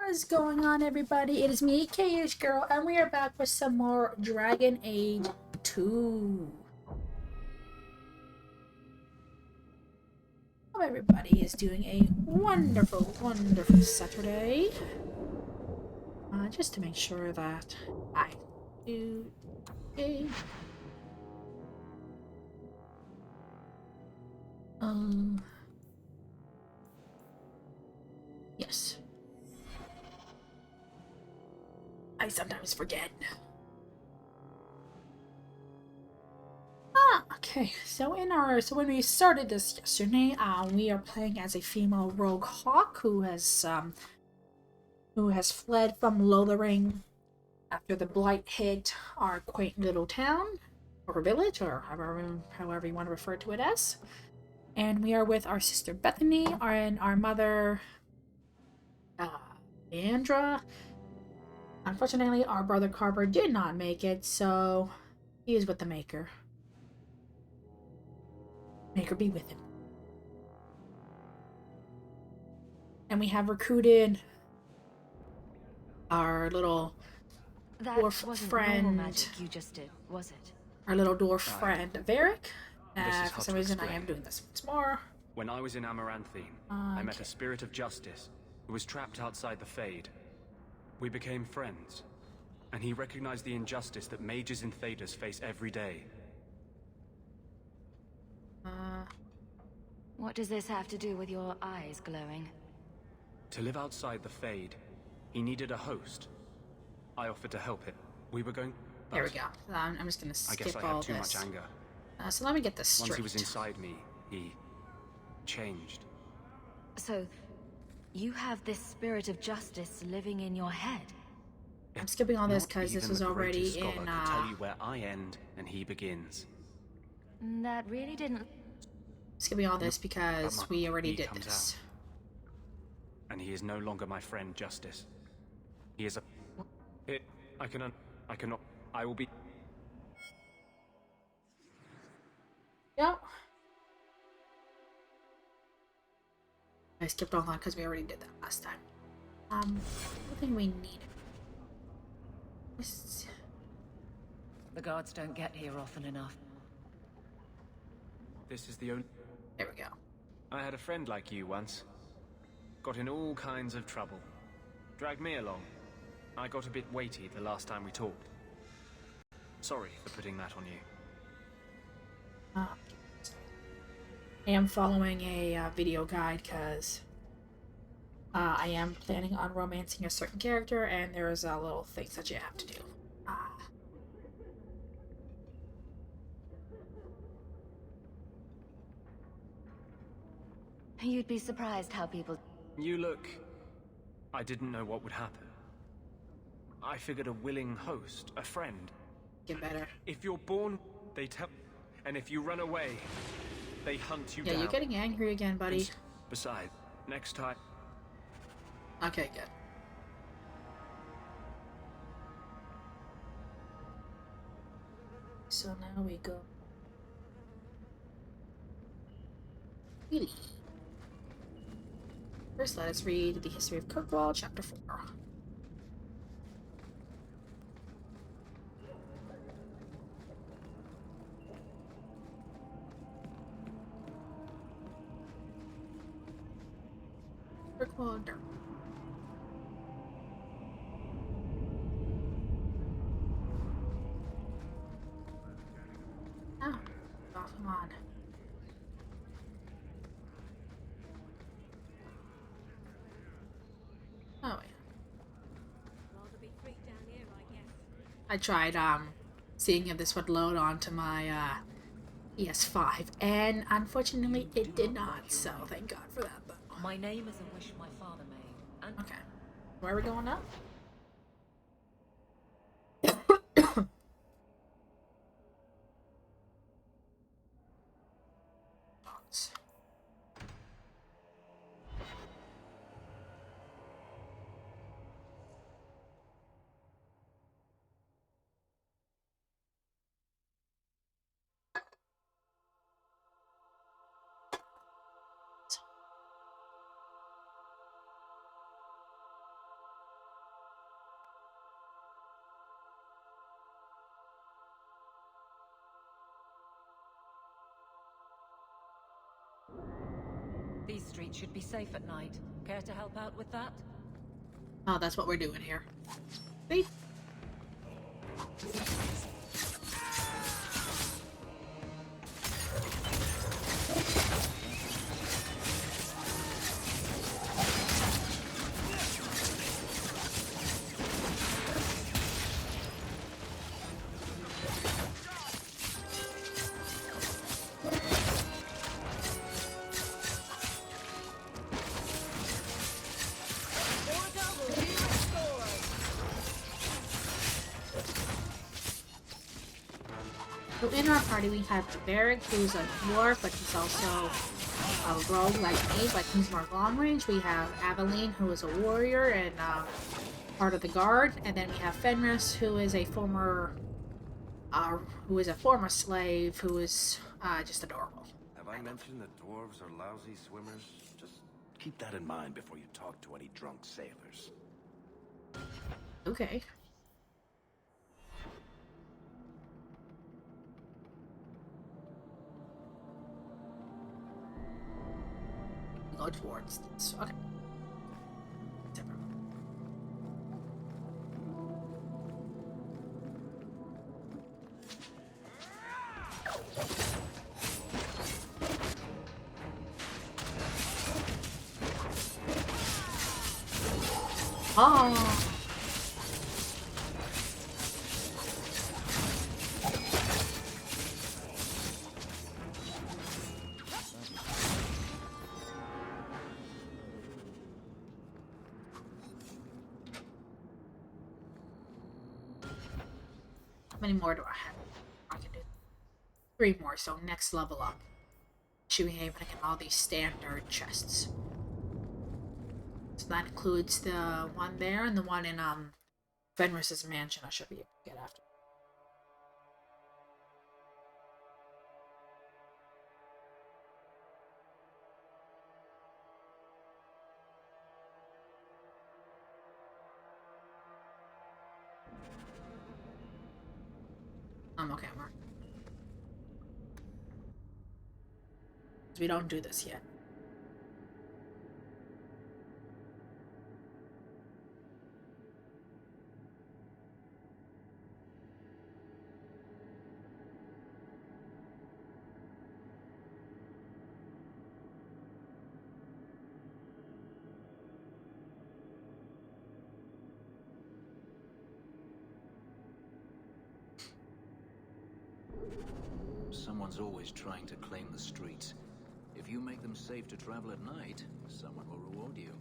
What's going on, everybody? It is me, KH Girl, and we are back with some more Dragon Age 2. Hope everybody is doing a wonderful, wonderful Saturday. Just to make sure that I do a yes. I sometimes forget. Okay, so when we started this yesterday, we are playing as a female rogue hawk who has fled from Lothering after the blight hit our quaint little town or village, or however you want to refer to it as. And we are with our sister Bethany and our mother Leandra. Unfortunately, our brother Carver did not make it, so he is with the Maker. Maker be with him. And we have recruited our little dwarf friend. Magic you just did, was it? Our little dwarf friend Varric. For some reason, explain. I am doing this once more. When I was in Amaranthine, I met a spirit of justice who was trapped outside the Fade. We became friends, and he recognized the injustice that mages in Thedas face every day. What does this have to do with your eyes glowing? To live outside the Fade, he needed a host. I offered to help him. We were going... There we go. I'm just gonna I guess skip I all had too this. much anger. So let me get this straight. Once he was inside me, he changed. So, you have this spirit of justice living in your head? I'm skipping all this Not because this even was the already greatest in. scholar could tell you where I end and he begins. That really didn't... Skipping all this because But we already he did comes this. out. And he is no longer my friend, Justice. He is a... I will be... Yep. I skipped all that because we already did that last time. Nothing we need. The guards don't get here often enough. This is the only... There we go. I had a friend like you once. Got in all kinds of trouble. Dragged me along. I got a bit weighty the last time we talked. Sorry for putting that on you. I am following a video guide because I am planning on romancing a certain character, and there's little things that you have to do. You'd be surprised how people... You look... I didn't know what would happen. I figured a willing host, a friend. Get better. If you're born, they tell... And if you run away, they hunt you down. Yeah, you're getting angry again, buddy. Besides, next time... Okay, good. So now we go. Really? First, let us read the history of Kirkwall, Chapter 4. Kirkwall Dirt. Oh, come on. Oh, yeah. I tried, seeing if this would load onto my, PS5, and unfortunately it did not, so thank God for that, but... My name is a wish my father made, and Okay. Where are we going now? Box. streets should be safe at night. Care to help out with that? Oh, that's what we're doing here. See? So in our party we have Beric, who's a dwarf, but he's also a rogue like me, but he's more long range. We have Aveline, who is a warrior and part of the guard, and then we have Fenris, who is a former slave, who is just adorable. Have I mentioned that dwarves are lousy swimmers? Just keep that in mind before you talk to any drunk sailors. Okay. Go towards this. Okay. Oh. How many more do I have? I can do 3 more, so next level up. Should be able to get all these standard chests. So that includes the one there and the one in Fenris's mansion I should be able to get after. Okay, Mark. We don't do this yet. Someone's always trying to claim the streets. If you make them safe to travel at night, someone will reward you.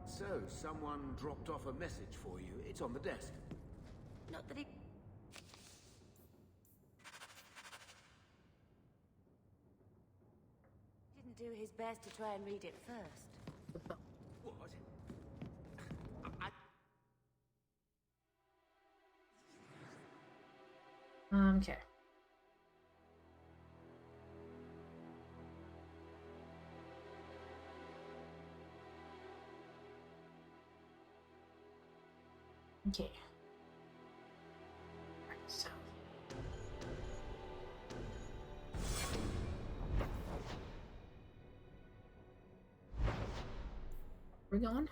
So, someone dropped off a message for you. It's on the desk. Not that he... didn't do his best to try and read it first. What? Okay. Okay. Right, so. We're going?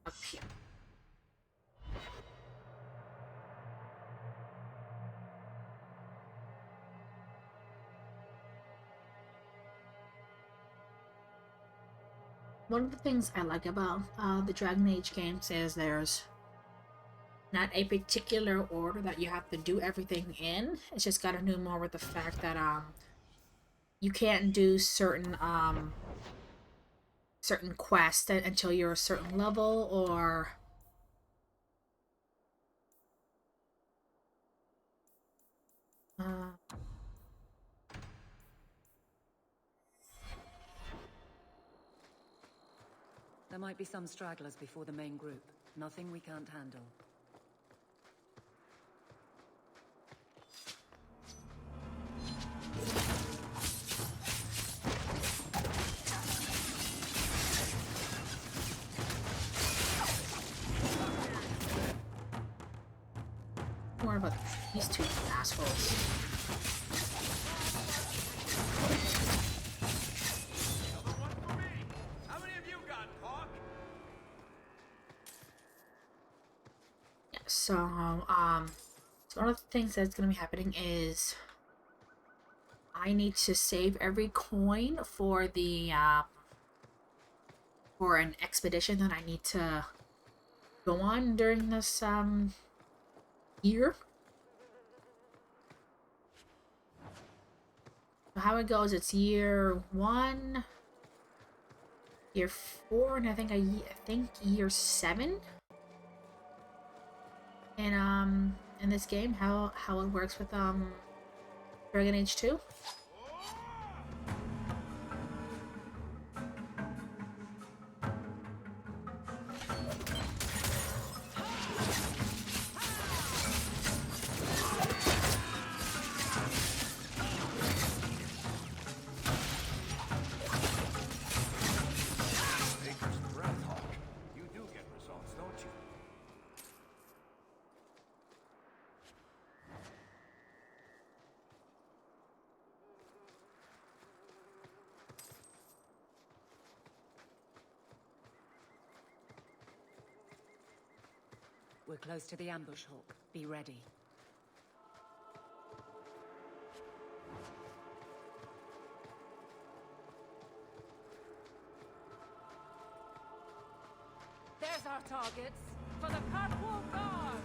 Up here. One of the things I like about the Dragon Age games is there's not a particular order that you have to do everything in. It's just got to do more with the fact that you can't do certain quests until you're a certain level, or Uh, There might be some stragglers before the main group. Nothing we can't handle. more about these two assholes. How many of you got talk? Yeah, so one of the things that's gonna be happening is I need to save every coin for the for an expedition that I need to go on during this year. So how it goes, it's year 1, year 4, and I think year 7. And in this game, how it works with Dragon Age 2. Nature's breath, Hawk. You do get results, don't you? We're close to the ambush, Hawk. Be ready. There's our targets for the Carpool Guard!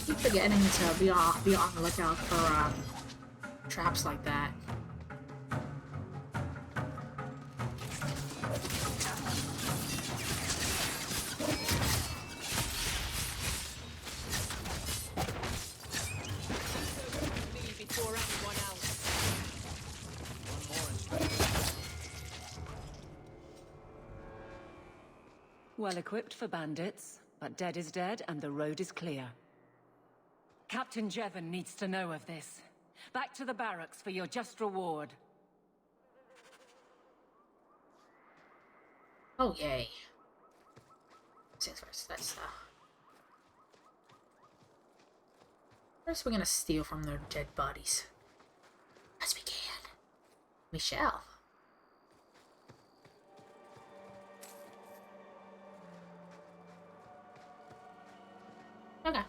Keep forgetting to be on the lookout for traps like that. Well equipped for bandits, but dead is dead and the road is clear. Captain Jevon needs to know of this. Back to the barracks for your just reward. Oh yay! Things first. First, we're gonna steal from their dead bodies. As we can. We shall. Okay.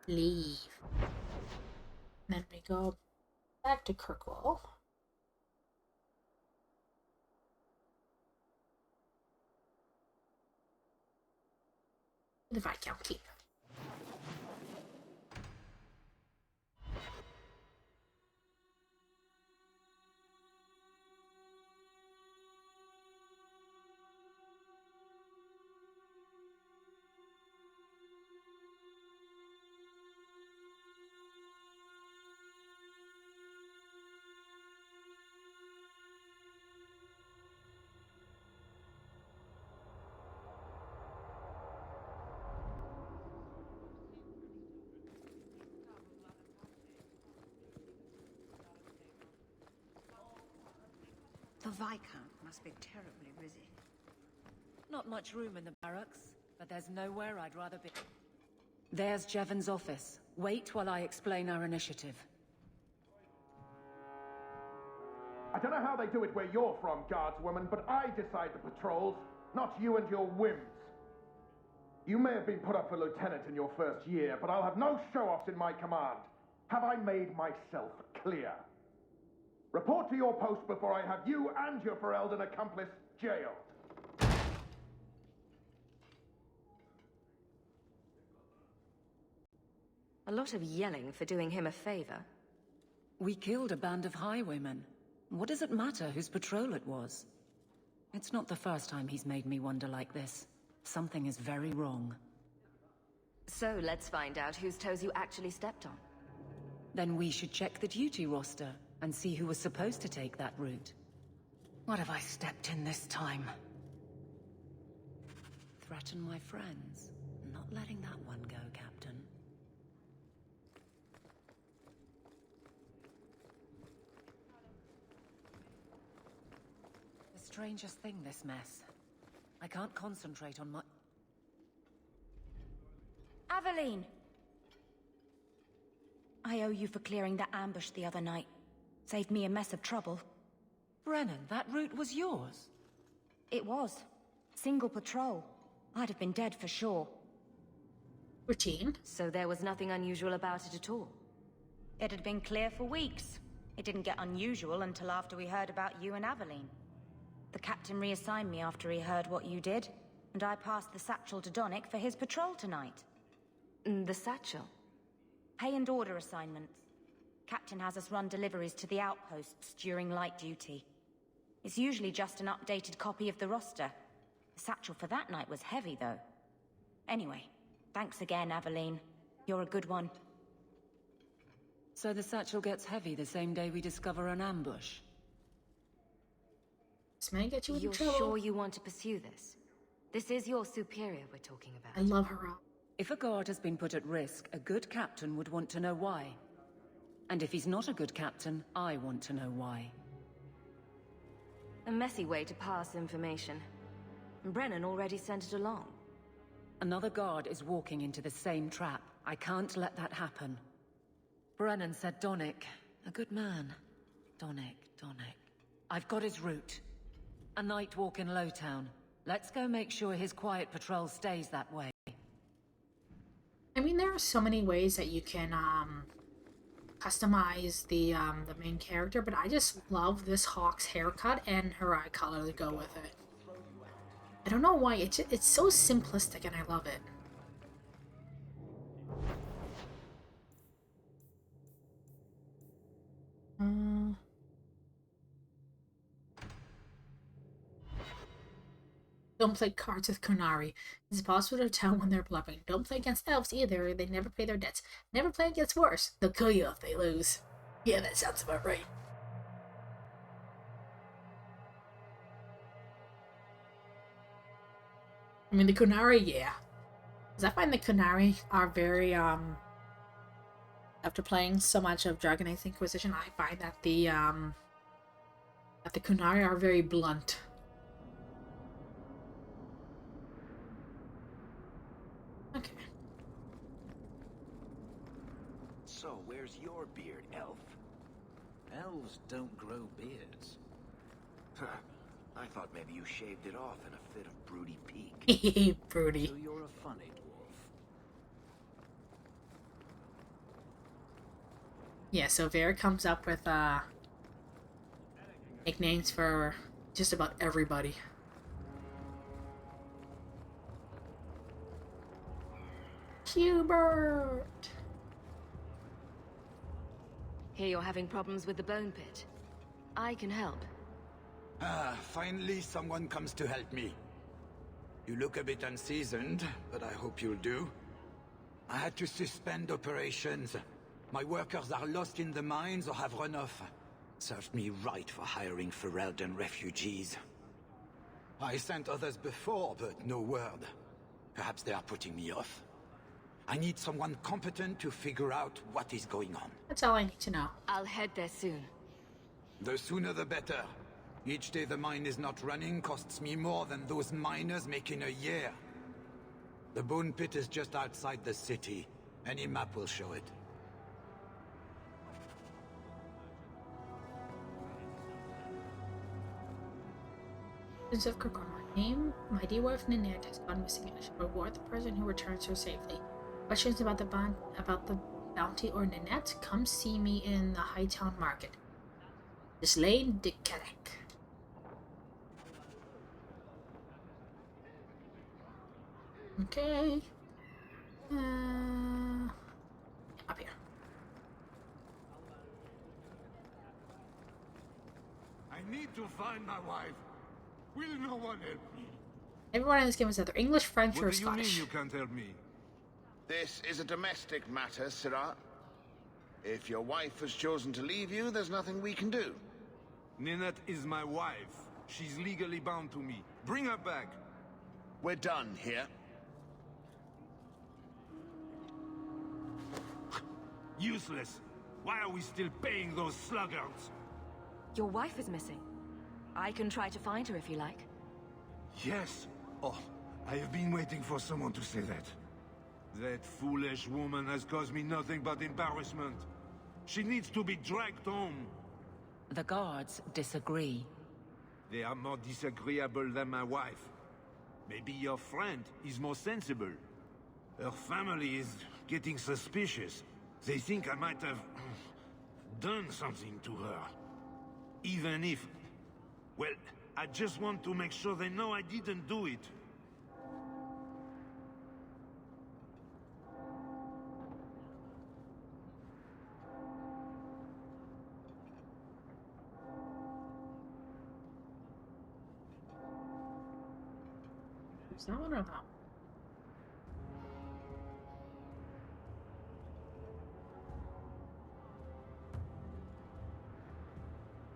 Leave. Then we go back to Kirkwall. The Viscount Keep. The Viscount must be terribly busy. Not much room in the barracks, but there's nowhere I'd rather be. There's Jevon's office. Wait while I explain our initiative. I don't know how they do it where you're from, guardswoman, but I decide the patrols, not you and your whims. You may have been put up for lieutenant in your first year, but I'll have no show-offs in my command. Have I made myself clear? Report to your post before I have you and your Ferelden accomplice jailed. A lot of yelling for doing him a favor. We killed a band of highwaymen. What does it matter whose patrol it was? It's not the first time he's made me wonder like this. Something is very wrong. So let's find out whose toes you actually stepped on. Then we should check the duty roster and see who was supposed to take that route. What have I stepped in this time? Threaten my friends. Not letting that one go, Captain. The strangest thing, this mess. I can't concentrate on my... Aveline! I owe you for clearing that ambush the other night. Saved me a mess of trouble. Brennan, that route was yours? It was. Single patrol. I'd have been dead for sure. Routine. So there was nothing unusual about it at all? It had been clear for weeks. It didn't get unusual until after we heard about you and Aveline. The captain reassigned me after he heard what you did, and I passed the satchel to Donick for his patrol tonight. The satchel? Pay and order assignments. Captain has us run deliveries to the outposts during light duty. It's usually just an updated copy of the roster. The satchel for that night was heavy, though. Anyway, thanks again, Aveline. You're a good one. So the satchel gets heavy the same day we discover an ambush? This may get you into You're trouble. sure you want to pursue this? This is your superior we're talking about. I love her. If a guard has been put at risk, a good captain would want to know why. And if he's not a good captain, I want to know why. A messy way to pass information. Brennan already sent it along. Another guard is walking into the same trap. I can't let that happen. Brennan said Donick. A good man. Donick. I've got his route. A night walk in Lowtown. Let's go make sure his quiet patrol stays that way. I mean, there are so many ways that you can customize the main character, but I just love this Hawk's haircut and her eye color to go with it. I don't know why, it's so simplistic and I love it. Don't play cards with Kunari. It's possible to tell when they're bluffing. Don't play against elves either. They never pay their debts. Never play against dwarves. They'll kill you if they lose. Yeah, that sounds about right. I mean, the Kunari, yeah. Because I find the Kunari are very, after playing so much of Dragon Age Inquisition, I find that the Kunari are very blunt. Okay. So, where's your beard, elf? Elves don't grow beards. Huh. I thought maybe you shaved it off in a fit of broody pique. Broody. So you're a funny dwarf. Yeah, so Vera comes up with nicknames for just about everybody. Hubert! Hear you're having problems with the bone pit. I can help. Ah, finally someone comes to help me. You look a bit unseasoned, but I hope you'll do. I had to suspend operations. My workers are lost in the mines or have run off. Served me right for hiring Ferelden refugees. I sent others before, but no word. Perhaps they are putting me off. I need someone competent to figure out what is going on. That's all I need to know. I'll head there soon. The sooner the better. Each day the mine is not running costs me more than those miners make in a year. The Bone Pit is just outside the city. Any map will show it. Prince of Kirkor, my name, my dear wife Ninette has gone missing. I should reward the person who returns her safely. Questions about the bounty or Ninette? Come see me in the Hightown Market. Ghislaine de Carrick. Okay. Up here. need to find my wife. Will no one help me? Everyone in this game is either English, French, or What do you Scottish. mean you can't help me? This is a domestic matter, Sirah. If your wife has chosen to leave you, there's nothing we can do. Ninette is my wife. She's legally bound to me. Bring her back. We're done here. Useless. Why are we still paying those sluggards? Your wife is missing. I can try to find her if you like. Yes. Oh, I have been waiting for someone to say that. That foolish woman has caused me nothing but embarrassment. She needs to be dragged home. The guards disagree. They are more disagreeable than my wife. Maybe your friend is more sensible. Her family is getting suspicious. They think I might have done something to her. Even if... Well, I just want to make sure they know I didn't do it. Is that one or that?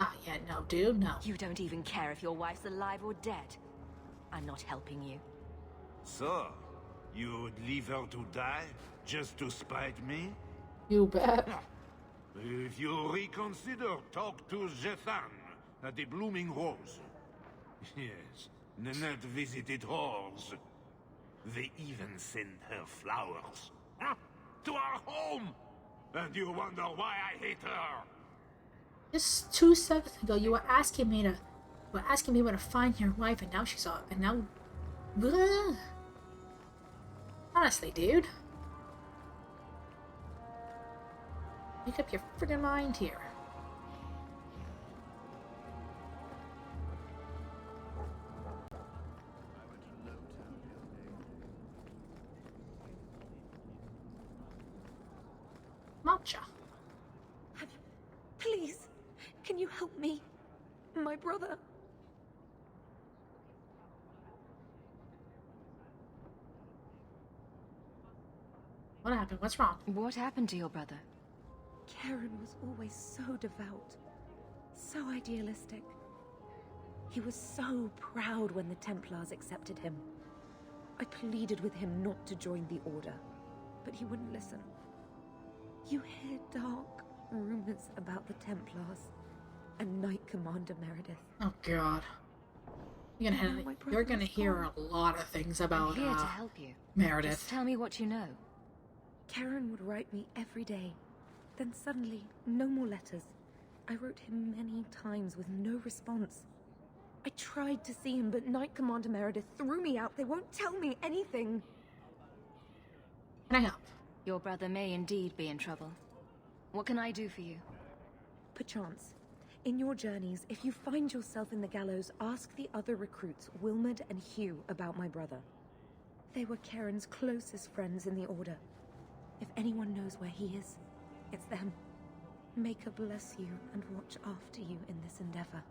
Ah, yeah, no, dude, no. You don't even care if your wife's alive or dead. I'm not helping you. So, you would leave her to die just to spite me? You bet. If you reconsider, talk to Jethan at the Blooming Rose. Yes, Ninette visited whores. They even sent her flowers. Huh? To our home! And you wonder why I hate her? Just 2 seconds ago, you were asking me where to find your wife, and now she's all, and now, ugh. Honestly, dude, make up your friggin' mind here. Matcha. Please, can you help me? My brother. What happened? What's wrong? What happened to your brother? Karen was always so devout, so idealistic. He was so proud when the Templars accepted him. I pleaded with him not to join the Order, but he wouldn't listen. You hear dark rumors about the Templars and Knight Commander Meredith. Oh God, you're gonna hear a lot of things about I'm here to help you. Meredith. Just tell me what you know. Karen would write me every day. Then suddenly, no more letters. I wrote him many times with no response. I tried to see him, but Knight Commander Meredith threw me out. They won't tell me anything. Can I help? Your brother may indeed be in trouble. What can I do for you? Perchance. In your journeys, if you find yourself in the gallows, ask the other recruits, Wilmerd and Hugh, about my brother. They were Karen's closest friends in the Order. If anyone knows where he is, it's them. May God bless you and watch after you in this endeavor.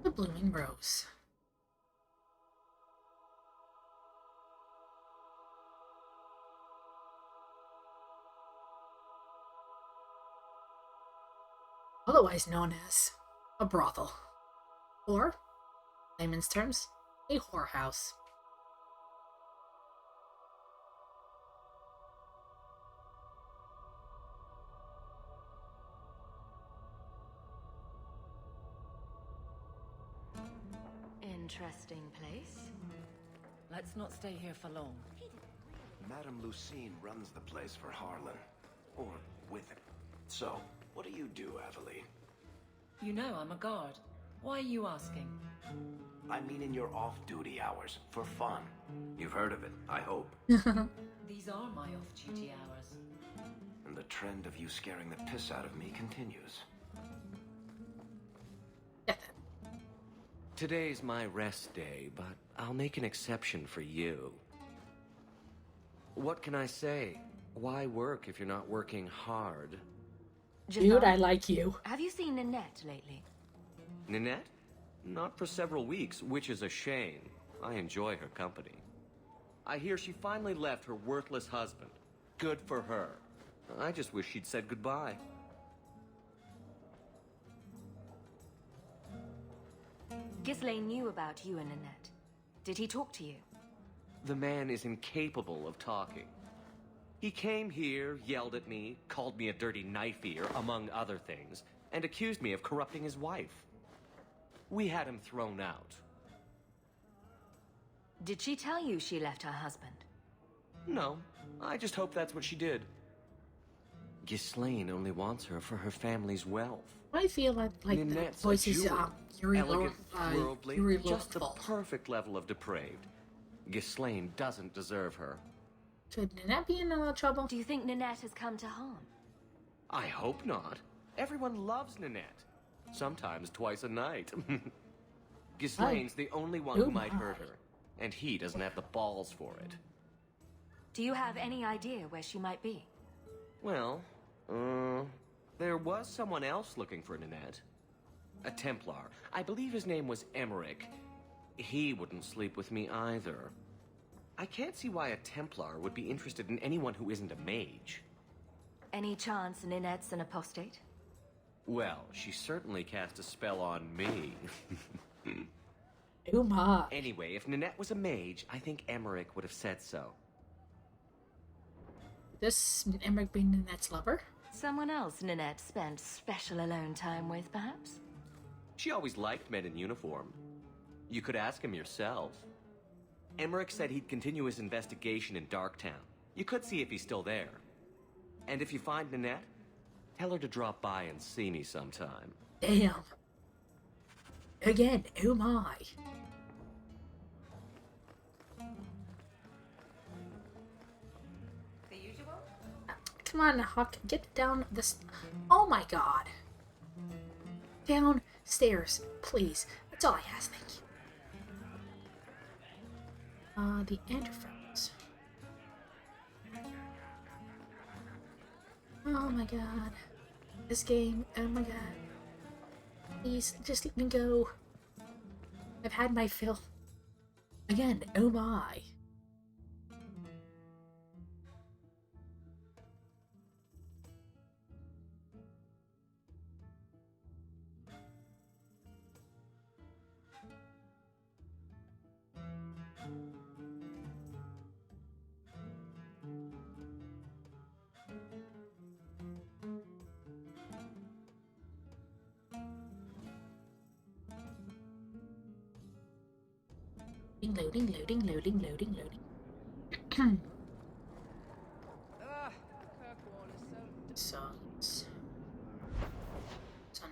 The Blooming Rose. Otherwise known as a brothel, or, layman's terms, a whorehouse. Interesting place. Let's not stay here for long. Madame Lucine runs the place for Harlan. Or with him. So, what do you do, Aveline? You know I'm a guard. Why are you asking? I mean in your off-duty hours, for fun. You've heard of it, I hope. These are my off-duty hours. And the trend of you scaring the piss out of me continues. Today's my rest day, but I'll make an exception for you. What can I say? Why work if you're not working hard? Dude, I like you. Have you seen Ninette lately? Ninette? Not for several weeks, which is a shame. I enjoy her company. I hear she finally left her worthless husband. Good for her. I just wish she'd said goodbye. Ghislaine knew about you and Ninette. Did he talk to you? The man is incapable of talking. He came here, yelled at me, called me a dirty knife-ear, among other things, and accused me of corrupting his wife. We had him thrown out. Did she tell you she left her husband? No, I just hope that's what she did. Ghislaine only wants her for her family's wealth. I feel like the voice is elegant, worldly, just the perfect level of depraved. Ghislaine doesn't deserve her. Could Ninette be in a lot of trouble? Do you think Ninette has come to harm? I hope not. Everyone loves Ninette. Sometimes twice a night. Ghislaine's the only one who might hurt her, and he doesn't have the balls for it. Do you have any idea where she might be? Well, there was someone else looking for Ninette. A Templar. I believe his name was Emmerich. He wouldn't sleep with me either. I can't see why a Templar would be interested in anyone who isn't a mage. Any chance Ninette's an apostate? Well, she certainly cast a spell on me. Oh my. Anyway, if Ninette was a mage, I think Emmerich would have said so. This Emmerich being Ninette's lover? Someone else Ninette spent special alone time with, perhaps? She always liked men in uniform. You could ask him yourself. Emmerich said he'd continue his investigation in Darktown. You could see if he's still there. And if you find Ninette, tell her to drop by and see me sometime. Damn. Again, oh my. The usual? Come on, Hawk, get down this. Oh my god. Downstairs, please. That's all I ask, thank you. The interphones. Oh my god. This game, oh my god. Please, just let me go. I've had my fill. Again, oh my. Loading. So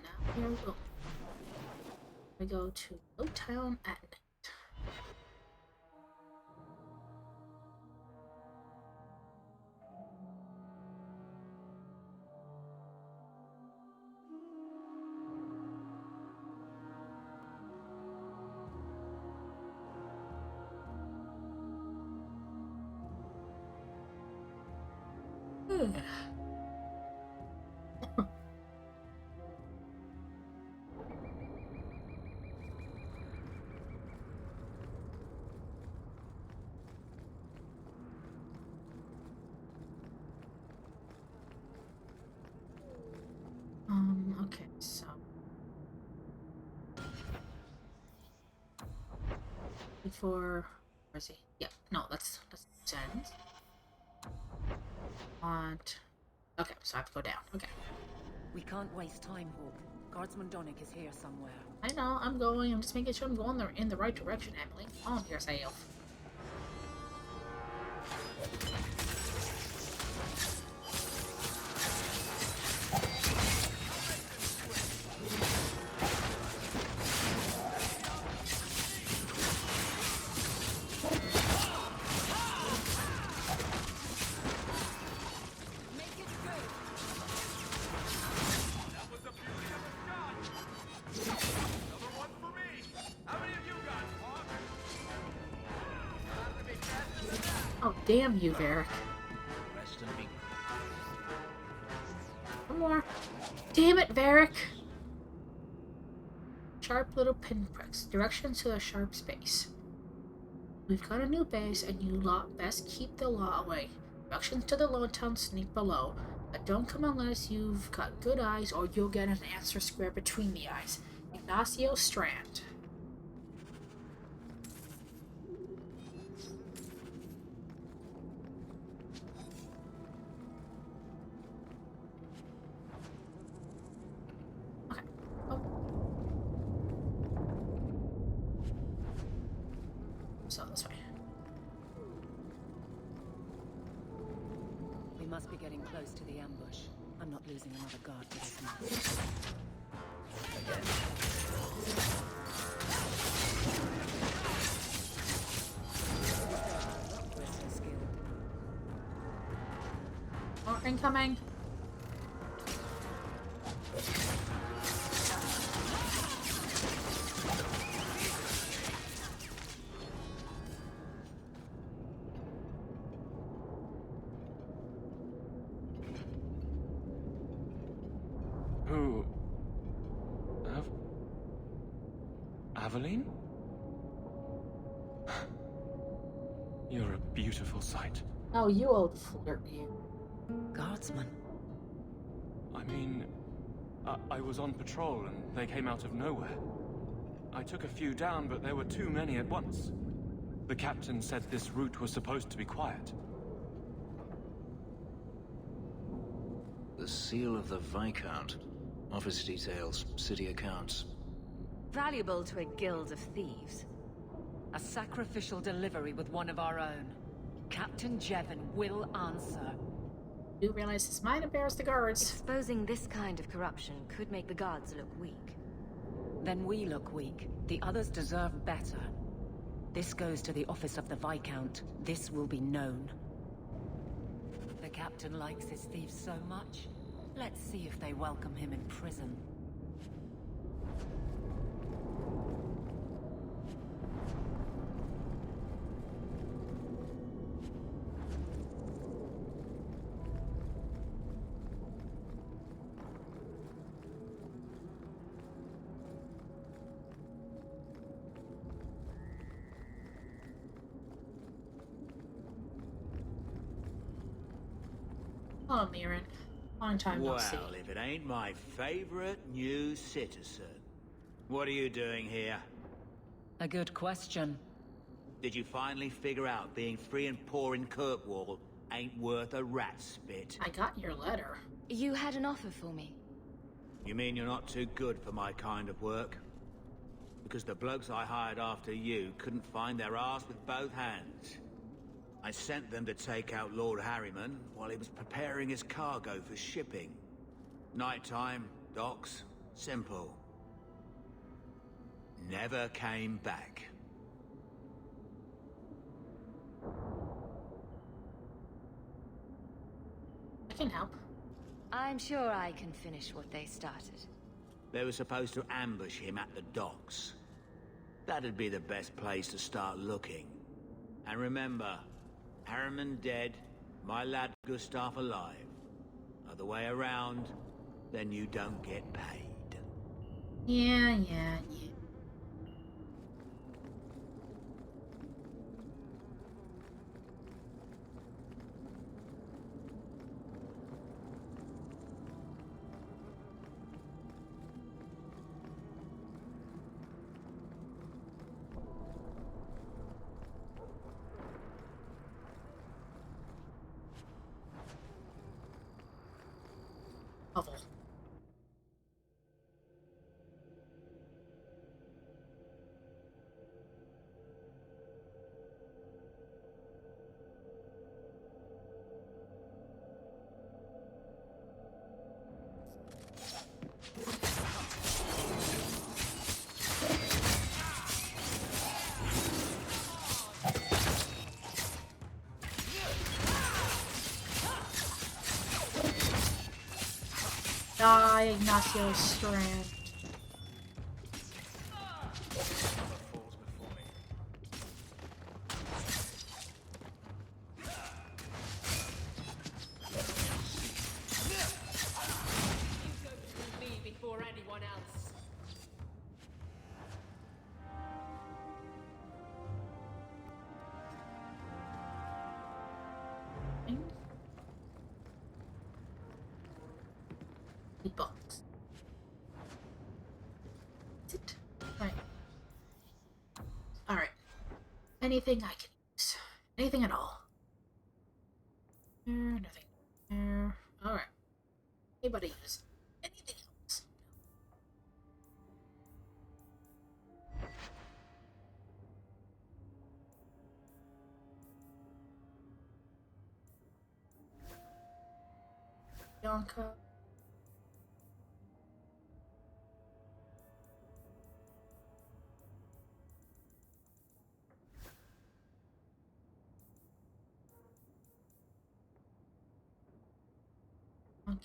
now here we go. We go to Lowtown at night. Okay, so before where is he? Yeah, no, that's Zen's. Okay, so I have to go down. Okay. We can't waste time, Hawk. Guardsman Donick is here somewhere. I know, I'm going. I'm just making sure I'm going in the right direction, Emily. On yourself. Damn you, Varric. Rest and be. One more. Damn it, Varric. Sharp little pinpricks. Directions to the sharp space. We've got a new base, and you lot best keep the law away. Directions to the Lone Town sneak below. But don't come unless you've got good eyes, or you'll get an answer square between the eyes. Ignacio Strand. Okay. Oh. So this way. We must be getting close to the ambush. I'm not losing another guard to this mess. Oh, incoming. Who? Aveline? You're a beautiful sight. Oh, you old flirt, you. Guardsman. I mean, I was on patrol and they came out of nowhere. I took a few down, but there were too many at once. The captain said this route was supposed to be quiet. The seal of the Viscount. Office details, city accounts. Valuable to a guild of thieves. A sacrificial delivery with one of our own. Captain Jevon will answer. You realize this might embarrass the guards. Exposing this kind of corruption could make the guards look weak. Then we look weak. The others deserve better. This goes to the office of the Viscount. This will be known. The captain likes his thieves so much. Let's see if they welcome him in prison. Oh, Mirren. Long time no see. Well, if it ain't my favorite new citizen. What are you doing here? A good question. Did you finally figure out being free and poor in Kirkwall ain't worth a rat's spit? I got your letter. You had an offer for me. You mean you're not too good for my kind of work? Because the blokes I hired after you couldn't find their arse with both hands. I sent them to take out Lord Harriman while he was preparing his cargo for shipping. Nighttime, docks, simple. Never came back. I can help. I'm sure I can finish what they started. They were supposed to ambush him at the docks. That'd be the best place to start looking. And remember, Harriman dead, my lad Gustav alive. Other way around, then you don't get paid. Yeah. Level. Die, Ignacio Strand. books. That's it. Alright. Alright. Anything I can use. Anything at all. Nothing. Alright. Anybody use anything else? Bianca. Okay.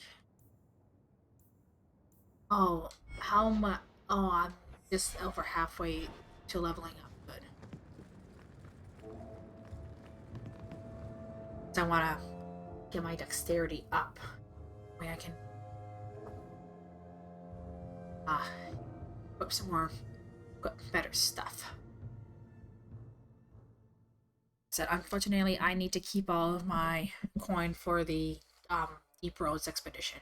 Oh, how much? Oh, I'm just over halfway to leveling up. Good. So I want to get my dexterity up. Way I can equip some more, better stuff. So unfortunately, I need to keep all of my coin for the Deep Roads expedition.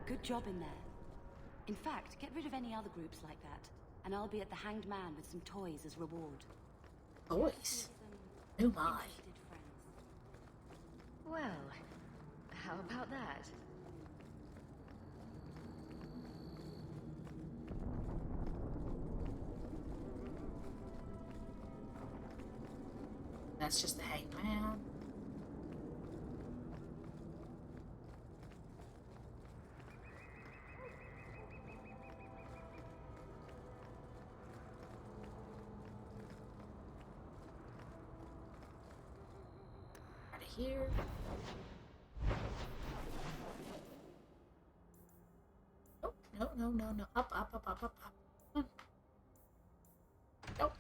Good job in there. In fact, get rid of any other groups like that, and I'll be at the Hanged Man with some toys as reward. Toys? Oh my. Well, how about that? That's just the Hanged Man. Out of here. Oh, no. Up. Nope.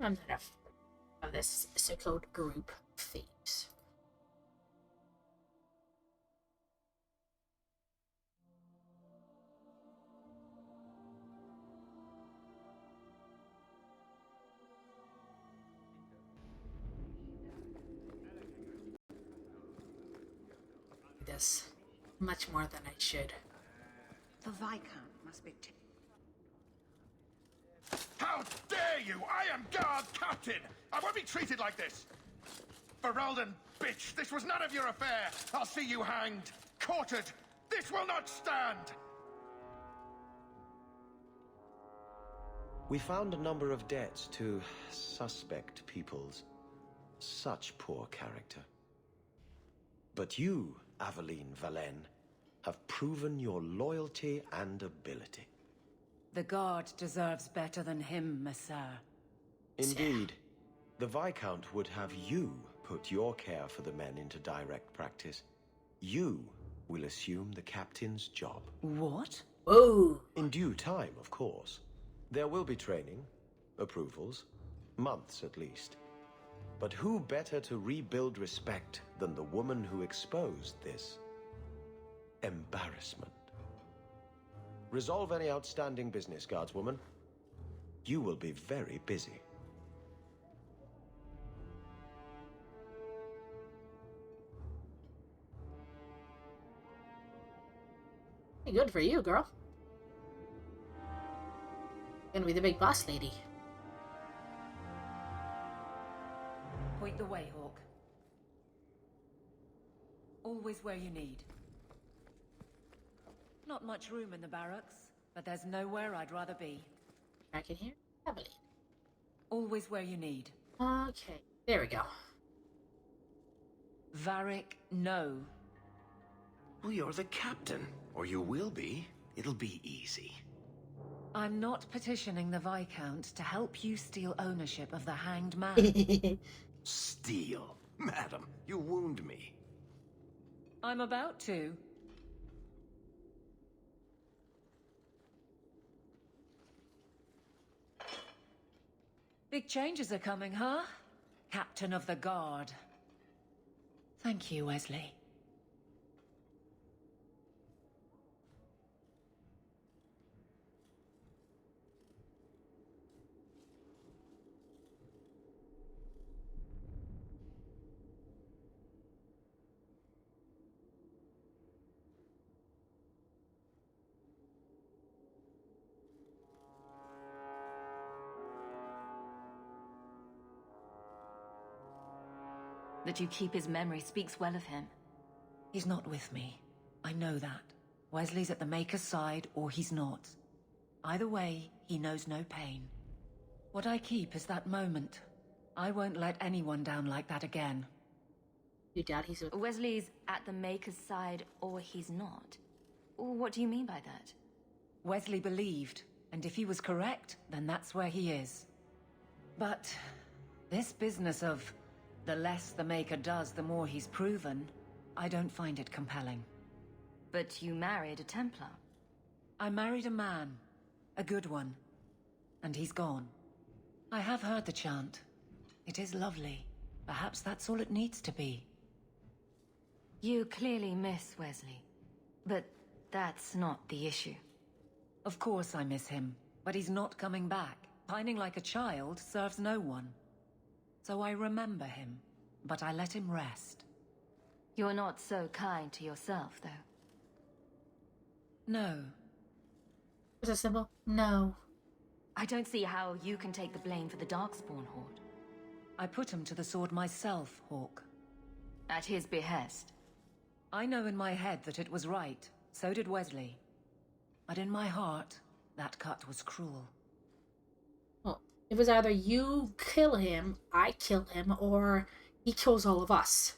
I'm enough of this so-called group of thieves. This much more than I should. The Viscount must be. How dare you! I am Guard Captain! I won't be treated like this! Ferelden, bitch, this was none of your affair! I'll see you hanged, quartered! This will not stand! We found a number of debts to suspect peoples. Such poor character. But you, Aveline Valen, have proven your loyalty and ability. The Guard deserves better than him, Messire. Indeed. The Viscount would have you put your care for the men into direct practice. You will assume the captain's job. What? Oh. In due time, of course. There will be training, approvals, months at least. But who better to rebuild respect than the woman who exposed this embarrassment? Resolve any outstanding business, guardswoman. You will be very busy. Hey, good for you, girl. Gonna be the big boss lady. Point the way, Hawk. Always where you need. Not much room in the barracks, but there's nowhere I'd rather be. Back in here? Heavily. Always where you need. Okay, there we go. Varric, no. Well, you're the captain. Or you will be. It'll be easy. I'm not petitioning the Viscount to help you steal ownership of the Hanged Man. Steal? Madam, you wound me. I'm about to. Big changes are coming, huh? Captain of the Guard. Thank you, Wesley. That you keep his memory speaks well of him. He's not with me. I know that. Wesley's at the Maker's side, or he's not. Either way, he knows no pain. What I keep is that moment. I won't let anyone down like that again. You doubt he's with... Wesley's at the Maker's side, or he's not? What do you mean by that? Wesley believed, and if he was correct, then that's where he is. But this business of the less the Maker does, the more he's proven, I don't find it compelling. But you married a Templar. I married a man. A good one. And he's gone. I have heard the chant. It is lovely. Perhaps that's all it needs to be. You clearly miss Wesley. But that's not the issue. Of course I miss him, but he's not coming back. Pining like a child serves no one. So I remember him, but I let him rest. You're not so kind to yourself, though. No. Is it simple? No. I don't see how you can take the blame for the Darkspawn Horde. I put him to the sword myself, Hawke. At his behest. I know in my head that it was right. So did Wesley. But in my heart, that cut was cruel. Well, it was either you kill him, I kill him, or he kills all of us.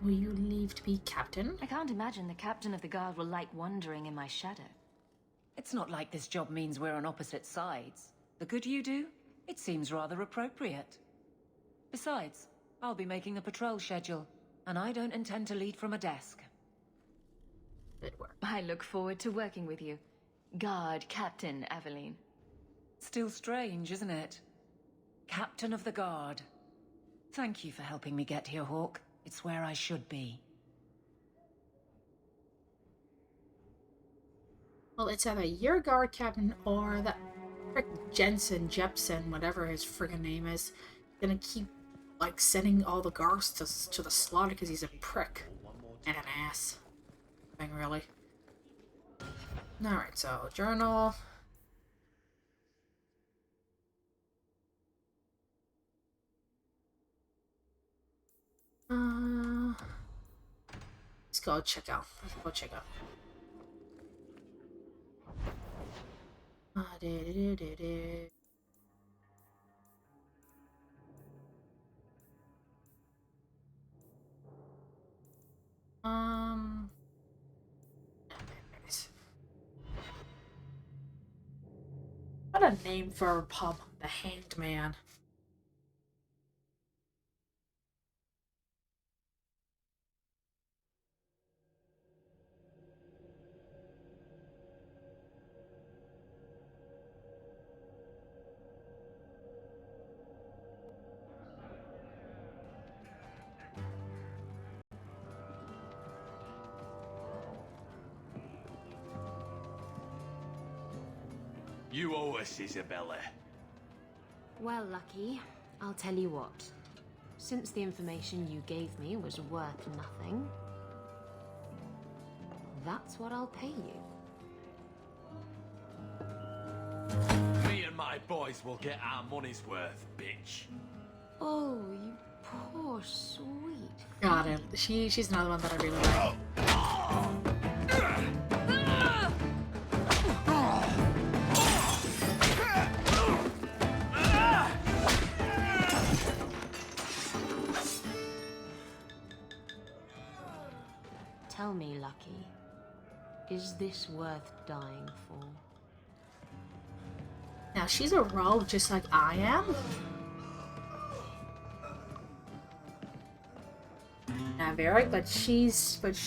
Will you leave to be captain? I can't imagine the captain of the guard will like wandering in my shadow. It's not like this job means we're on opposite sides. The good you do, it seems rather appropriate. Besides, I'll be making the patrol schedule, and I don't intend to lead from a desk. Good work. I look forward to working with you. Guard Captain Aveline. Still strange, isn't it? Captain of the Guard. Thank you for helping me get here, Hawke. It's where I should be. Well, it's either your guard captain or that frick Jepsen, whatever his friggin' name is, gonna keep, like, sending all the guards to the slaughter because he's a prick. And an ass. Thing, really. Alright, so, journal. Let's go check out. Let's go check out. What a name for a pub, the Hanged Man. You owe us, Isabella. Well, Lucky, I'll tell you what. Since the information you gave me was worth nothing, that's what I'll pay you. Me and my boys will get our money's worth, bitch. Oh, you poor sweet. Got him. She's another one that I really like. Tell me, Lucky, is this worth dying for? Now, she's a rogue just like I am. Not very, but she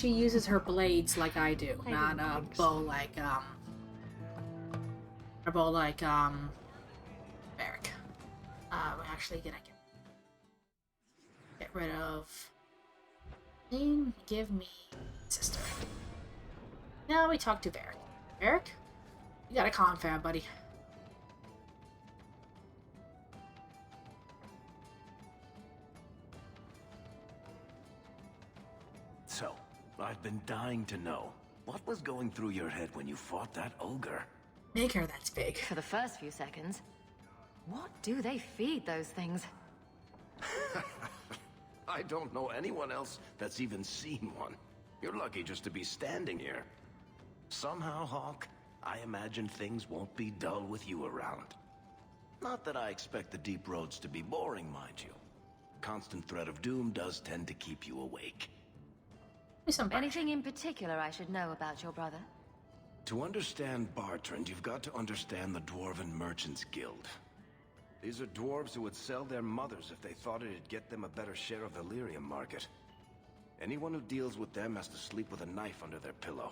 uses her blades like I do, not a bow like Varric. We're actually gonna get rid of. Give me sister. Now we talk to Varric. Varric, you got a confab, buddy. So, I've been dying to know. What was going through your head when you fought that ogre? Maker, that's big. For the first few seconds. What do they feed those things? I don't know anyone else that's even seen one. You're lucky just to be standing here. Somehow, Hawk, I imagine things won't be dull with you around. Not that I expect the deep roads to be boring, mind you. Constant threat of doom does tend to keep you awake. Anything in particular I should know about your brother? To understand Bartrand, you've got to understand the Dwarven Merchants Guild. These are dwarves who would sell their mothers if they thought it'd get them a better share of the lyrium market. Anyone who deals with them has to sleep with a knife under their pillow.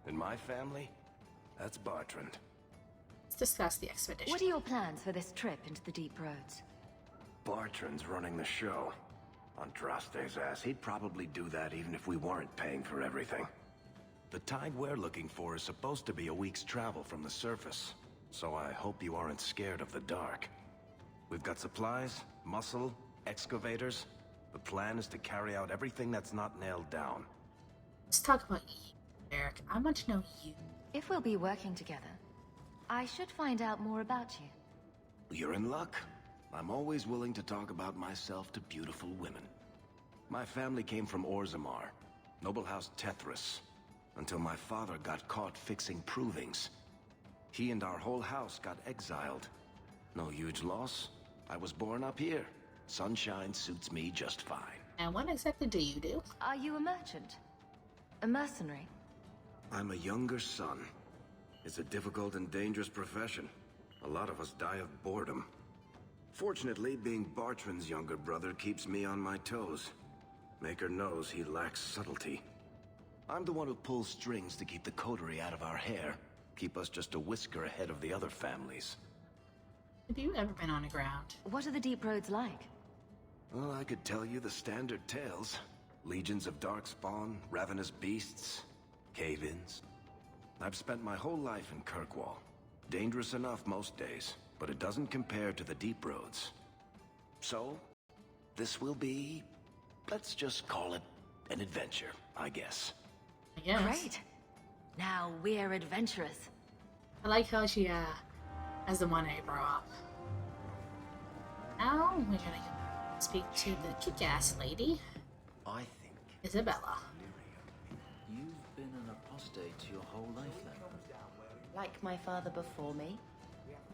In my family, that's Bartrand. Let's discuss the expedition. What are your plans for this trip into the deep roads? Bartrand's running the show. Andraste's ass, he'd probably do that even if we weren't paying for everything. The tide we're looking for is supposed to be a week's travel from the surface, so I hope you aren't scared of the dark. We've got supplies, muscle, excavators. The plan is to carry out everything that's not nailed down. Let's talk about you, Varric. I want to know you. If we'll be working together, I should find out more about you. You're in luck. I'm always willing to talk about myself to beautiful women. My family came from Orzammar, noble house Tethras, until my father got caught fixing provings. He and our whole house got exiled. No huge loss. I was born up here. Sunshine suits me just fine. And what exactly do you do? Are you a merchant? A mercenary? I'm a younger son. It's a difficult and dangerous profession. A lot of us die of boredom. Fortunately, being Bartrand's younger brother keeps me on my toes. Maker knows he lacks subtlety. I'm the one who pulls strings to keep the coterie out of our hair, keep us just a whisker ahead of the other families. Have you ever been on the ground? What are the deep roads like? Well, I could tell you the standard tales. Legions of darkspawn, ravenous beasts, cave-ins. I've spent my whole life in Kirkwall. Dangerous enough most days, but it doesn't compare to the deep roads. So, this will be, let's just call it an adventure, I guess. Yes. Great. Now we're adventurous. I like how she, has the one I brought up. Now, we're gonna speak to the kick-ass lady. I think Isabella. you've been an apostate your whole life then. Like my father before me?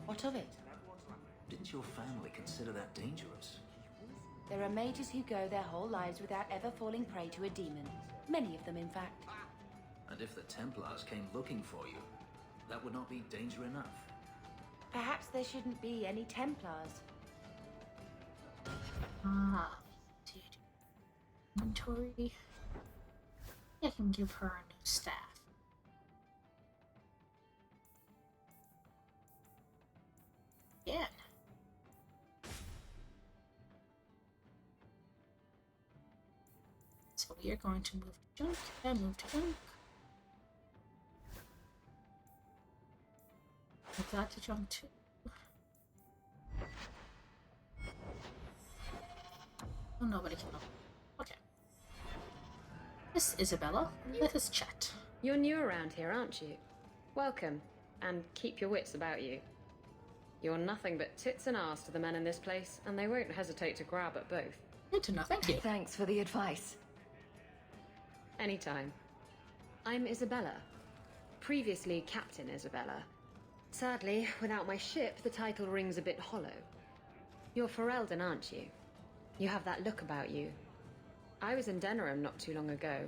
What of it? Didn't your family consider that dangerous? There are mages who go their whole lives without ever falling prey to a demon. Many of them, in fact. And if the Templars came looking for you, that would not be danger enough. Perhaps there shouldn't be any Templars. Dude. Inventory. I can give her a new staff. Again. So we are going to move to junk and move to junk. Move that to junk too. Oh, nobody can. Okay. Miss Isabella, let us chat. You're new around here, aren't you? Welcome, and keep your wits about you. You're nothing but tits and arse to the men in this place, and they won't hesitate to grab at both. Good to know, thank you. Thanks for the advice. Anytime. I'm Isabella. Previously Captain Isabella. Sadly, without my ship, the title rings a bit hollow. You're Ferelden, aren't you? You have that look about you. I was in Denerim not too long ago.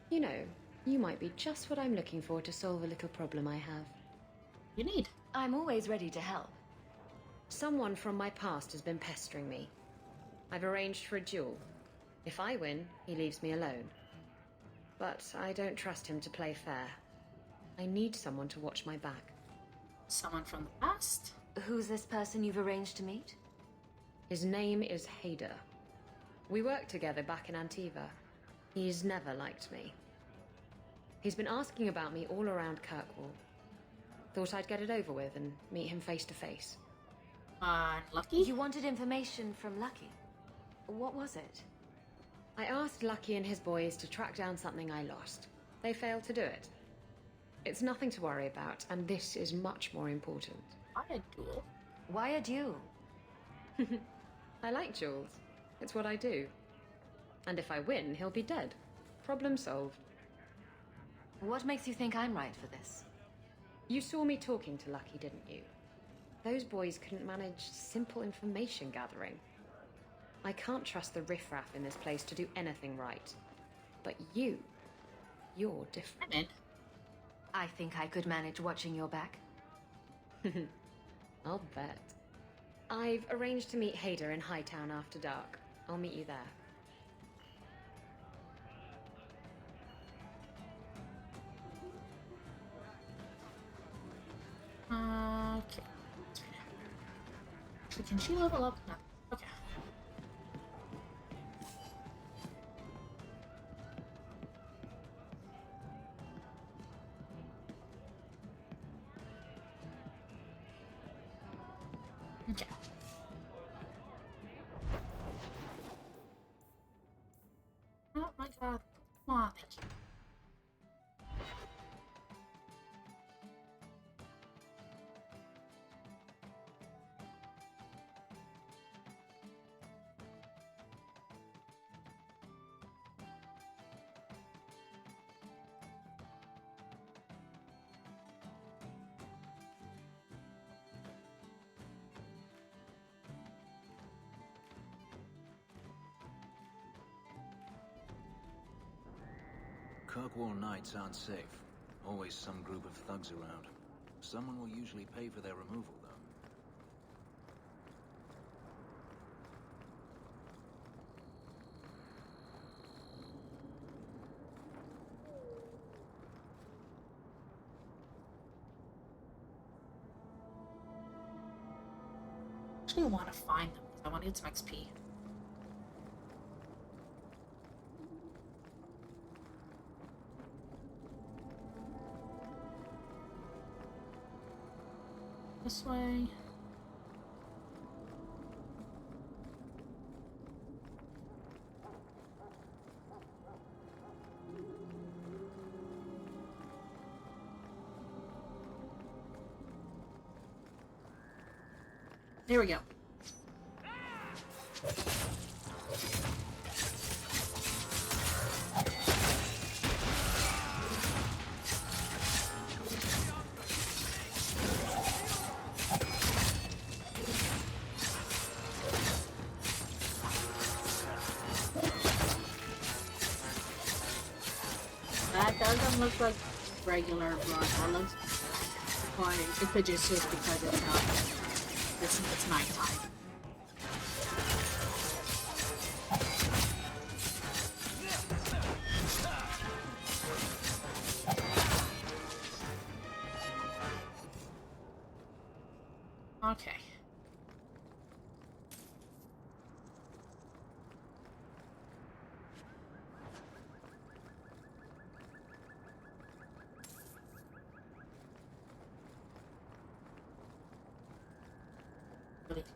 You know, you might be just what I'm looking for to solve a little problem I have. You need. I'm always ready to help. Someone from my past has been pestering me. I've arranged for a duel. If I win, he leaves me alone. But I don't trust him to play fair. I need someone to watch my back. Someone from the past? Who's this person you've arranged to meet? His name is Hader. We worked together back in Antiva. He's never liked me. He's been asking about me all around Kirkwall. Thought I'd get it over with and meet him face to face. Lucky? You wanted information from Lucky. What was it? I asked Lucky and his boys to track down something I lost. They failed to do it. It's nothing to worry about, and this is much more important. Why a duel? Why a duel? I like duels. It's what I do. And if I win, he'll be dead. Problem solved. What makes you think I'm right for this? You saw me talking to Lucky, didn't you? Those boys couldn't manage simple information gathering. I can't trust the riffraff in this place to do anything right. But you're different. I'm in. I think I could manage watching your back. I'll bet. I've arranged to meet Hader in Hightown after dark. I'll meet you there. Okay. Can she level up? No. Okay. Okay. Oh my god. Come on, thank you. Kirkwall nights aren't safe. Always some group of thugs around. Someone will usually pay for their removal, though. I actually want to find them because I want to get some XP. This way. There we go. That doesn't look like regular blood. That looks like it could just be because it's nighttime. Okay.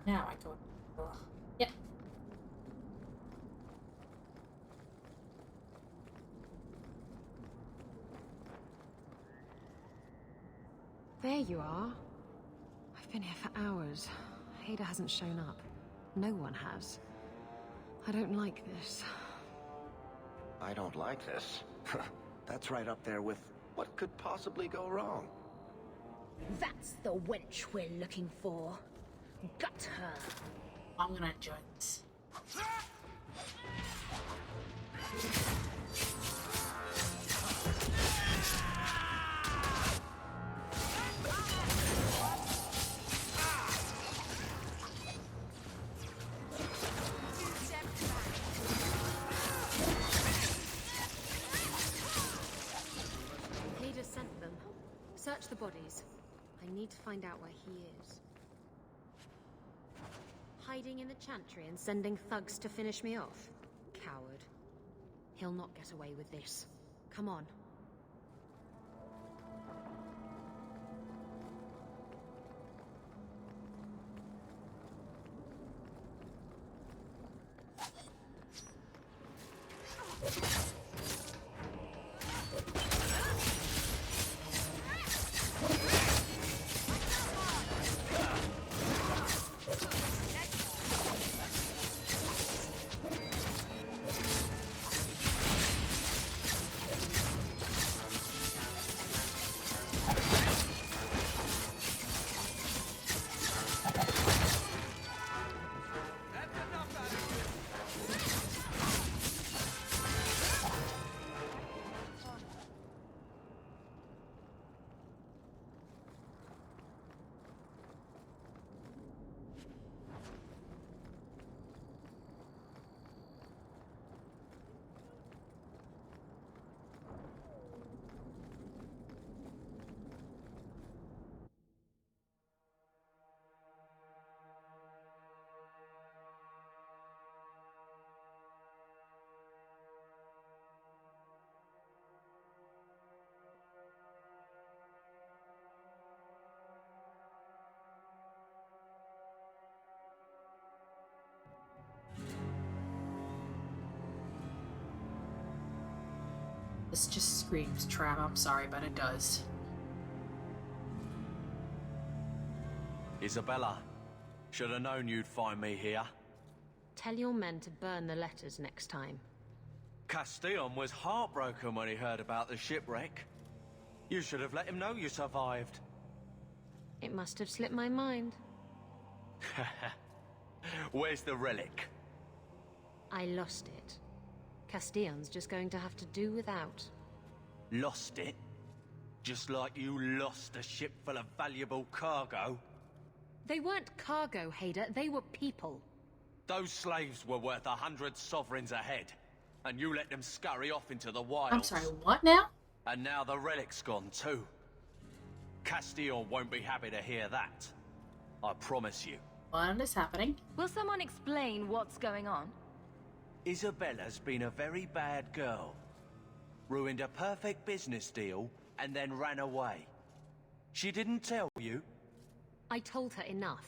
Now I go. Yep. There you are. I've been here for hours. Hader hasn't shown up. No one has. I don't like this. I don't like this. That's right up there with what could possibly go wrong. That's the wench we're looking for. Gut her. I'm gonna enjoy this. Hader sent them. Search the bodies. I need to find out where he is. Hiding in the Chantry and sending thugs to finish me off? Coward. He'll not get away with this. Come on. This just screams trap. I'm sorry, but it does. Isabella, should have known you'd find me here. Tell your men to burn the letters next time. Castillon was heartbroken when he heard about the shipwreck. You should have let him know you survived. It must have slipped my mind. Where's the relic? I lost it. Castillon's just going to have to do without. Lost it? Just like you lost a ship full of valuable cargo? They weren't cargo, Hader. They were people. Those slaves were worth 100 sovereigns a head, and you let them scurry off into the wilds. I'm sorry, what now? And now the relic's gone too. Castillon won't be happy to hear that. I promise you. What is happening? Will someone explain what's going on? Isabella's been a very bad girl. Ruined a perfect business deal and then ran away. She didn't tell you? I told her enough.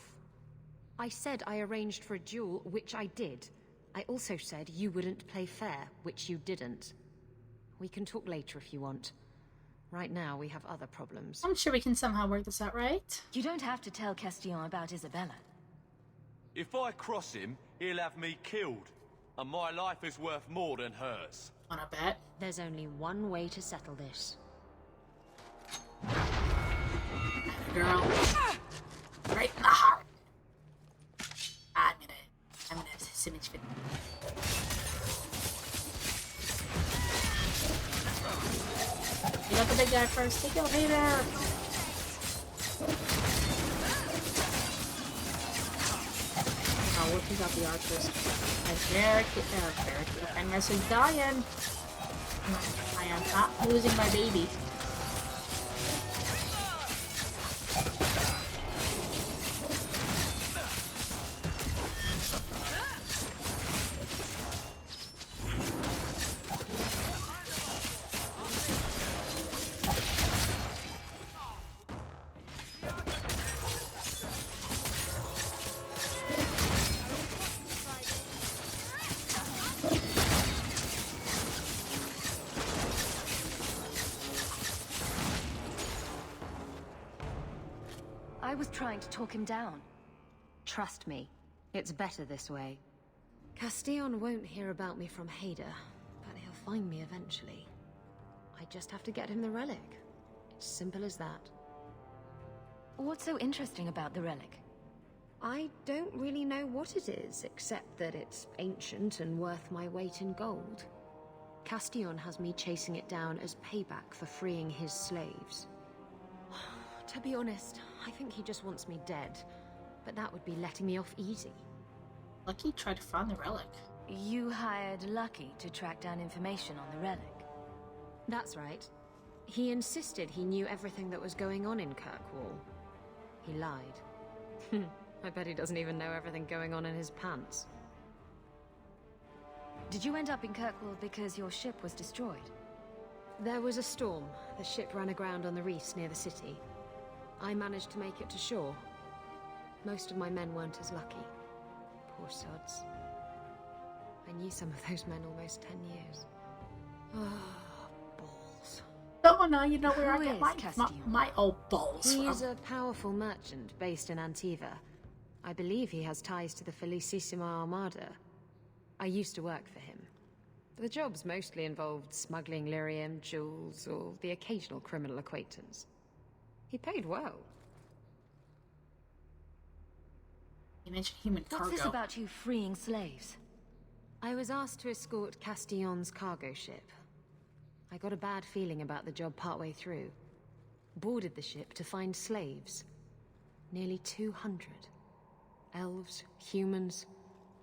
I said I arranged for a duel, which I did. I also said you wouldn't play fair, which you didn't. We can talk later if you want. Right now, we have other problems. I'm sure we can somehow work this out, right? You don't have to tell Castillon about Isabella. If I cross him, he'll have me killed. And my life is worth more than hers. Wanna bet? There's only one way to settle this. Girl. Right in the heart. I'm gonna have this image fit. You got the big guy first. Take your hater. Oh, look, he got the archers. And Fenris dying. I am not losing my baby. I was trying to talk him down. Trust me, it's better this way. Castillon won't hear about me from Hader, but he'll find me eventually. I just have to get him the relic. It's simple as that. What's so interesting about the relic? I don't really know what it is, except that it's ancient and worth my weight in gold. Castillon has me chasing it down as payback for freeing his slaves. To be honest, I think he just wants me dead, but that would be letting me off easy. Lucky tried to find the relic. You hired Lucky to track down information on the relic. That's right. He insisted he knew everything that was going on in Kirkwall. He lied. I bet he doesn't even know everything going on in his pants. Did you end up in Kirkwall because your ship was destroyed? There was a storm. The ship ran aground on the reefs near the city. I managed to make it to shore. Most of my men weren't as lucky. Poor sods. I knew some of those men almost 10 years. Ah, balls. Oh, no, you know where Who I is get my old balls He's from. a powerful merchant based in Antiva. I believe he has ties to the Felicissima Armada. I used to work for him. The jobs mostly involved smuggling lyrium, jewels, or the occasional criminal acquaintance. He paid well. You mentioned human cargo. What's this about you freeing slaves? I was asked to escort Castillon's cargo ship. I got a bad feeling about the job partway through. Boarded the ship to find slaves. Nearly 200. Elves, humans,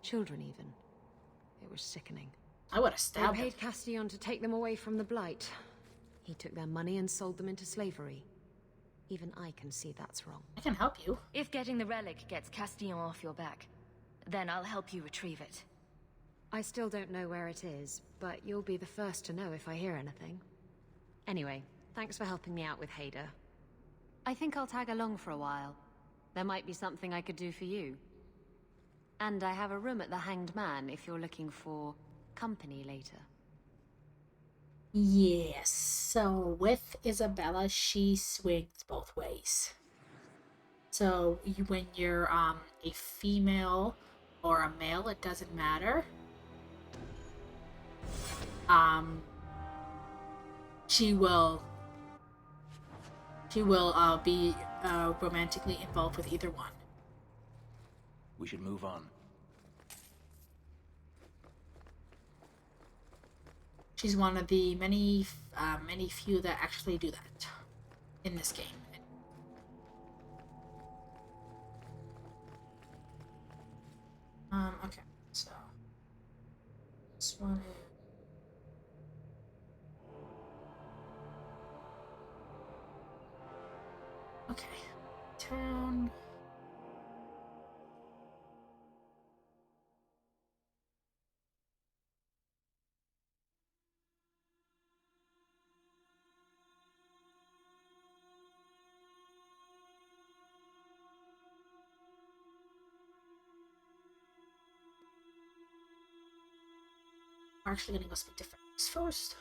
children even. It was sickening. I would have stabbed They paid Castillon to take them away from the Blight. He took their money and sold them into slavery. Even I can see that's wrong. I can help you. If getting the relic gets Castillon off your back, then I'll help you retrieve it. I still don't know where it is, but you'll be the first to know if I hear anything. Anyway, thanks for helping me out with Hader. I think I'll tag along for a while. There might be something I could do for you. And I have a room at the Hanged Man if you're looking for company later. Yes, so with Isabella, she swings both ways. So when you're a female or a male, it doesn't matter. She will be romantically involved with either one. We should move on. She's one of the many few that actually do that in this game. Okay, so this one is... Okay, town. We're actually gonna go speak to friends first.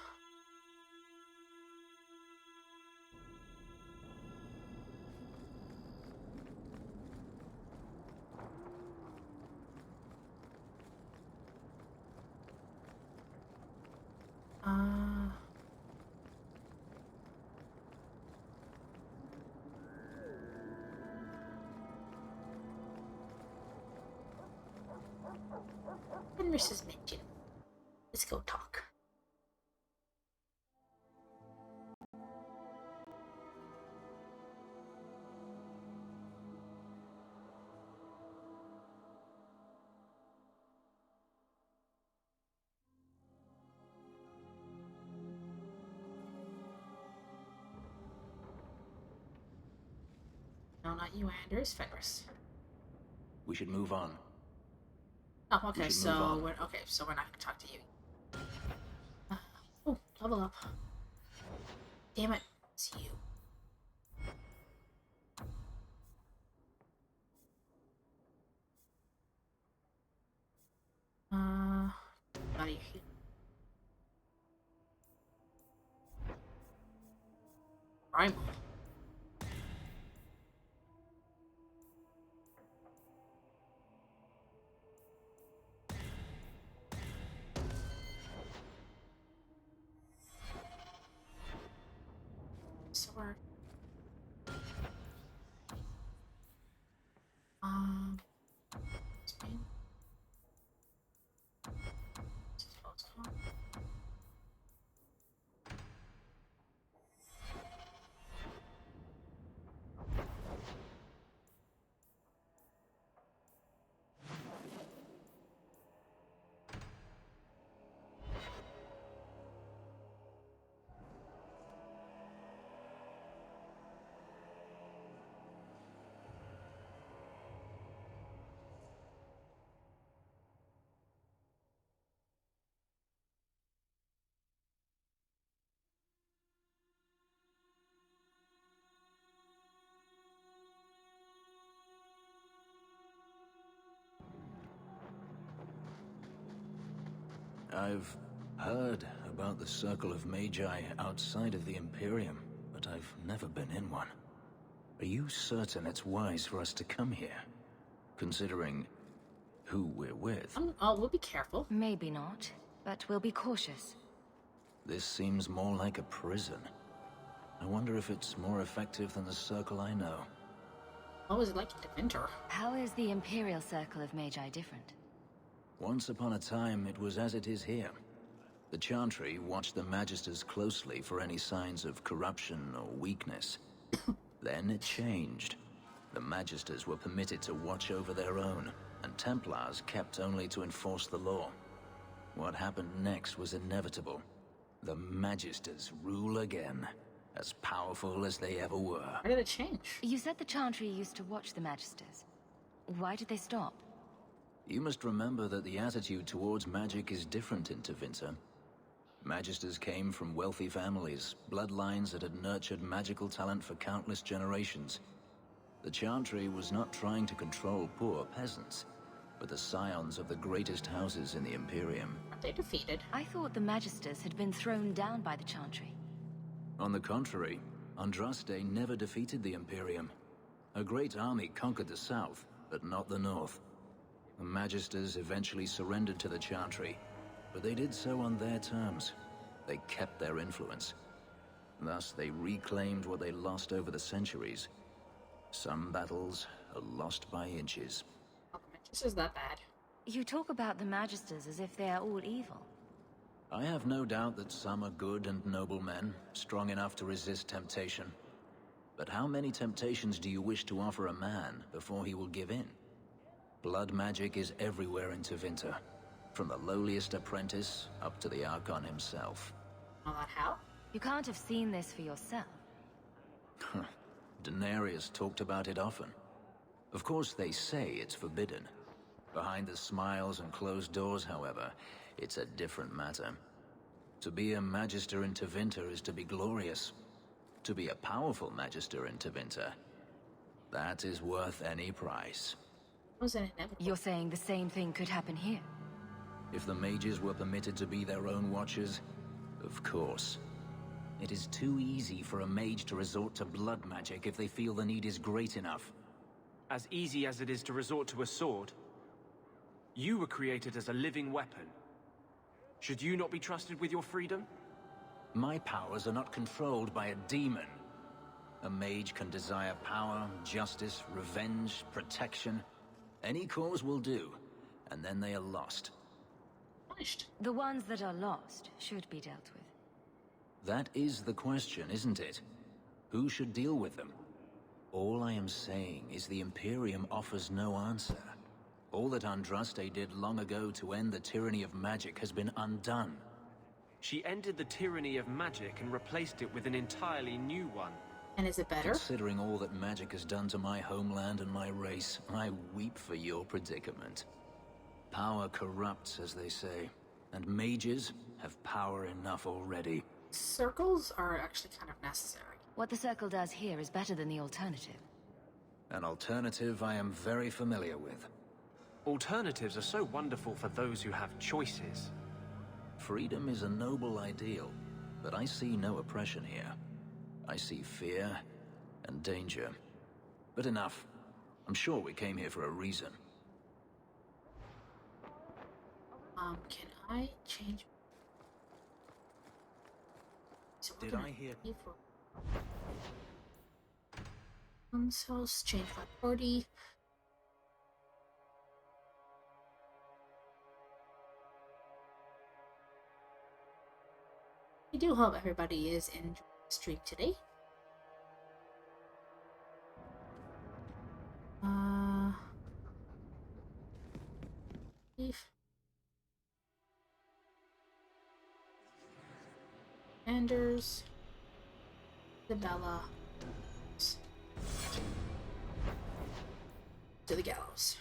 And Mrs. Minchin. Let's go talk. No, not you, Anders. Fenris. We should move on. Oh, okay. So we're not gonna talk to you. Oh, level up. Damn it, it's you. Out of here. Primal. So we're Spain. I've heard about the Circle of Magi outside of the Imperium, but I've never been in one. Are you certain it's wise for us to come here, considering who we're with? We'll be careful. Maybe not, but we'll be cautious. This seems more like a prison. I wonder if it's more effective than the Circle I know. What was it like in Deventer? How is the Imperial Circle of Magi different? Once upon a time, it was as it is here. The Chantry watched the Magisters closely for any signs of corruption or weakness. Then it changed. The Magisters were permitted to watch over their own, and Templars kept only to enforce the law. What happened next was inevitable. The Magisters rule again, as powerful as they ever were. Why did it change? You said the Chantry used to watch the Magisters. Why did they stop? You must remember that the attitude towards magic is different in Tevinter. Magisters came from wealthy families, bloodlines that had nurtured magical talent for countless generations. The Chantry was not trying to control poor peasants. but the scions of the greatest houses in the Imperium. Aren't they defeated? I thought the Magisters had been thrown down by the Chantry. On the contrary, Andraste never defeated the Imperium. A great army conquered the south, but not the north. The Magisters eventually surrendered to the Chantry, but they did so on their terms. They kept their influence. Thus, they reclaimed what they lost over the centuries. Some battles are lost by inches. This is that bad. You talk about the Magisters as if they are all evil. I have no doubt that some are good and noble men, strong enough to resist temptation. But how many temptations do you wish to offer a man before he will give in? Blood magic is everywhere in Tevinter, from the lowliest apprentice up to the Archon himself. How? You can't have seen this for yourself. Daenerys talked about it often. Of course, they say it's forbidden. Behind the smiles and closed doors, however, it's a different matter. To be a Magister in Tevinter is to be glorious. To be a powerful Magister in Tevinter, that is worth any price. You're saying the same thing could happen here? If the mages were permitted to be their own watchers, of course. It is too easy for a mage to resort to blood magic if they feel the need is great enough. As easy as it is to resort to a sword. You were created as a living weapon. Should you not be trusted with your freedom? My powers are not controlled by a demon. A mage can desire power, justice, revenge, protection. Any cause will do, and then they are lost. The ones that are lost should be dealt with. That is the question, isn't it? Who should deal with them? All I am saying is the Imperium offers no answer. All that Andraste did long ago to end the tyranny of magic has been undone. She ended the tyranny of magic and replaced it with an entirely new one. And is it better? Considering all that magic has done to my homeland and my race, I weep for your predicament. Power corrupts, as they say, and mages have power enough already. Circles are actually kind of necessary. What the Circle does here is better than the alternative. An alternative I am very familiar with. Alternatives are so wonderful for those who have choices. Freedom is a noble ideal, but I see no oppression here. I see fear and danger. But enough. I'm sure we came here for a reason. Can I change? So Did I hear? Consoles, change my party. I do hope everybody is enjoying the stream today. Leave. Anders. Isabella. To the gallows.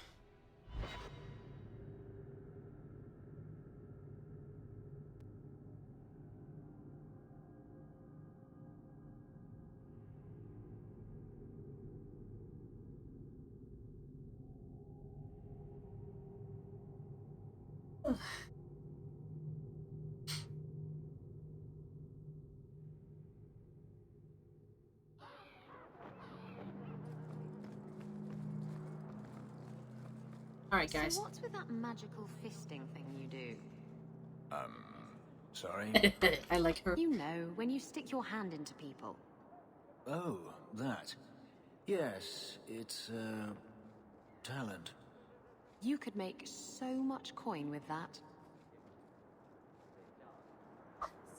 Alright, guys. So what's with that magical fisting thing you do? Sorry? I like her. You know, when you stick your hand into people. Oh, that. Yes, it's, talent. You could make so much coin with that.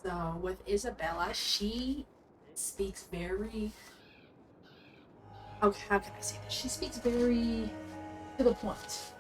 So, with Isabella, she speaks very... how can I say this? She speaks very to the point.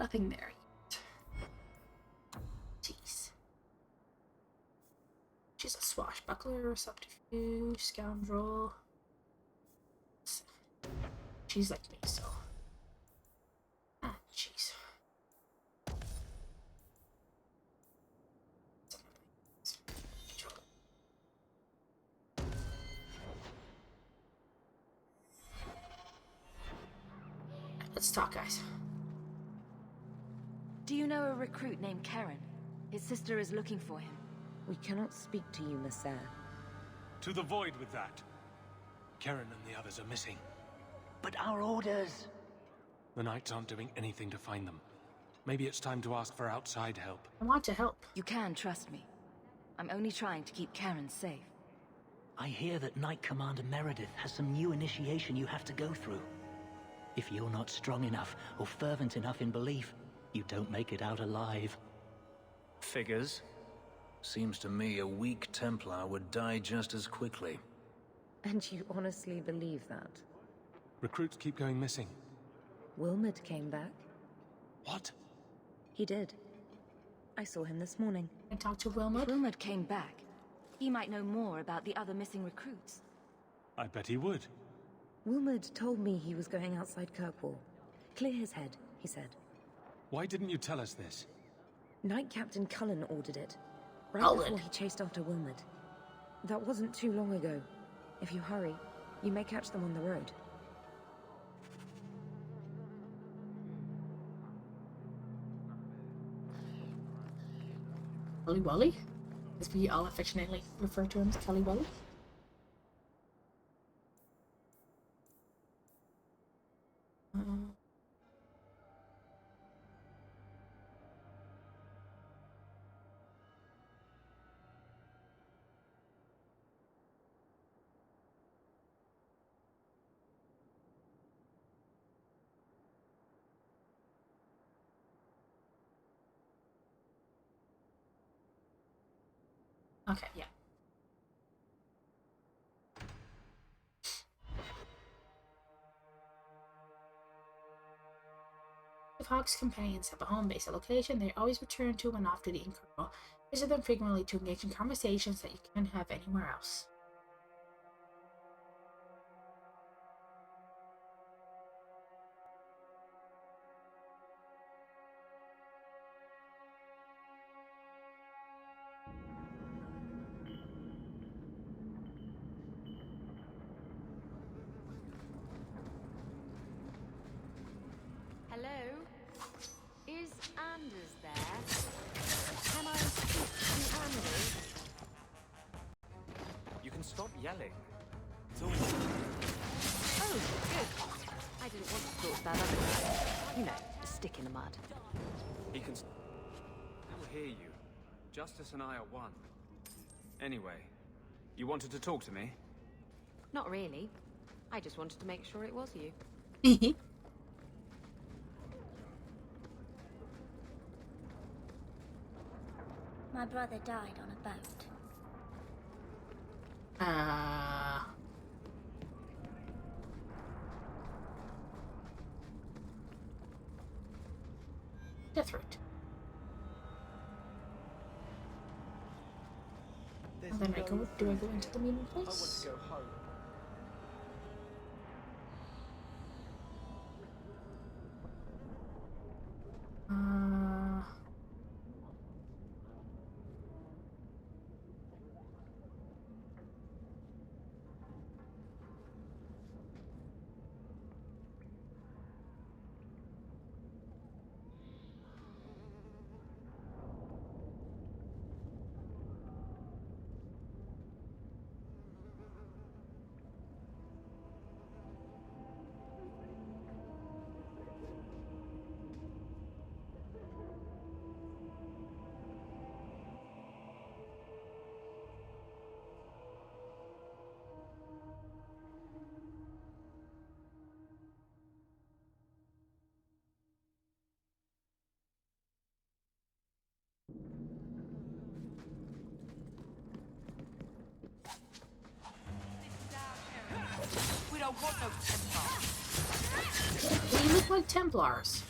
nothing there yet. Jeez. She's a swashbuckler, subterfuge, scoundrel. She's like me, so. Ah, jeez. Let's talk, guys. Do you know a recruit named Karen? His sister is looking for him. We cannot speak to you, Nasser. To the void with that. Karen and the others are missing. But our orders... The Knights aren't doing anything to find them. Maybe it's time to ask for outside help. I want to help. You can trust me. I'm only trying to keep Karen safe. I hear that Knight Commander Meredith has some new initiation you have to go through. If you're not strong enough or fervent enough in belief, you don't make it out alive. Figures? Seems to me a weak Templar would die just as quickly. And you honestly believe that? Recruits keep going missing. Wilmot came back. What? He did. I saw him this morning. I talked to Wilmot. If Wilmot came back, he might know more about the other missing recruits. I bet he would. Wilmot told me he was going outside Kirkwall. Clear his head, he said. Why didn't you tell us this? Knight Captain Cullen ordered it. Right Cullen. before he chased after Wilmot. That wasn't too long ago. If you hurry, you may catch them on the road. Cully Wally? As we all affectionately refer to him as Cully Wally. Okay, yeah. If Hawk's companions have a home base, a location they always return to when off duty in Kirkwall. Visit them frequently to engage in conversations that you can't have anywhere else. Hello? Is Anders there? Can I speak to Anders? You can stop yelling. It's all... Oh, good. I didn't want to talk about other... You know, a stick in the mud. He can... He'll hear you. Justice and I are one. Anyway, you wanted to talk to me? Not really. I just wanted to make sure it was you. My brother died on a boat. Death route. And then do I go into the meeting place? I want to go home. We don't want no Templars. They look like Templars.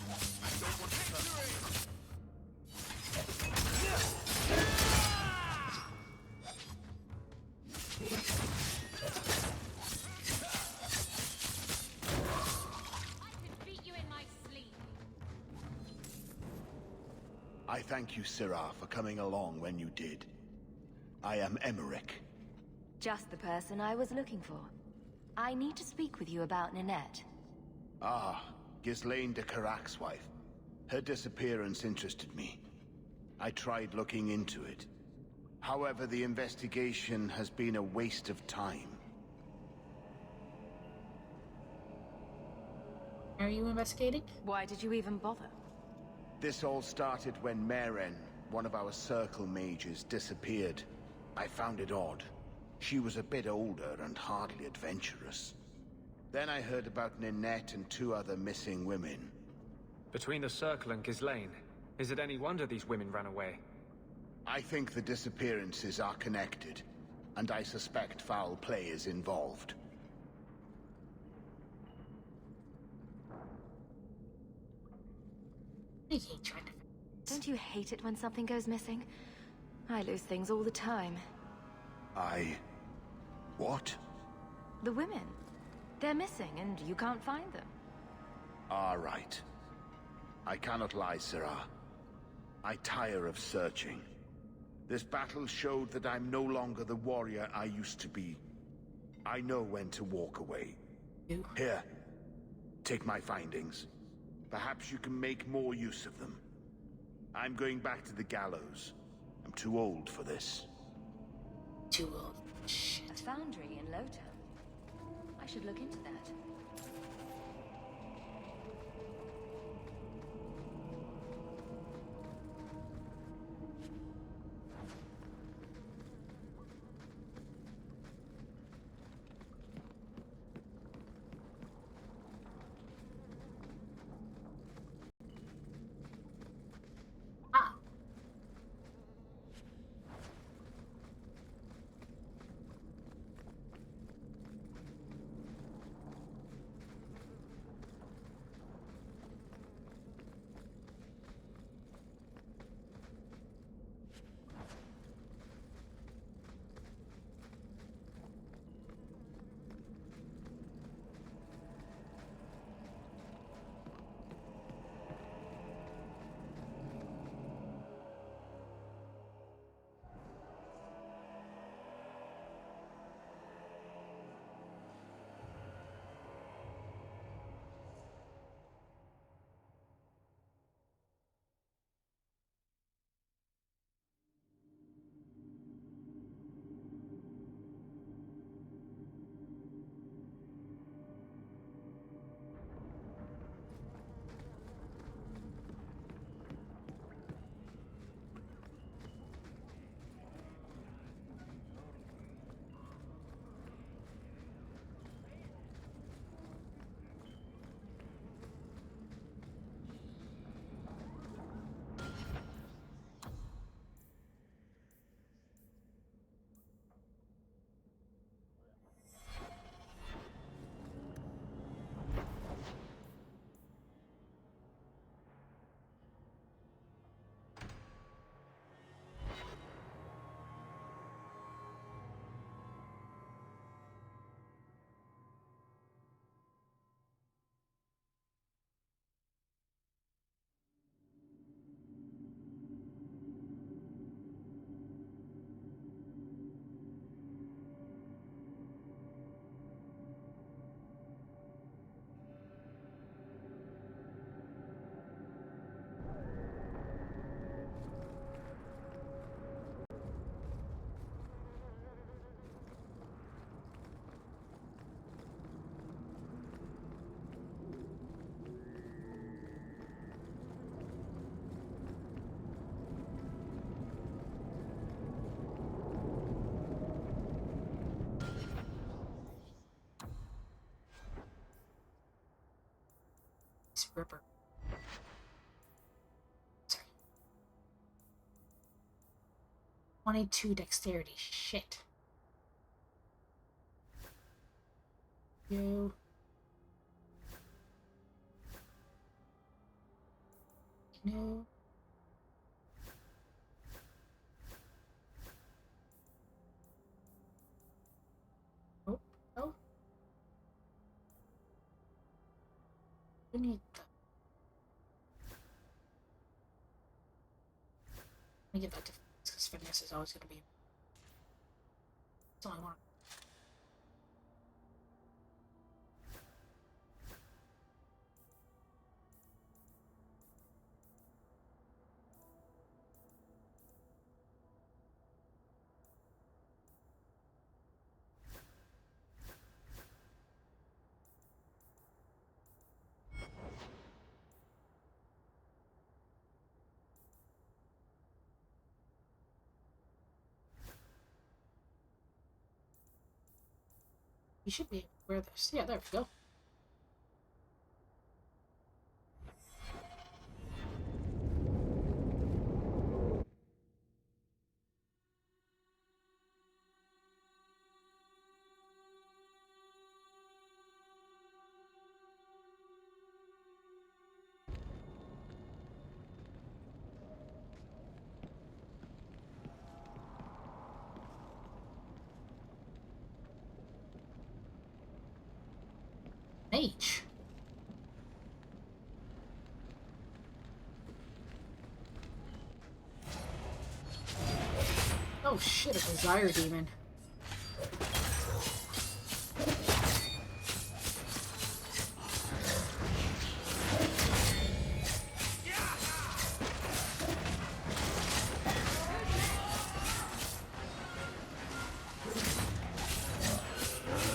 I thank you, Syrah, for coming along when you did. I am Emmerich. Just the person I was looking for. I need to speak with you about Ninette. Ah, Ghislaine de Carac's wife. Her disappearance interested me. I tried looking into it. However, the investigation has been a waste of time. Are you investigating? Why did you even bother? This all started when Meren, one of our Circle mages, disappeared. I found it odd. She was a bit older and hardly adventurous. Then I heard about Ninette and 2 other missing women. Between the Circle and Ghislaine, is it any wonder these women ran away? I think the disappearances are connected, and I suspect foul play is involved. Don't you hate it when something goes missing? I lose things all the time. What? The women. They're missing, and you can't find them. All right. I cannot lie, Syrah. I tire of searching. This battle showed that I'm no longer the warrior I used to be. I know when to walk away. Here, take my findings. Perhaps you can make more use of them. I'm going back to the gallows. I'm too old for this. Too old. Shit. A foundry in Lowtown. I should look into that. Ripper. Sorry. 22 dexterity. Shit. You. No. Oh, oh. We need that. Let me give that to because fitness is always going to be. That's all I want. You should be able to wear this. Yeah, there we go. Mage. Oh shit, a desire demon.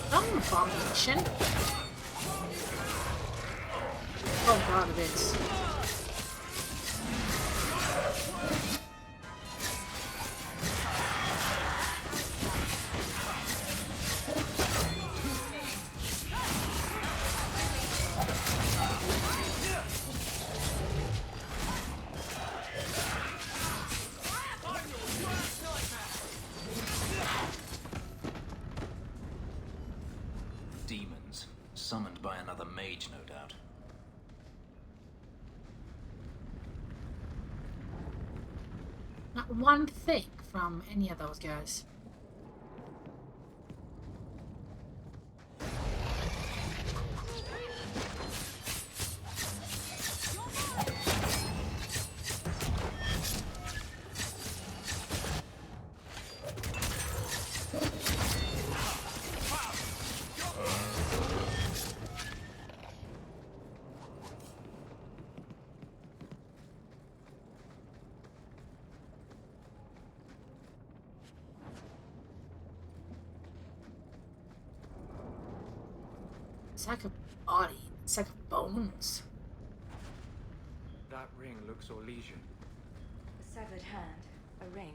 Some abomination. Oh god, it is. Demons, summoned by another mage, no doubt. Not one thing from any of those guys. Sack of body, sack of bones. That ring looks Orlesian. A severed hand, a ring,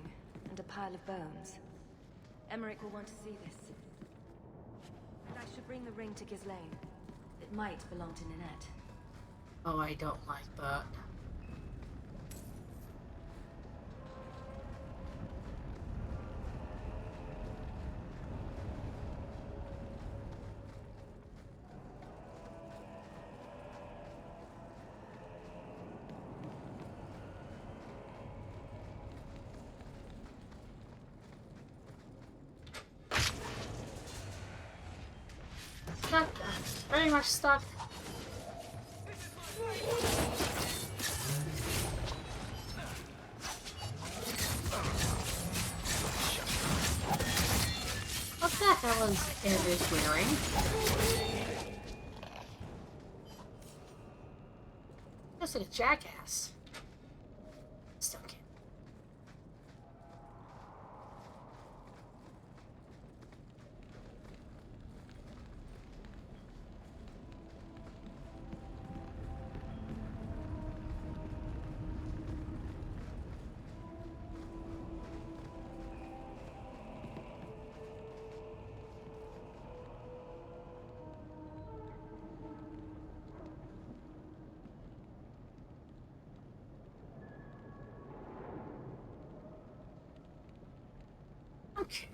and a pile of bones. Emmerich will want to see this. And I should bring the ring to Ghislaine. It might belong to Ninette. Oh, I don't like that. Stuck. Very much stuck. What the hell is Eric wearing? Looks like a jackass. Still can't. Okay.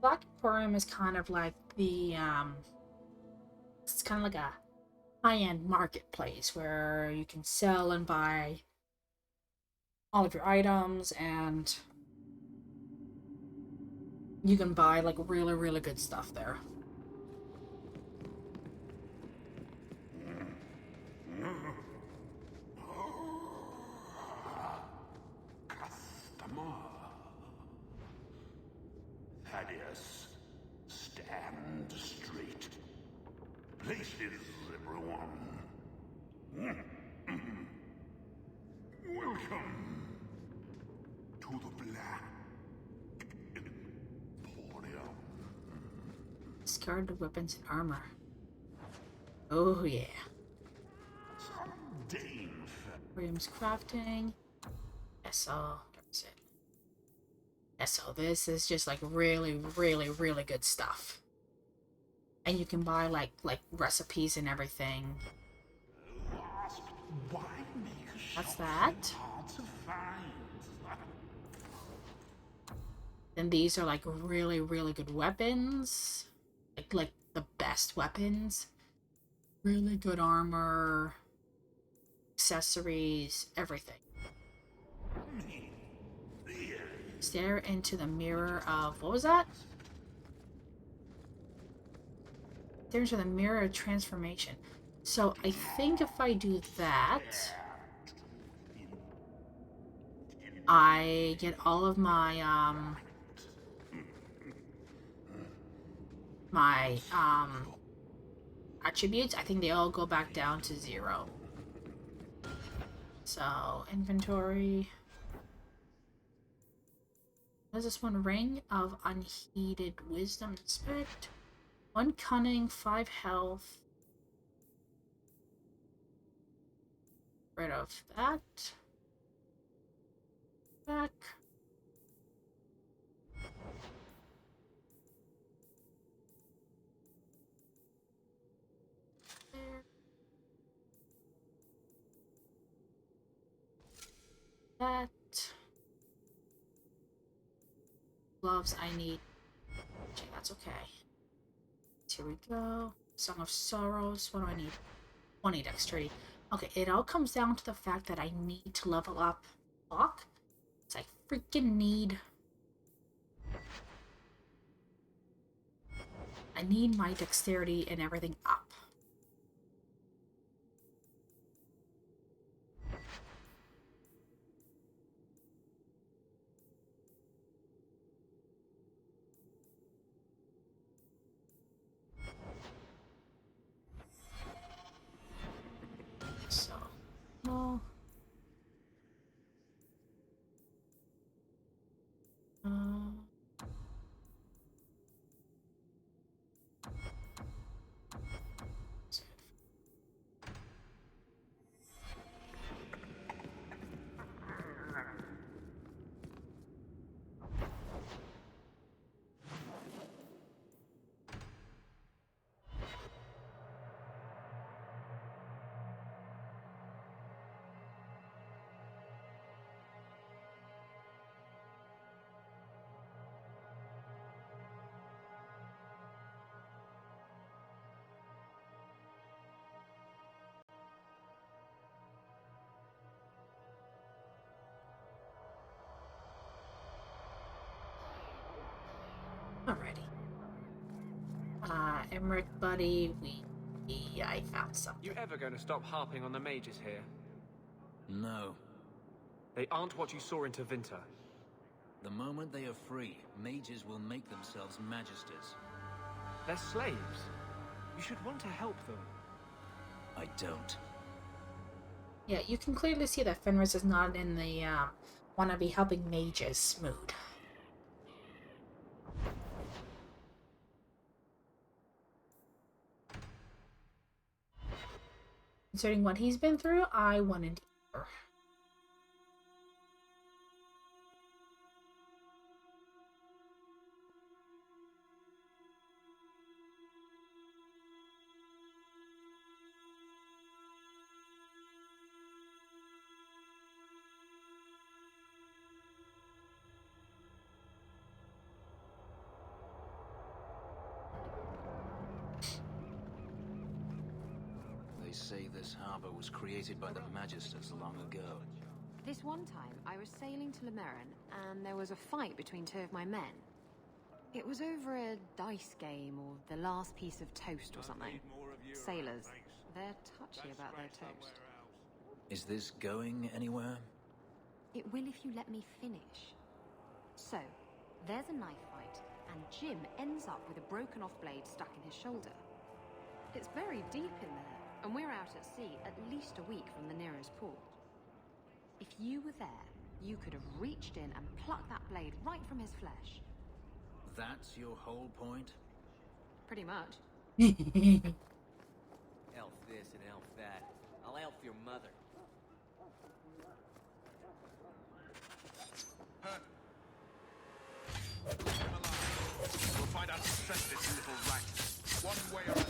Black Emporium is kind of like the it's kind of like a high-end marketplace where you can sell and buy all of your items, and you can buy like really, really good stuff there. Customer. Thaddeus, stand straight. Places, everyone. Welcome to the Black Emporium. Discard weapons and armor. Oh yeah. Williams crafting. SO. There's it. SO. This is just like really, really, really good stuff. And you can buy like recipes and everything. That's that. Then these are like really, really good weapons. Like the best weapons. Really good armor. Accessories. Everything. Stare into the mirror of... What was that? Stare into the mirror of transformation. So I think if I do that... I get all of my, attributes. I think they all go back down to 0. So, inventory. What is this one? Ring of Unheeded Wisdom. Inspect. 1 cunning, 5 health. Rid of that. Back. There. That. Gloves I need. Okay, that's okay. Here we go. Song of Sorrows. What do I need? 20 dexterity. Okay, it all comes down to the fact that I need to level up Hawk. I freaking need... I need my dexterity and everything up. So, no. Alrighty. Emmerich, buddy, I found something. You ever going to stop harping on the mages here? No. They aren't what you saw in Tevinter. The moment they are free, mages will make themselves magisters. They're slaves. You should want to help them. I don't. Yeah, you can clearly see that Fenris is not in the wanna be helping mages mood. Considering what he's been through, I wouldn't either. say this harbor was created by the Magisters long ago. This one time, I was sailing to Lemerin, and there was a fight between two of my men. It was over a dice game, or the last piece of toast or something. Sailors, they're touchy about their toast. Is this going anywhere? It will if you let me finish. So, there's a knife fight, and Jim ends up with a broken off blade stuck in his shoulder. It's very deep in there, and we're out at sea at least a week from the nearest port. If you were there, you could have reached in and plucked that blade right from his flesh. That's your whole point? Pretty much. Elf this and elf that. I'll elf your mother. We'll find out who sent this little rat. One way or another.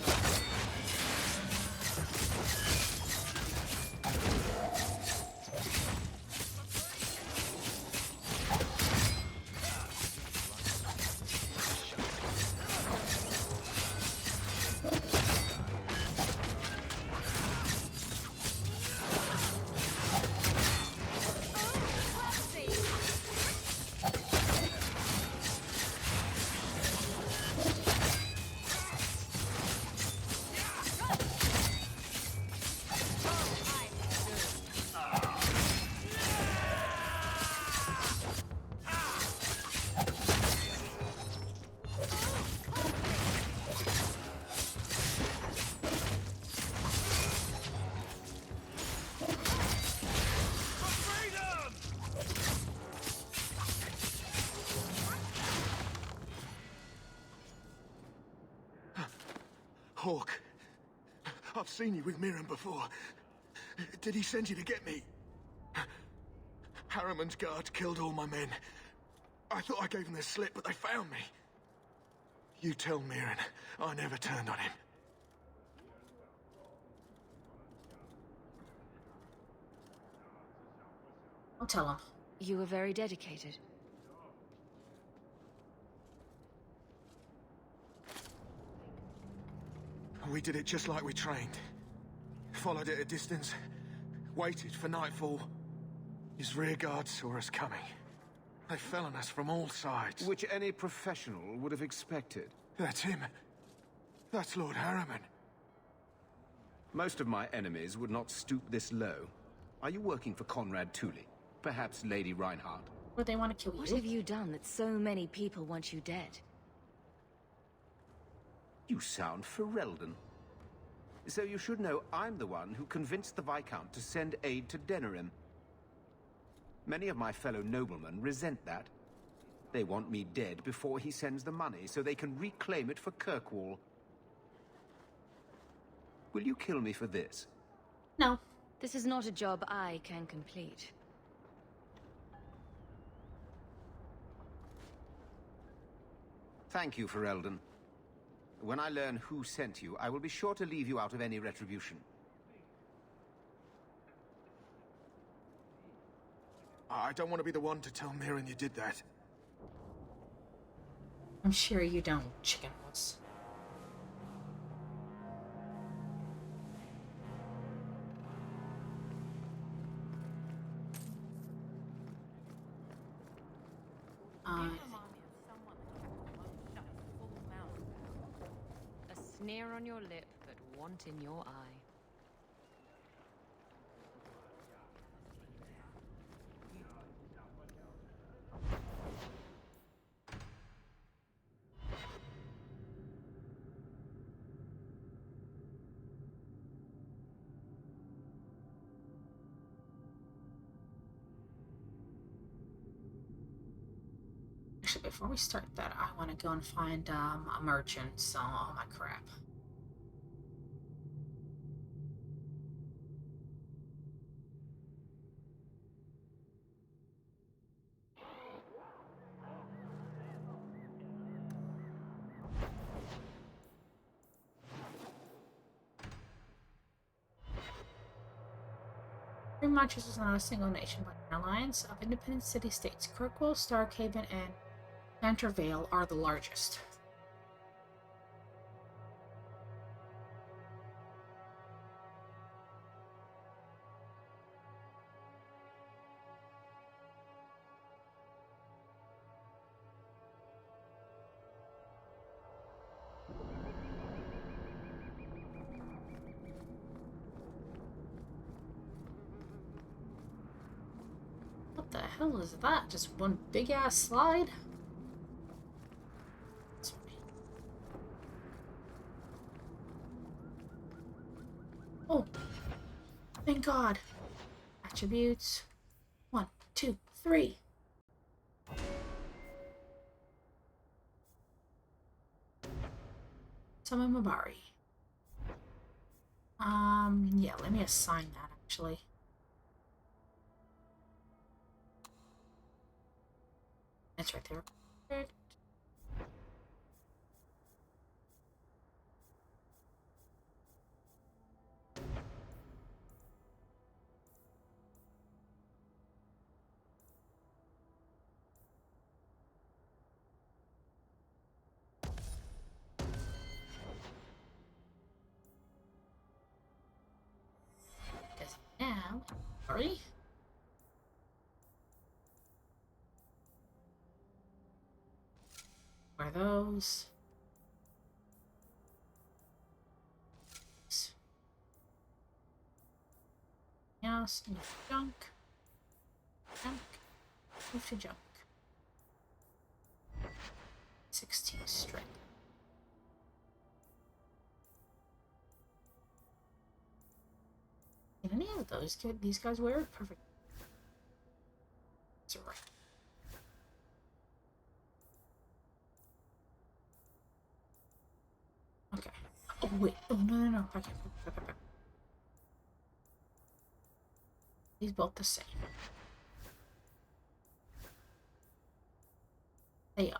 Hawk, I've seen you with Mirren before. Did he send you to get me? Harriman's guards killed all my men. I thought I gave them the slip, but they found me. You tell Mirren I never turned on him. I'll tell him. You were very dedicated. We did it just like we trained. Followed it at a distance, waited for nightfall. His rear guard saw us coming. They fell on us from all sides. Which any professional would have expected. That's him. That's Lord Harriman. Most of my enemies would not stoop this low. Are you working for Conrad Tooley? Perhaps Lady Reinhardt? Would they want to kill you? What have you done that so many people want you dead? You sound Ferelden. So you should know I'm the one who convinced the Viscount to send aid to Denerim. Many of my fellow noblemen resent that. They want me dead before he sends the money, so they can reclaim it for Kirkwall. Will you kill me for this? No. This is not a job I can complete. Thank you, Ferelden. When I learn who sent you, I will be sure to leave you out of any retribution. I don't want to be the one to tell Mirren you did that. I'm sure you don't, chicken was. A sneer on your lip, but want in your eye. Actually, before we start that, I want to go and find a merchant, sell all my crap. Pretty much this is not a single nation, but an alliance of independent city-states. Kirkwall, Starkhaven, and Cantervale are the largest. hell is that? Just one big ass slide? Oh, thank God. Attributes. 1, 2, 3. Summon Mabari. Yeah, let me assign that actually. That's right there. Perfect. Because now, sorry. Are those? Yes, move to junk. Junk. Move to junk. 16 strength. Can any of those these guys wear it? Perfect. That's right. Okay. Oh wait. Oh no. Okay. These both the same. They are.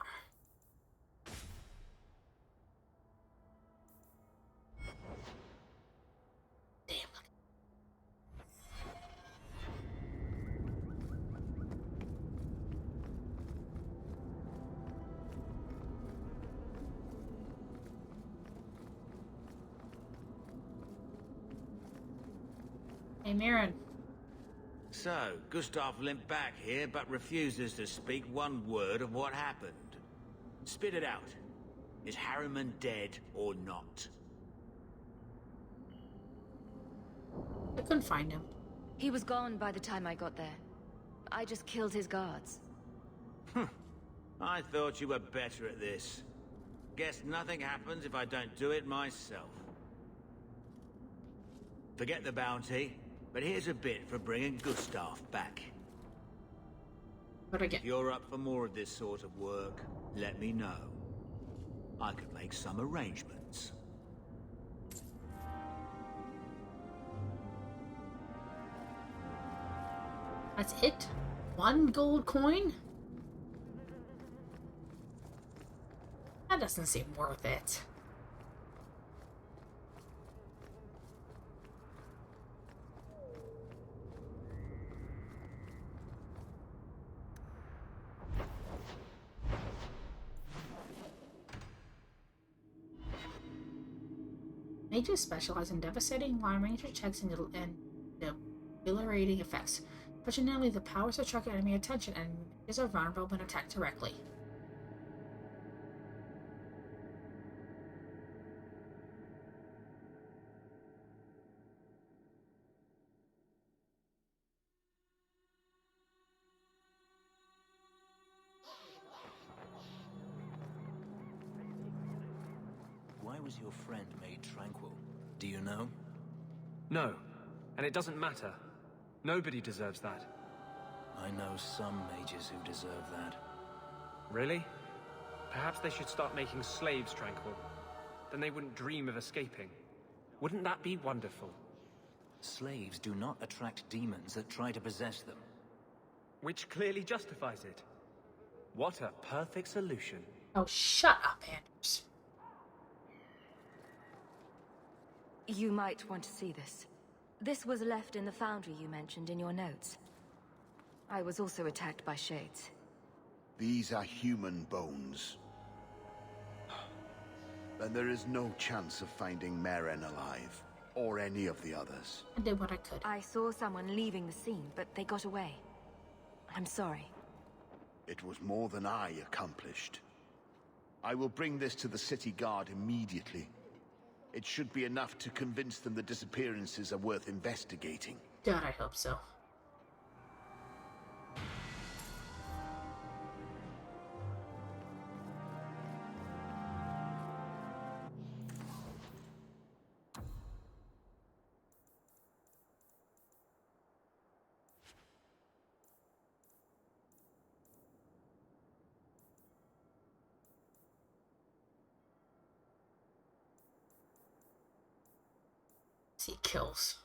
Damn. Hey, Mirren. So, Gustav limped back here, but refuses to speak one word of what happened. Spit it out. Is Harriman dead or not? I couldn't find him. He was gone by the time I got there. I just killed his guards. I thought you were better at this. Guess nothing happens if I don't do it myself. Forget the bounty, but here's a bit for bringing Gustav back. What again? If you're up for more of this sort of work, let me know. I could make some arrangements. That's it? 1 gold coin? That doesn't seem worth it. Mages specialize in devastating long-range attacks and debilitating effects. Fortunately, the powers attract enemy attention and mages are vulnerable when attacked directly. Why was your friend made tranquil? Do you know? No, and it doesn't matter. Nobody deserves that. I know some mages who deserve that. Really? Perhaps they should start making slaves tranquil. Then they wouldn't dream of escaping. Wouldn't that be wonderful? Slaves do not attract demons that try to possess them. Which clearly justifies it. What a perfect solution. Oh, shut up, Anders. You might want to see this. This was left in the foundry you mentioned in your notes. I was also attacked by shades. These are human bones. Then there is no chance of finding Meren alive, or any of the others. I did what I could. I saw someone leaving the scene, but they got away. I'm sorry. It was more than I accomplished. I will bring this to the city guard immediately. It should be enough to convince them the disappearances are worth investigating. God, I hope so. See kills.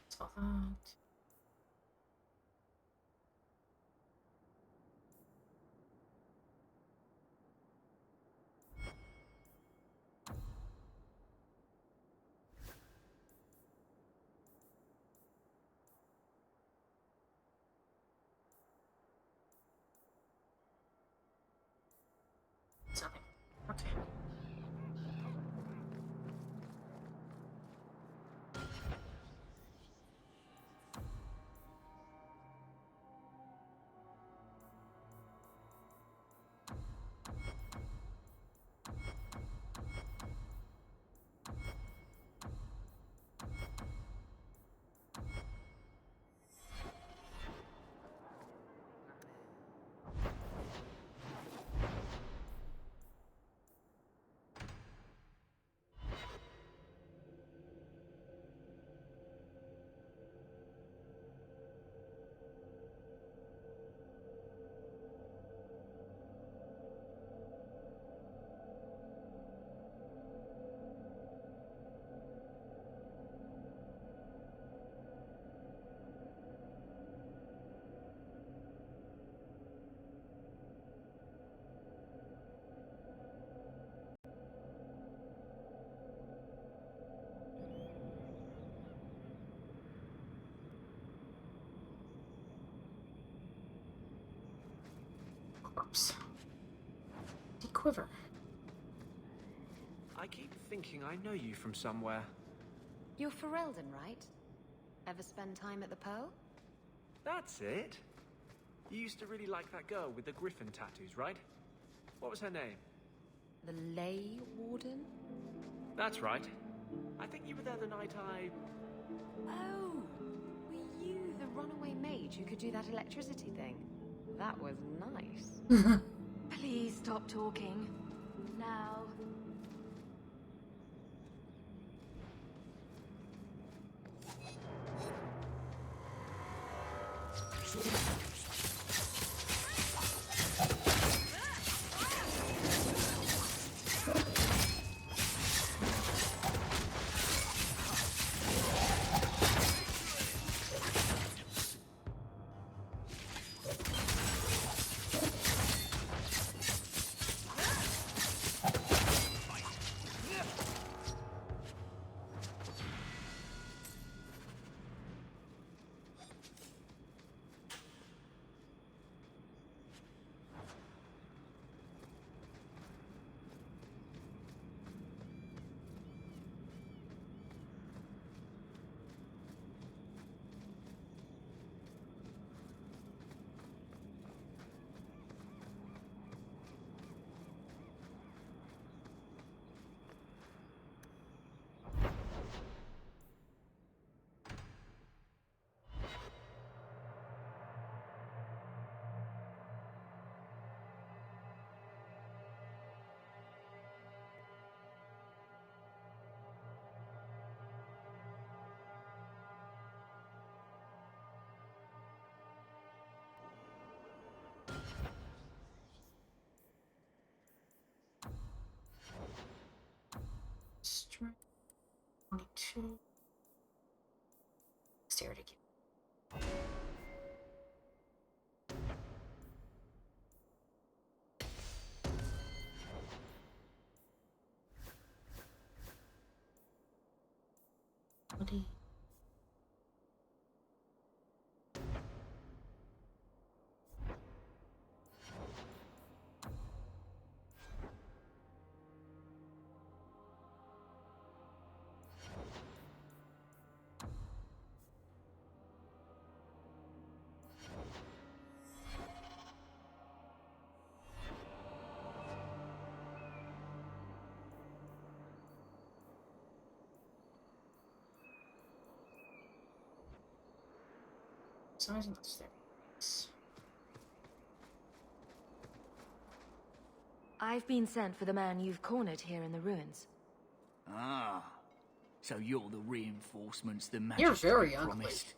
Saw that. Something. Okay. Corpse. The quiver. I keep thinking I know you from somewhere. You're Ferelden, right? Ever spend time at the Pearl? That's it. You used to really like that girl with the griffin tattoos, right? What was her name? The Ley Warden? That's right. I think you were there the night I... Oh! Were you the runaway mage who could do that electricity thing? That was nice. Please stop talking. Now. Strength 22. Stare it again. Body. Size not serious. I've been sent for the man you've cornered here in the ruins. Ah. So you're the reinforcements the You're Magistrate very ugly. promised.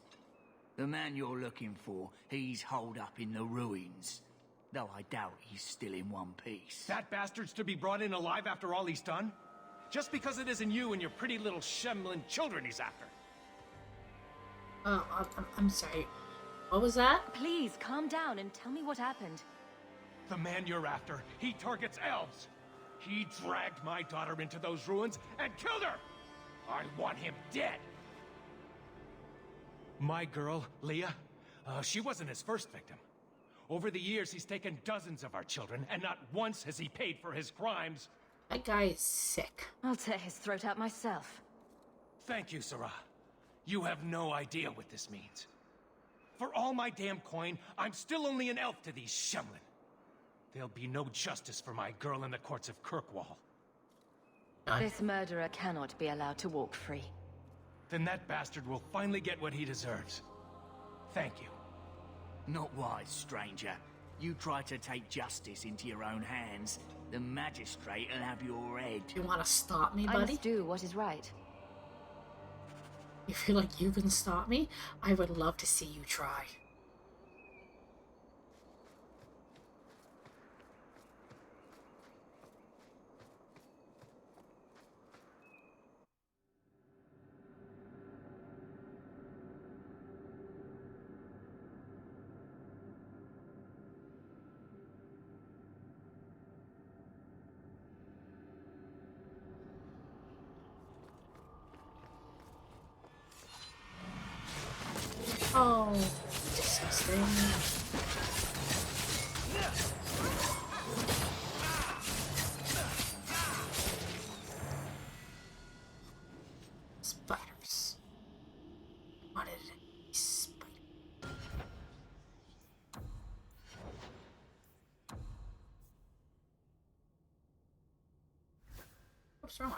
The man you're looking for, he's holed up in the ruins. Though I doubt he's still in one piece. That bastard's to be brought in alive after all he's done? Just because it isn't you and your pretty little Shemlin children he's after. I'm sorry. What was that? Please, calm down and tell me what happened. The man you're after, he targets elves. He dragged my daughter into those ruins and killed her! I want him dead! My girl, Leah, she wasn't his first victim. Over the years, he's taken dozens of our children, and not once has he paid for his crimes. That guy is sick. I'll tear his throat out myself. Thank you, Sarah. You have no idea what this means. For all my damn coin, I'm still only an elf to these Shemlin. There'll be no justice for my girl in the courts of Kirkwall. This murderer cannot be allowed to walk free. Then that bastard will finally get what he deserves. Thank you. Not wise, stranger. You try to take justice into your own hands, the Magistrate will have your head. You want to stop me, I buddy? must do what is right. You feel like you can stop me? I would love to see you try. Oh, disgusting. Spiders. What is it? Spider. What's wrong?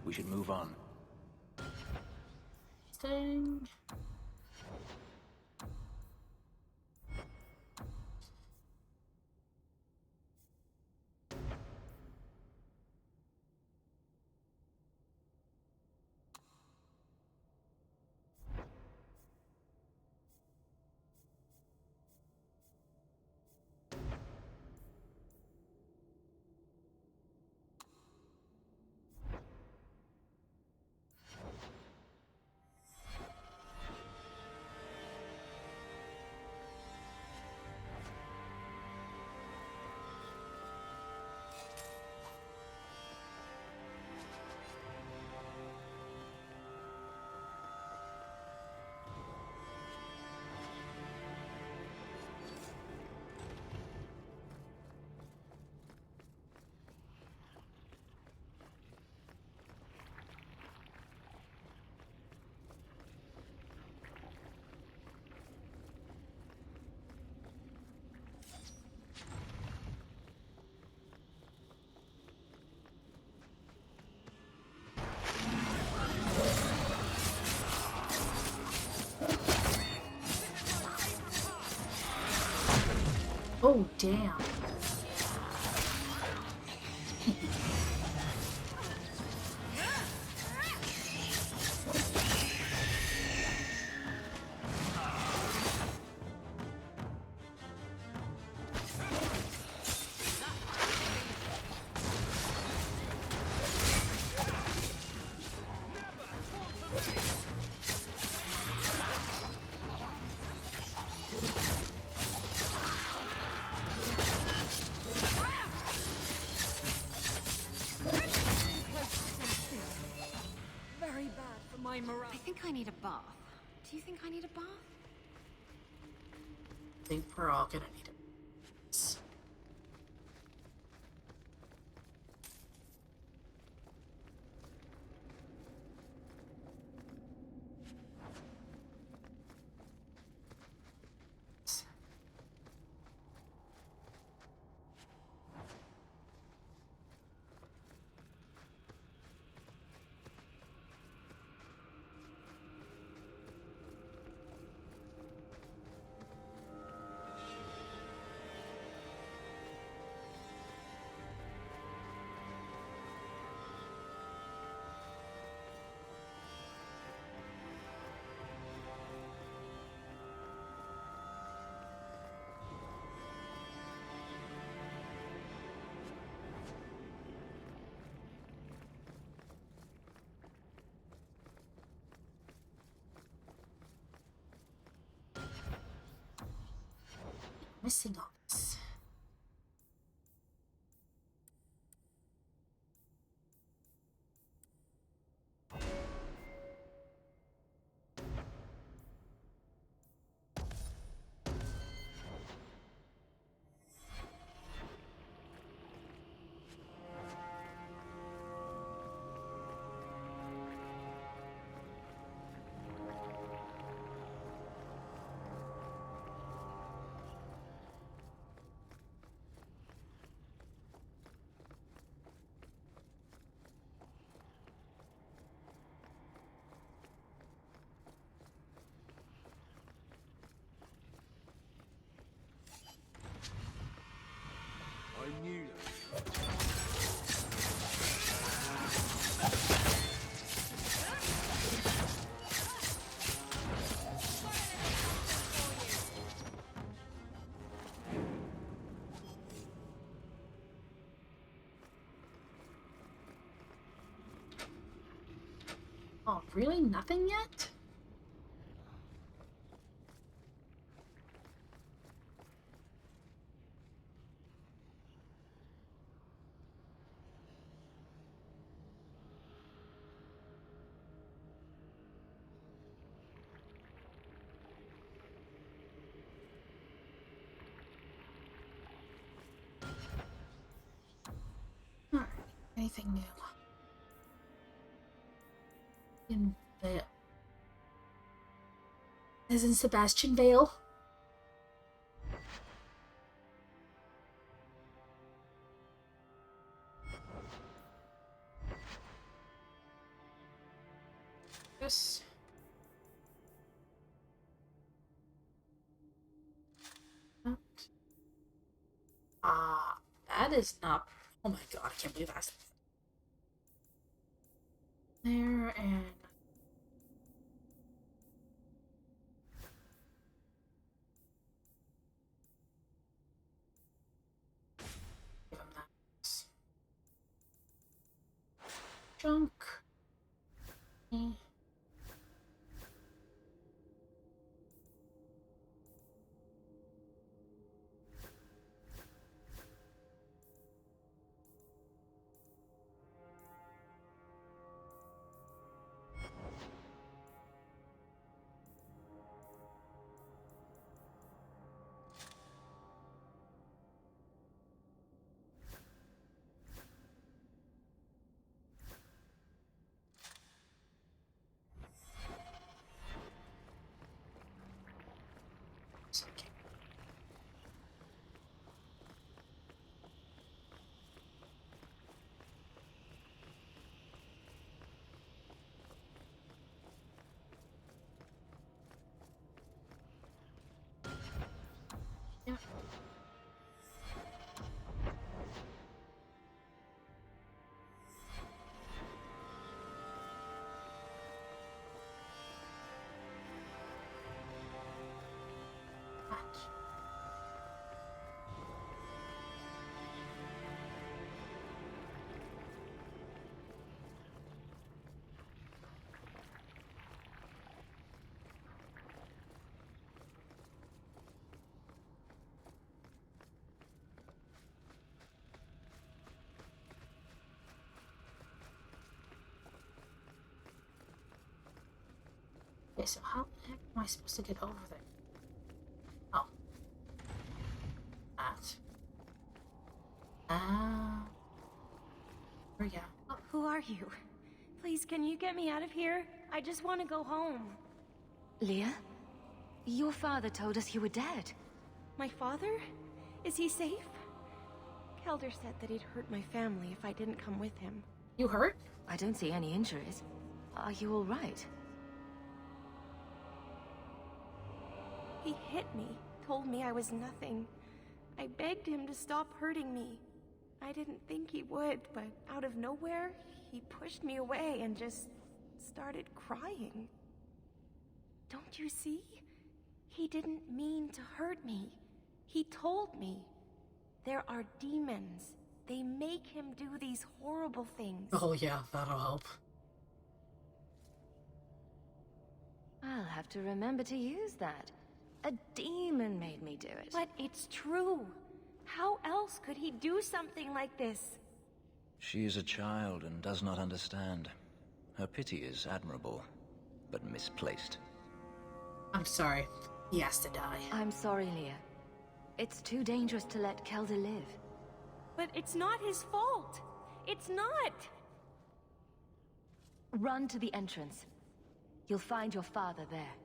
We should move on. Sting. Oh, damn. I think I need a bath. Do you think I need a bath? I think we're all gonna need it. Missing all this. I knew Oh, really? Nothing yet? Alright, anything new? In Vale. As in Sebastian Vale? Yes. That is not. Oh my god, I can't believe that's there and. Give him that. Junk. Okay, so how the heck am I supposed to get over there? Oh. That. There we go. Oh, who are you? Please, can you get me out of here? I just want to go home. Leah? Your father told us you were dead. My father? Is he safe? Kelder said that he'd hurt my family if I didn't come with him. You hurt? I don't see any injuries. Are you all right? He hit me, told me I was nothing. I begged him to stop hurting me. I didn't think he would, but out of nowhere, he pushed me away and just started crying. Don't you see? He didn't mean to hurt me. He told me. There are demons. They make him do these horrible things. Oh yeah, that'll help. I'll have to remember to use that. A demon made me do it. But it's true. How else could he do something like this? She is a child and does not understand. Her pity is admirable, but misplaced. I'm sorry. He has to die. I'm sorry, Leah. It's too dangerous to let Kelder live. But it's not his fault. It's not. Run to the entrance. You'll find your father there.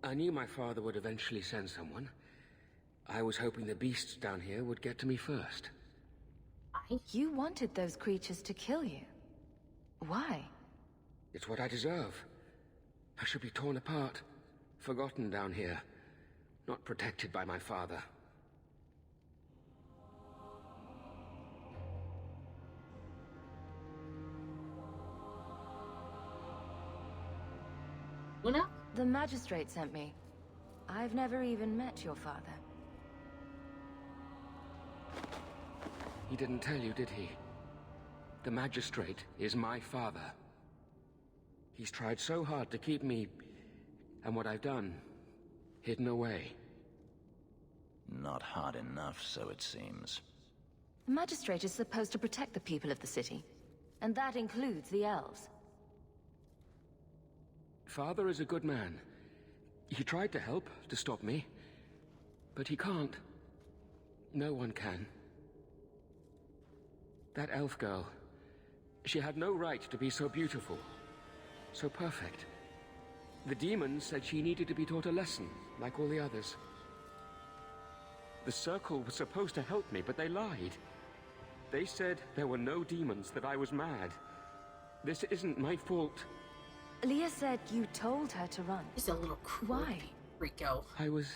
I knew my father would eventually send someone. I was hoping the beasts down here would get to me first. You wanted those creatures to kill you. Why? It's what I deserve. I should be torn apart, forgotten down here, not protected by my father. Una? The magistrate sent me. I've never even met your father. He didn't tell you, did he? The magistrate is my father. He's tried so hard to keep me, and what I've done, hidden away. Not hard enough, so it seems. The magistrate is supposed to protect the people of the city, and that includes the elves. Father is a good man. He tried to help, to stop me. But he can't. No one can. That elf girl, she had no right to be so beautiful, so perfect. The demons said she needed to be taught a lesson, like all the others. The Circle was supposed to help me, but they lied. They said there were no demons, that I was mad. This isn't my fault. Leah said you told her to run. He's a little creepy. Why? Rico. I was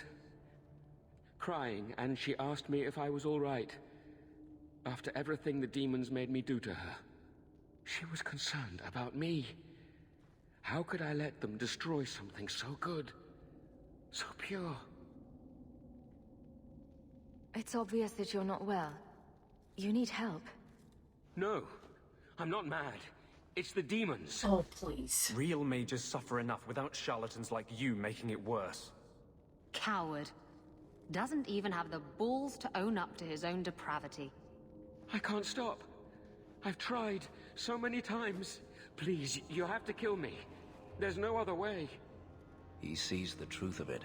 crying, and she asked me if I was all right. After everything the demons made me do to her. She was concerned about me. How could I let them destroy something so good? So pure? It's obvious that you're not well. You need help. No, I'm not mad. It's the demons. Oh, please. Real mages suffer enough without charlatans like you making it worse. Coward. Doesn't even have the balls to own up to his own depravity. I can't stop. I've tried so many times. Please, you have to kill me. There's no other way. He sees the truth of it.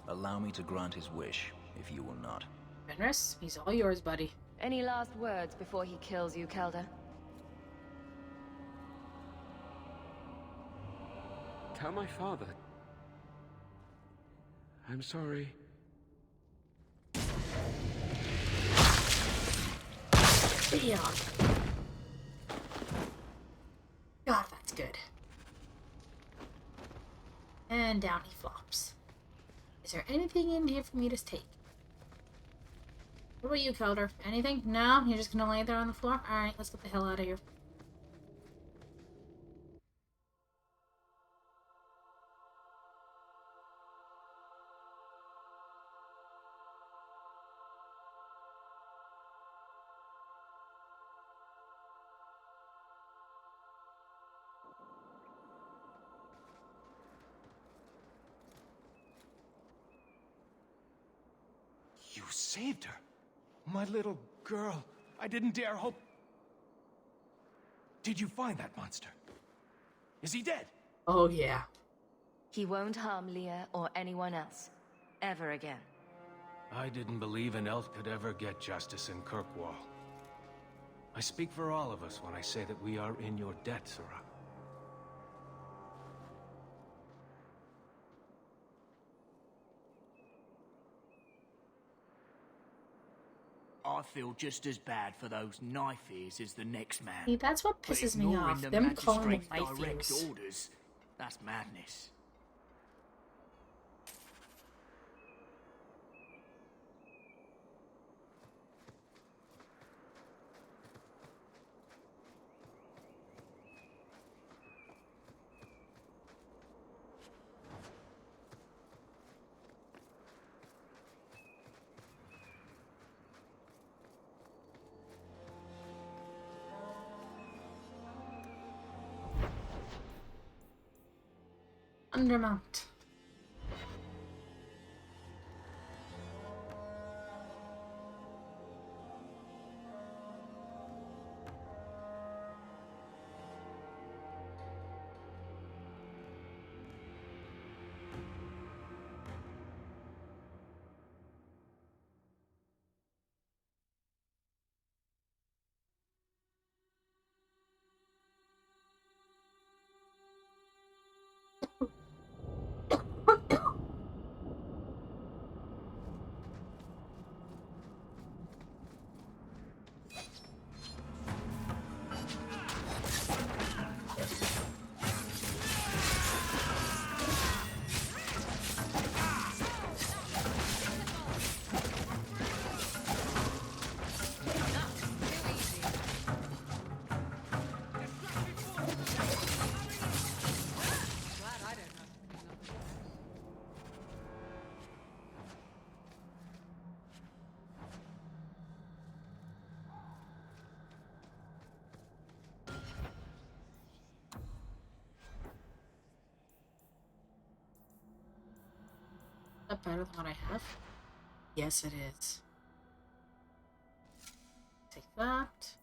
Allow me to grant his wish, if you will not. Fenris, he's all yours, buddy. Any last words before he kills you, Kelder? Tell my father. I'm sorry. Bam! God, that's good. And down he flops. Is there anything in here for me to take? What about you, Kelder? Anything? No? You're just gonna lay there on the floor? Alright, let's get the hell out of here. You saved her. My little girl. I didn't dare hope. Did you find that monster? Is he dead? Oh, yeah. He won't harm Leah or anyone else. Ever again. I didn't believe an elf could ever get justice in Kirkwall. I speak for all of us when I say that we are in your debt, Sarah. I feel just as bad for those knife ears as the next man. See, that's what But pisses me ignoring off. the Them calling them magistrate's knife direct ears. orders, that's madness. Undermount. Is that better than what I have? Yes, it is. Take that.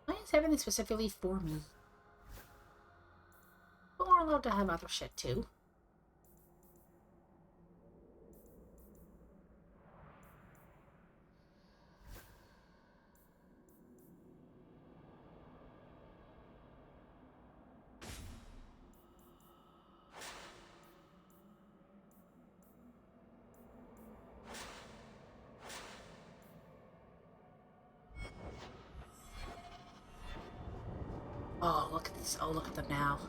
Why is everything specifically for me? But we're allowed to have other shit too. Oh, look at this. Oh, look at them now.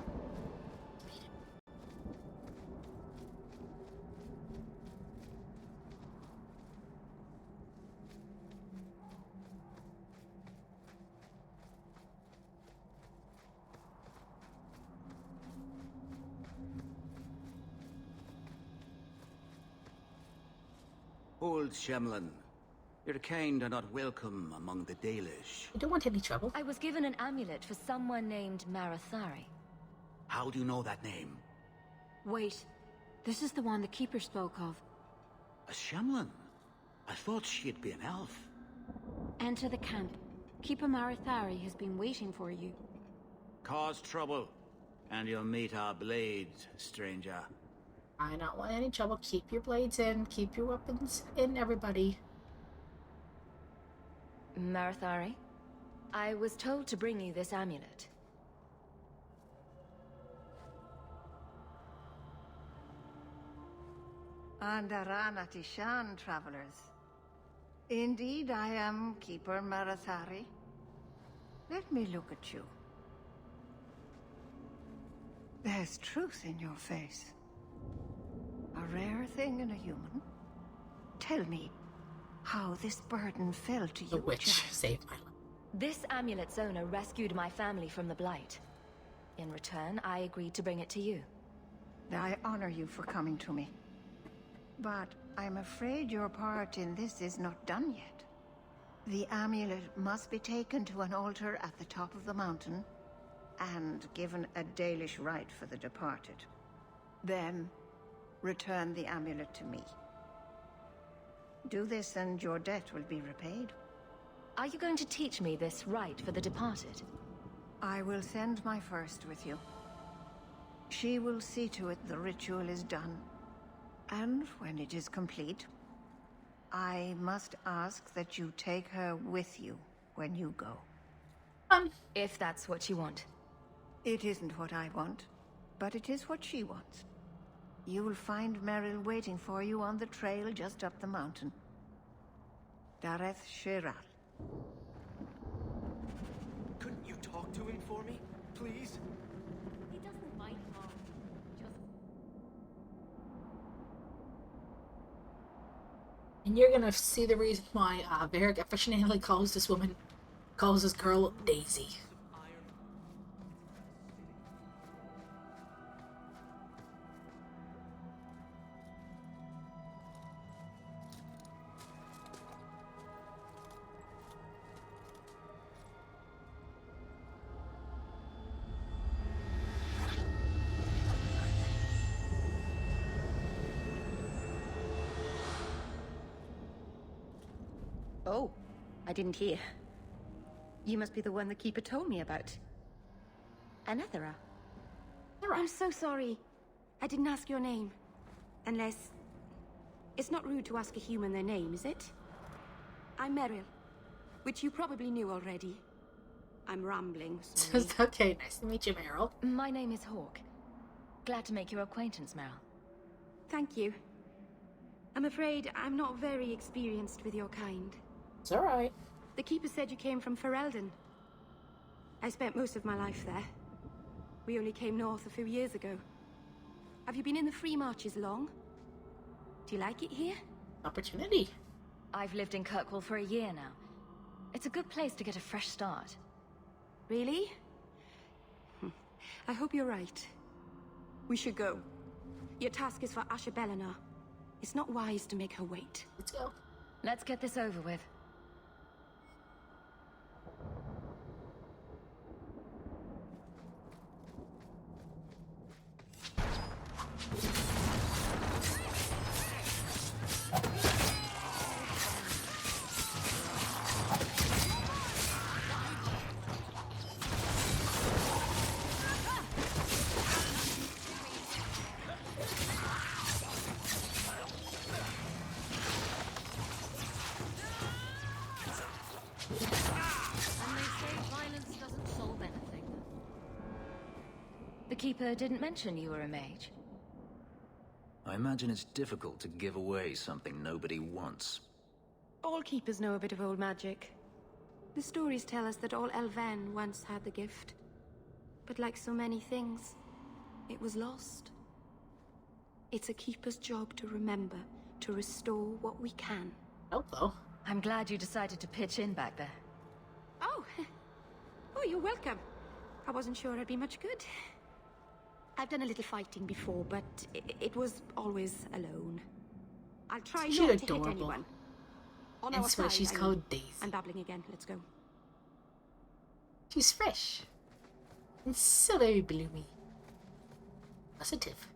Old Shemlin, your kind are not welcome among the Dalish. You don't want any trouble. I was given an amulet for someone named Marathari. How do you know that name? Wait, this is the one the Keeper spoke of. A Shemlin? I thought she'd be an elf. Enter the camp. Keeper Marathari has been waiting for you. Cause trouble, and you'll meet our blades, stranger. I don't want any trouble. Keep your blades in. Keep your weapons in, everybody. Marathari? I was told to bring you this amulet. Andarana Tishan, travelers. Indeed, I am Keeper Marathari. Let me look at you. There's truth in your face. A rare thing in a human. Tell me how this burden fell to you. The witch saved my life. This amulet's owner rescued my family from the Blight. In return, I agreed to bring it to you. I honor you for coming to me. But I'm afraid your part in this is not done yet. The amulet must be taken to an altar at the top of the mountain and given a Dalish rite for the departed. Then, return the amulet to me. Do this and your debt will be repaid. Are you going to teach me this rite for the departed? I will send my first with you. She will see to it the ritual is done. And when it is complete, I must ask that you take her with you when you go. If that's what you want. It isn't what I want, but it is what she wants. You will find Merrill waiting for you on the trail just up the mountain. Dareth Shiral. Couldn't you talk to him for me, please? He doesn't mind, Mom. And you're gonna see the reason why Varric affectionately calls this girl Daisy. Oh, I didn't hear. You must be the one the Keeper told me about. Anethera. I'm so sorry. I didn't ask your name. Unless... It's not rude to ask a human their name, is it? I'm Merrill, which you probably knew already. I'm rambling, sorry. Okay, nice to meet you, Meryl. My name is Hawke. Glad to make your acquaintance, Meryl. Thank you. I'm afraid I'm not very experienced with your kind. It's alright. The Keeper said you came from Ferelden. I spent most of my life there. We only came north a few years ago. Have you been in the Free Marches long? Do you like it here? Opportunity. I've lived in Kirkwall for a year now. It's a good place to get a fresh start. Really? I hope you're right. We should go. Your task is for Asher Bellinar. It's not wise to make her wait. Let's go. Let's get this over with. The Keeper didn't mention you were a mage. I imagine it's difficult to give away something nobody wants. All Keepers know a bit of old magic. The stories tell us that all Elven once had the gift. But like so many things, it was lost. It's a Keeper's job to remember, to restore what we can. Hello. I'm glad you decided to pitch in back there. Oh! Oh, you're welcome. I wasn't sure I'd be much good. I've done a little fighting before, but it was always alone. I'll try She's not to adorable. hit anyone. On And our so side, she's I mean. called Daisy. I'm babbling again. Let's go. She's fresh. And so very bloomy. Positive.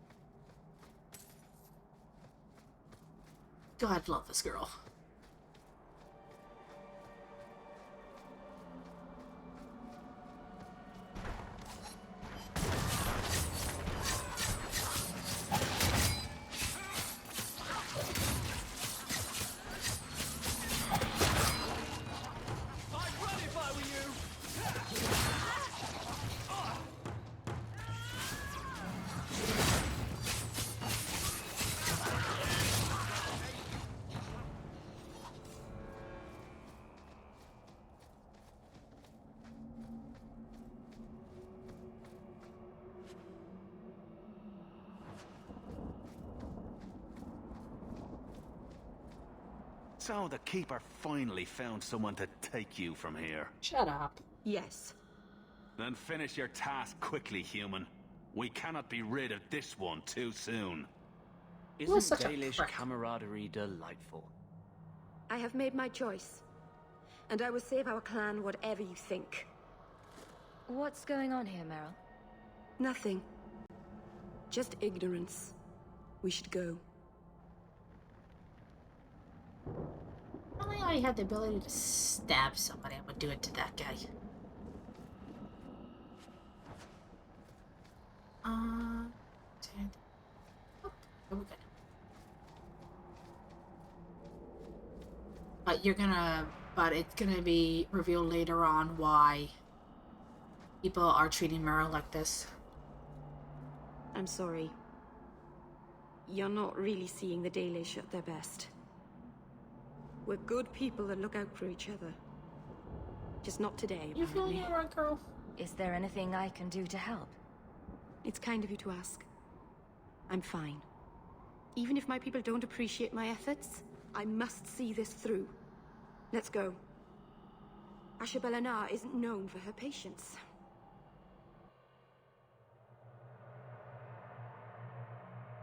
God, love this girl. So the Keeper finally found someone to take you from here. Shut up. Yes. Then finish your task quickly, human. We cannot be rid of this one too soon. Isn't Dalish camaraderie delightful? I have made my choice. And I will save our clan whatever you think. What's going on here, Meryl? Nothing. Just ignorance. We should go. If only I had the ability to stab somebody, I would do it to that guy. Oh, we're good. But it's gonna be revealed later on why people are treating Meryl like this. I'm sorry. You're not really seeing the Dalish at their best. We're good people that look out for each other. Just not today, You feeling apparently. alright, girl? Is there anything I can do to help? It's kind of you to ask. I'm fine. Even if my people don't appreciate my efforts, I must see this through. Let's go. Ashabella Nar isn't known for her patience.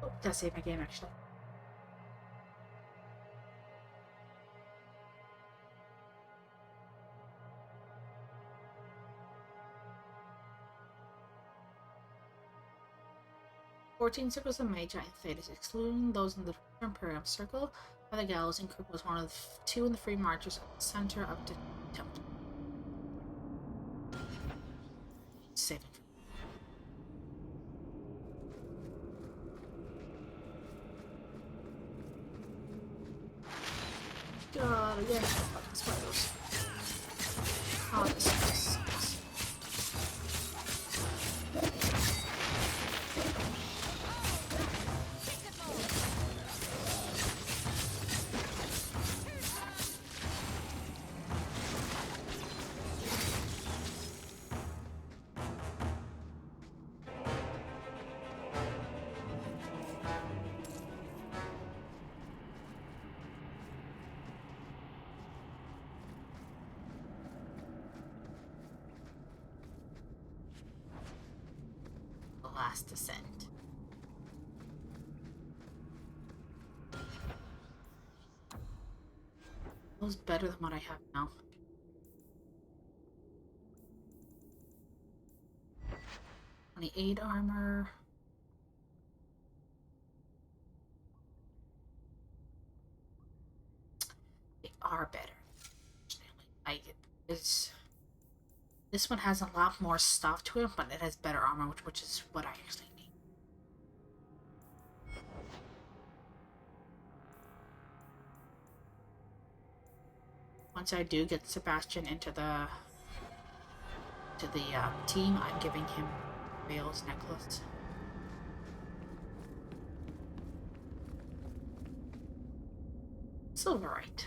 Oh, that's save my game, actually. "14 circles of mage giant thetas, excluding those in the Imperium Circle, by the gallows, and Kirk was one of the two in the free marchers at the center of the temple." Save it. God, again, fucking spiders. Oh, this sucks. Last descent. That was better than what I have now. "28 armor. They are better. This one has a lot more stuff to it, but it has better armor, which is what I actually need. Once I do get Sebastian into the team, I'm giving him Vale's necklace. Silverite.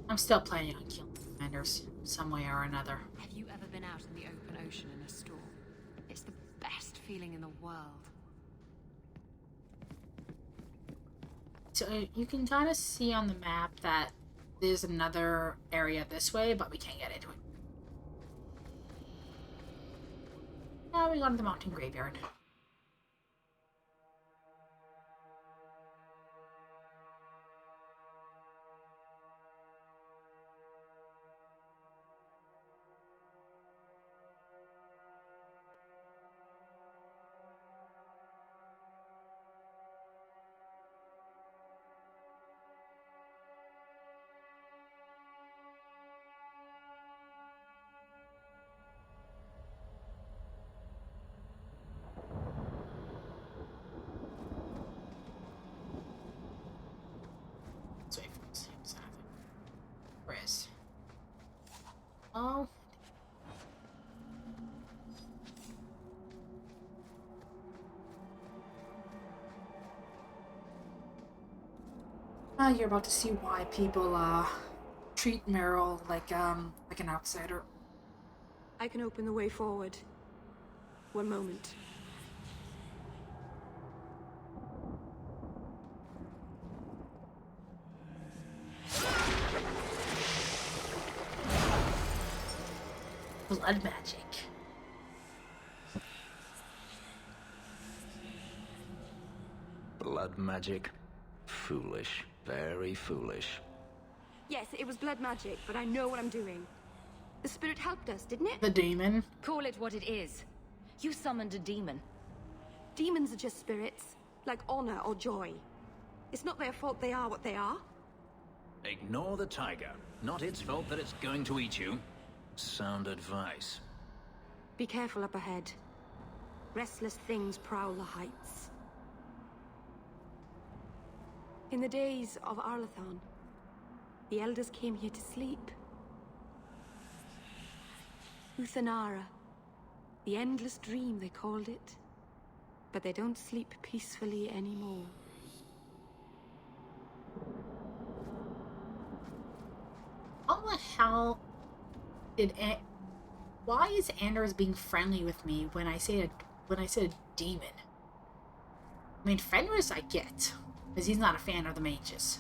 I'm still planning on killing commanders some way or another. Have you ever been out in the open ocean in a storm? It's the best feeling in the world. So you can kind of see on the map that there's another area this way, but we can't get into it. Now we go to the mountain graveyard. Oh. You're about to see why people treat Meryl like an outsider. I can open the way forward. One moment. Blood magic. Blood magic? Foolish. Very foolish. Yes, it was blood magic, but I know what I'm doing. The spirit helped us, didn't it? The demon. Call it what it is. You summoned a demon. Demons are just spirits, like honor or joy. It's not their fault they are what they are. Ignore the tiger. Not its fault that it's going to eat you. Sound advice. Be careful up ahead. Restless things prowl the heights. In the days of Arlathon, the elders came here to sleep. Uthanara, the endless dream they called it. But they don't sleep peacefully anymore. How the hell did why is Anders being friendly with me when I said a demon? I mean, Fenris I get, because he's not a fan of the mages.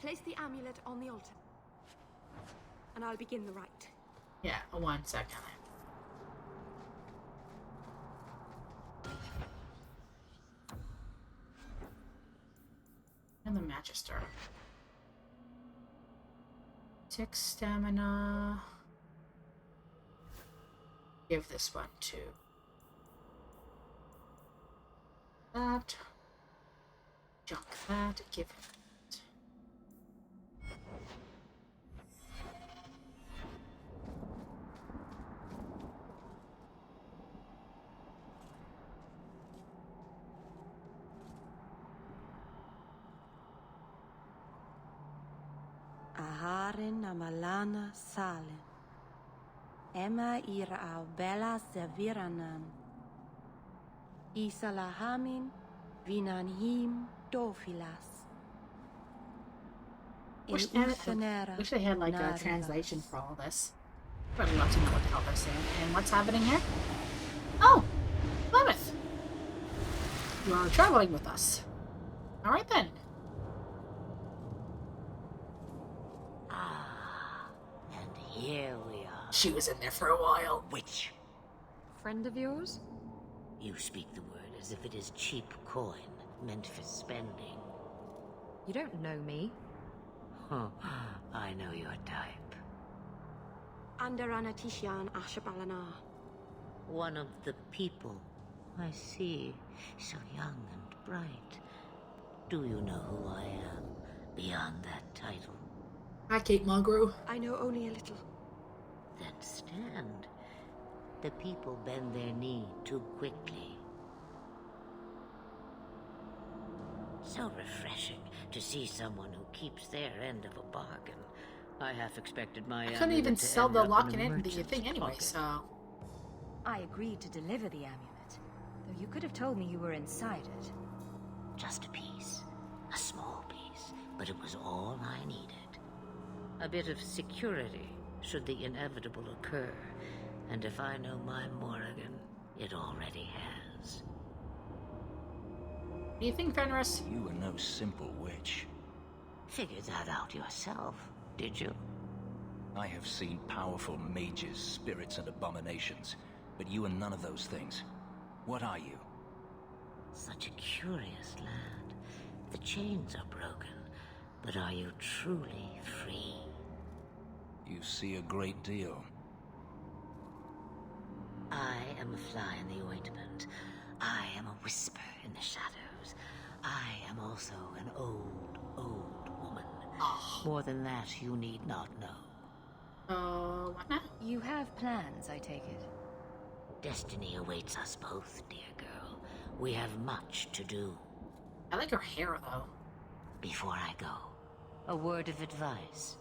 Place the amulet on the altar, and I'll begin the rite. Yeah, 1 second. And the Magister. 6 stamina. Give this one to that. Junk that. Give it. Aharen amalana salen. Emma ira au bella seviranan. Isalahamin vinanhim dofilas. Wish they had like a translation for all this. I'd love to know what the hell they're saying. And what's happening here? Oh! Plymouth! You are traveling with us. Alright then. Here we are. She was in there for a while. Witch. Friend of yours? You speak the word as if it is cheap coin, meant for spending. You don't know me. Huh. I know your type. Andarana Tishan Ashabalana. One of the people. I see. So young and bright. Do you know who I am, beyond that title? Hi, Kate Mulgrew. I know only a little. Then stand. The people bend their knee too quickly. So refreshing to see someone who keeps their end of a bargain. I half expected my I couldn't even sell the lock and end the thing anyway, so... I agreed to deliver the amulet, though you could have told me you were inside it. Just a piece. A small piece. But it was all I needed. A bit of security, should the inevitable occur. And if I know my Morrigan, it already has. What do you think, Fenris? You are no simple witch. Figured that out yourself, did you? I have seen powerful mages, spirits, and abominations, but you are none of those things. What are you? Such a curious land. The chains are broken, but are you truly free? You see a great deal. I am a fly in the ointment. I am a whisper in the shadows. I am also an old, old woman. More than that, you need not know. What now? You have plans, I take it. Destiny awaits us both, dear girl. We have much to do. I like her hair, though. Before I go, a word of advice.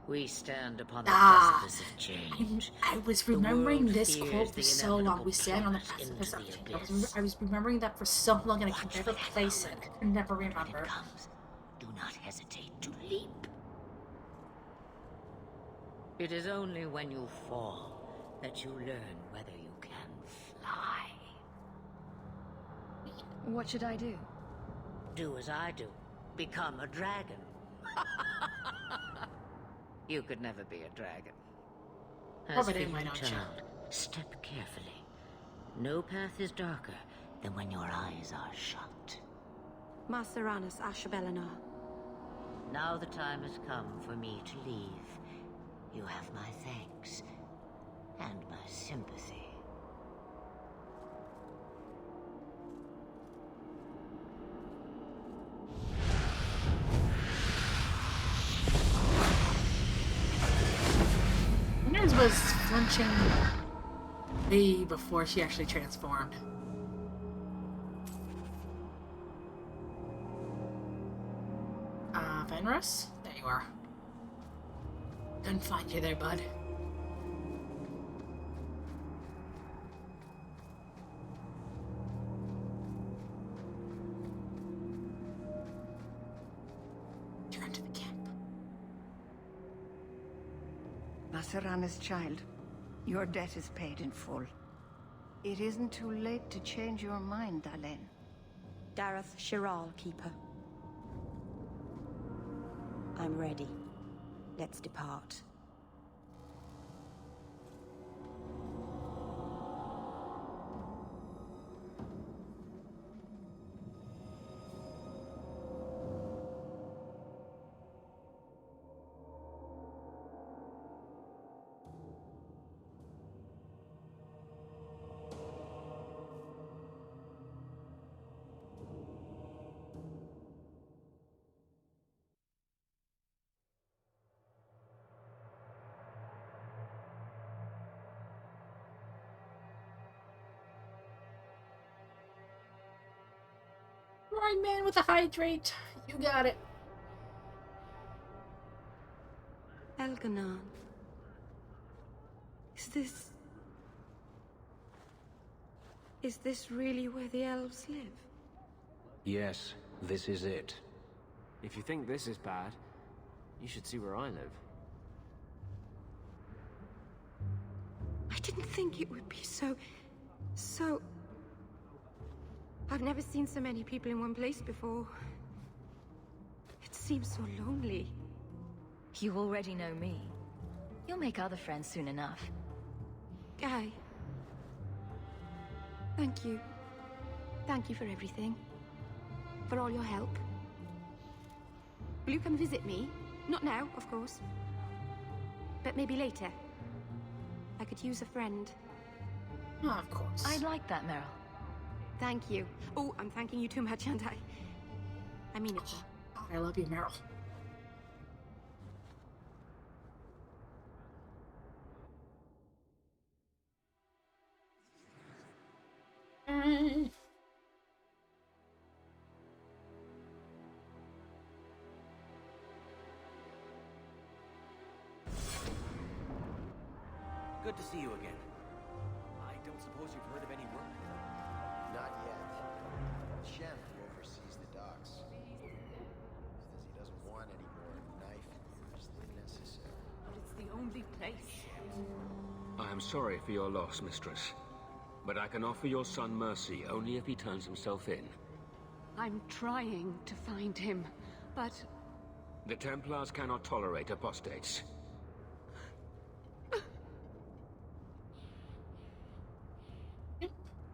We stand upon the precipice of change. I was remembering this quote for so long. We stand on the precipice of change. I was remembering that for so long, and I could never place it. I could never remember. Do not hesitate to leap. It is only when you fall that you learn whether you can fly. What should I do? Do as I do. Become a dragon. You could never be a dragon. As for you, child, step carefully. No path is darker than when your eyes are shut. Maceranus Ashbelenar. Now the time has come for me to leave. You have my thanks and my sympathy. Inez was flinching way before she actually transformed. Fenris? There you are. Couldn't find you there, bud. Turn to the camp. Maceranus, child, your debt is paid in full. It isn't too late to change your mind, Dalen. Dareth Shiral, Keeper. I'm ready. Let's depart. Right, man with the hydrate. You got it. Elganon. Is this really where the elves live? Yes, this is it. If you think this is bad, you should see where I live. I didn't think it would be so... I've never seen so many people in one place before. It seems so lonely. You already know me. You'll make other friends soon enough. Guy. Thank you. Thank you for everything. For all your help. Will you come visit me? Not now, of course. But maybe later. I could use a friend. Oh, of course. I'd like that, Meryl. Thank you. Oh, I'm thanking you too much, aren't I mean it, though. I love you, Meryl. Good to see you again. I don't suppose you've heard of any work? Not yet. Shem, who oversees the docks, says he doesn't want any more knife use than necessary. But it's the only place. I am sorry for your loss, mistress. But I can offer your son mercy only if he turns himself in. I'm trying to find him, but... The Templars cannot tolerate apostates.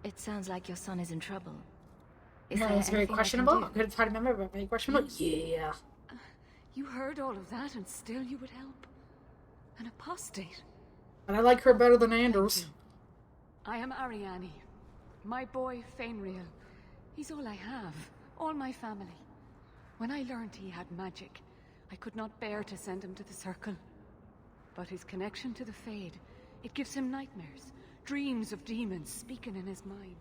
It sounds like your son is in trouble. Yeah, it's very questionable. Good part of memory, but very questionable. Yeah. You heard all of that and still you would help? An apostate? But I like her better than Anders. I am Ariane. My boy, Fainriel. He's all I have. All my family. When I learned he had magic, I could not bear to send him to the Circle. But his connection to the Fade, it gives him nightmares. Dreams of demons speaking in his mind.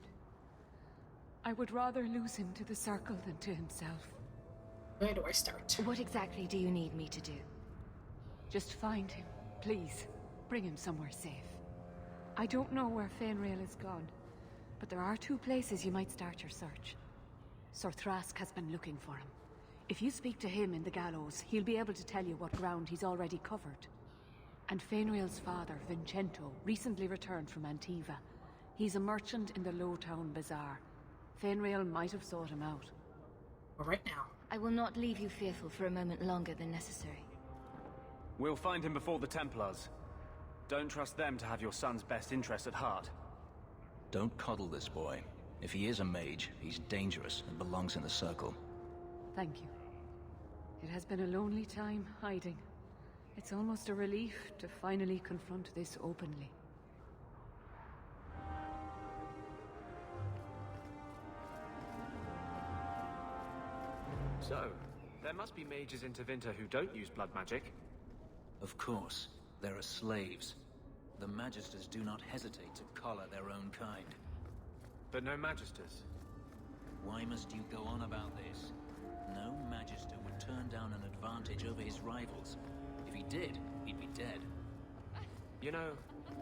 I would rather lose him to the Circle than to himself. Where do I start? What exactly do you need me to do? Just find him, please. Bring him somewhere safe. I don't know where Fainriel is gone, but there are 2 places you might start your search. Sir Thrask has been looking for him. If you speak to him in the gallows, he'll be able to tell you what ground he's already covered. And Fainriel's father, Vincento, recently returned from Antiva. He's a merchant in the Lowtown Bazaar. Fainriel might have sought him out. Well, right now. I will not leave you fearful for a moment longer than necessary. We'll find him before the Templars. Don't trust them to have your son's best interest at heart. Don't coddle this boy. If he is a mage, he's dangerous and belongs in the Circle. Thank you. It has been a lonely time hiding. It's almost a relief to finally confront this openly. So, there must be mages in Tevinter who don't use blood magic. Of course. There are slaves. The Magisters do not hesitate to collar their own kind. But no Magisters. Why must you go on about this? No Magister would turn down an advantage over his rivals. If he did, he'd be dead. You know,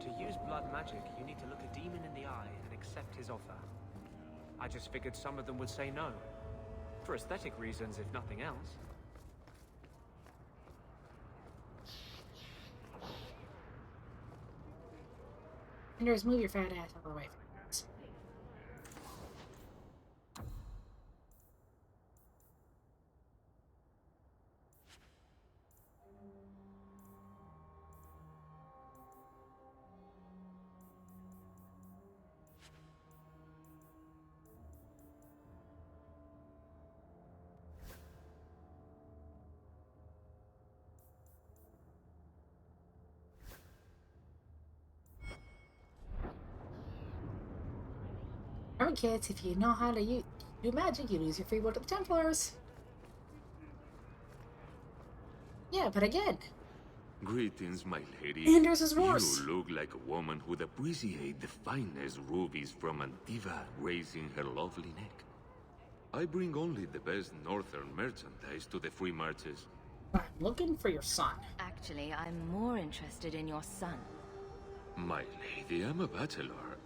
to use blood magic, you need to look a demon in the eye and accept his offer. I just figured some of them would say no. For aesthetic reasons, if nothing else. Anders, move your fat ass out of the way. Remember, kids, if you know how to do magic, you lose your free will to the Templars. Yeah, but again. Greetings, my lady. Anders is worse. You look like a woman who'd appreciate the finest rubies from Antiva raising her lovely neck. I bring only the best northern merchandise to the free marches. I'm looking for your son. Actually, I'm more interested in your son. My lady, I'm a bachelor.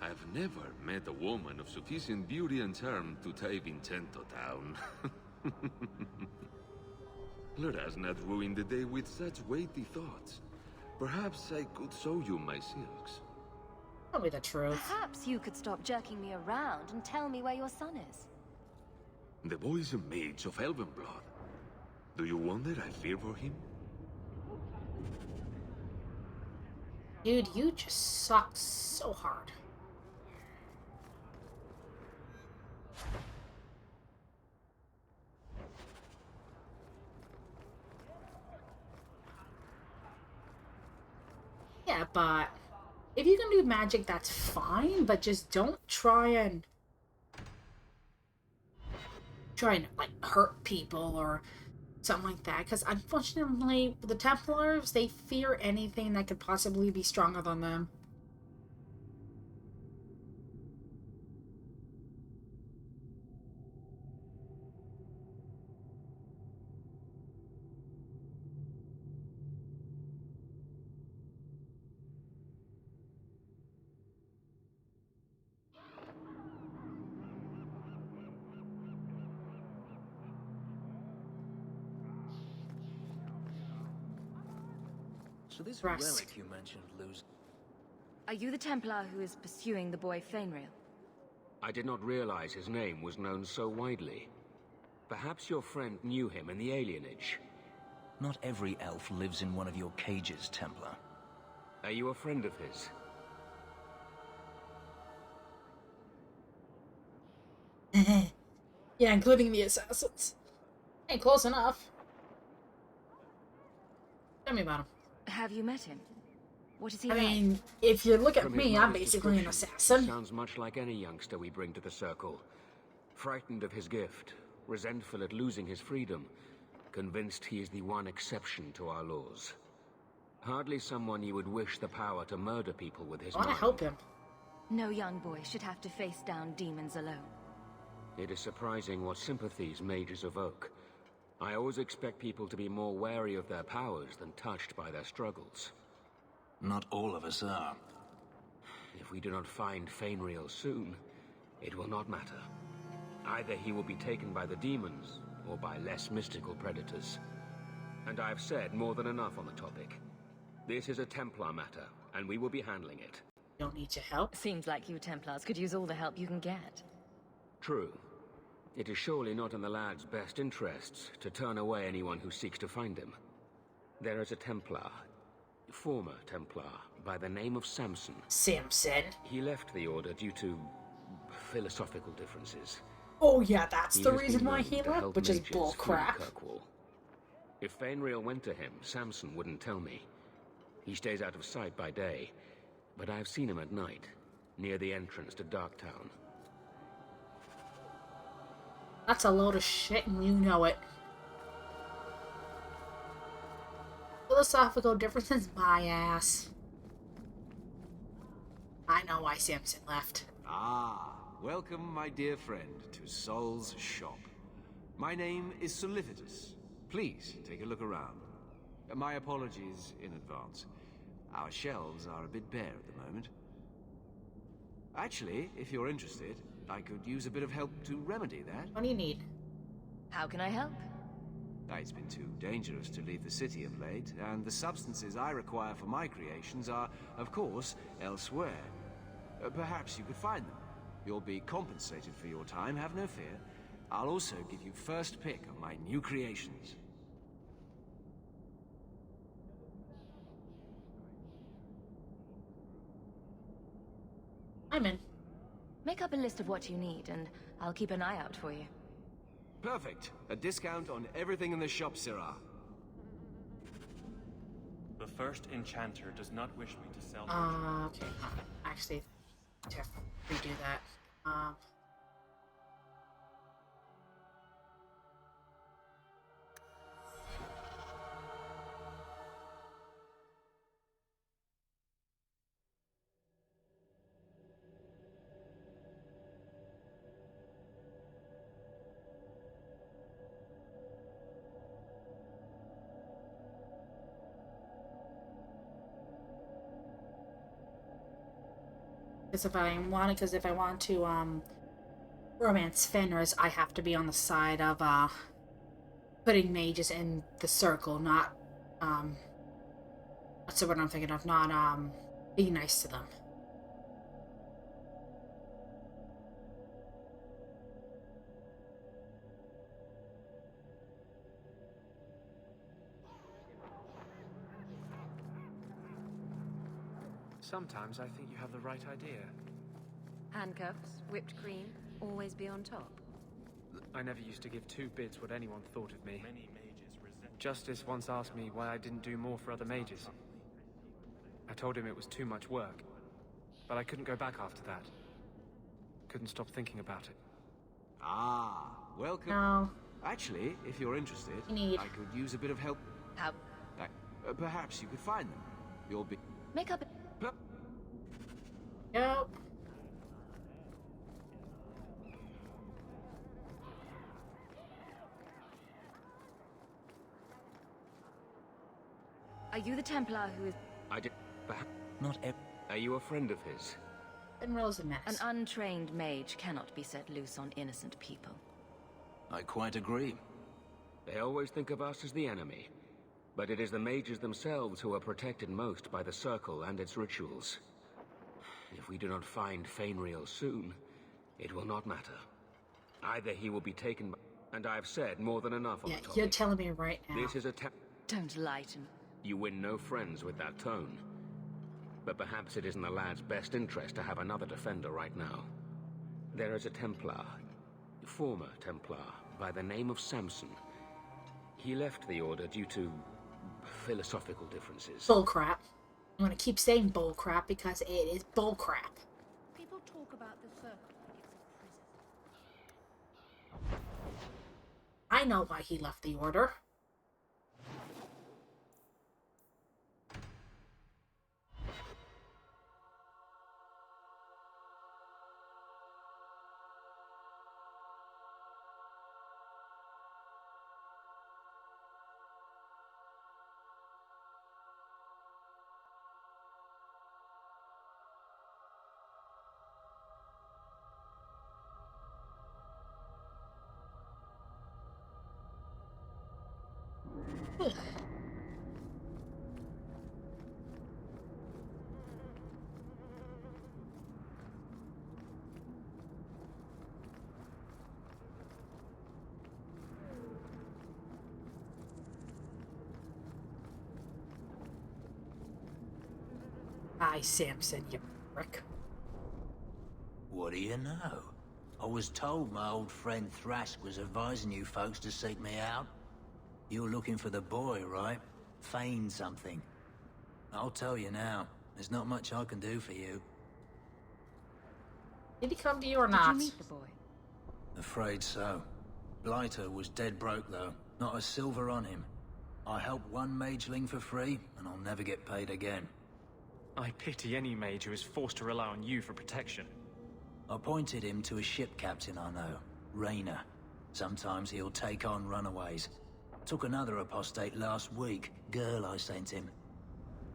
I've never met a woman of sufficient beauty and charm to tie Vincento down. Let us not ruin the day with such weighty thoughts. Perhaps I could show you my silks. Tell me the truth. Perhaps you could stop jerking me around and tell me where your son is. The boy is a mage of elven blood. Do you wonder I fear for him? Dude, you just suck so hard. Yeah, but if you can do magic, that's fine, but just don't try and like hurt people or something like that, because unfortunately the Templars, they fear anything that could possibly be stronger than them. So this Rusk. relic you mentioned, Luz. Are you the Templar who is pursuing the boy Fainrail? I did not realize his name was known so widely. Perhaps your friend knew him in the alienage. Not every elf lives in one of your cages, Templar. Are you a friend of his? Yeah, including the assassins. Hey, close enough. Tell me about him. Have you met him? What is he I like? mean, if you look at From me, his I'm modest basically an description, assassin. Sounds much like any youngster we bring to the Circle. Frightened of his gift, resentful at losing his freedom, convinced he is the one exception to our laws. Hardly someone you would wish the power to murder people with his I want to mind. help him. No young boy should have to face down demons alone. It is surprising what sympathies mages evoke. I always expect people to be more wary of their powers than touched by their struggles. Not all of us are. If we do not find Fainrail soon, it will not matter. Either he will be taken by the demons, or by less mystical predators. And I have said more than enough on the topic. This is a Templar matter, and we will be handling it. Don't need your help. Seems like you Templars could use all the help you can get. True. It is surely not in the lad's best interests to turn away anyone who seeks to find him. There is a Templar, former Templar, by the name of Samson. Samson? He left the Order due to philosophical differences. Oh yeah, that's He the has reason been why known he to left, help which is mages bull flee crap. Kirkwall. If Fainrail went to him, Samson wouldn't tell me. He stays out of sight by day, but I've seen him at night, near the entrance to Darktown. That's a load of shit, and you know it. Philosophical differences, my ass. I know why Samson left. Ah, welcome, my dear friend, to Sol's shop. My name is Solivitus. Please take a look around. My apologies in advance. Our shelves are a bit bare at the moment. Actually, if you're interested, I could use a bit of help to remedy that. What do you need? How can I help? It's been too dangerous to leave the city of late, and the substances I require for my creations are, of course, elsewhere. Perhaps you could find them. You'll be compensated for your time, have no fear. I'll also give you first pick of my new creations. I'm in. Make up a list of what you need, and I'll keep an eye out for you. Perfect. A discount on everything in the shop, Syrah. The first enchanter does not wish me to sell. Okay. Actually, I have to redo that. Because if I want to romance Fenris, I have to be on the side of putting mages in the circle, not what's the word I'm thinking of? Not be nice to them. Sometimes I think you have the right idea. Handcuffs, whipped cream, always be on top. I never used to give two bits what anyone thought of me. Justice once asked me why I didn't do more for other mages. I told him it was too much work. but I couldn't go back after that. Couldn't stop thinking about it. Ah, welcome. No. Actually, if you're interested, I could use a bit of help. How? Perhaps you could find them. You'll be... Make up. Yep. Are you the Templar who is... I did... Not ever... Are you a friend of his? Finral's a mess. An untrained mage cannot be set loose on innocent people. I quite agree. They always think of us as the enemy. But it is the mages themselves who are protected most by the Circle and its rituals. If we do not find Fainriel soon, it will not matter. Either he will be taken by... And I have said more than enough on the topic. You're telling me right now. This is a Don't lie to me. You win no friends with that tone. But perhaps it is in the lad's best interest to have another defender right now. There is a Templar, former Templar, by the name of Samson. He left the Order due to philosophical differences. Bullcrap. I'm gonna keep saying bullcrap because it is bullcrap. People talk about the Circle like it's a prison. I know why he left the Order. Hi, Samson, you prick. What do you know? I was told my old friend Thrask was advising you folks to seek me out. You're looking for the boy, right? Feign something. I'll tell you now, there's not much I can do for you. Did he come to you or not? Did you meet the boy? Afraid so. Blighter was dead broke, though. Not a silver on him. I helped one mageling for free, and I'll never get paid again. I pity any mage who is forced to rely on you for protection. I pointed him to a ship captain I know, Rayner. Sometimes he'll take on runaways. Took another apostate last week, girl I sent him.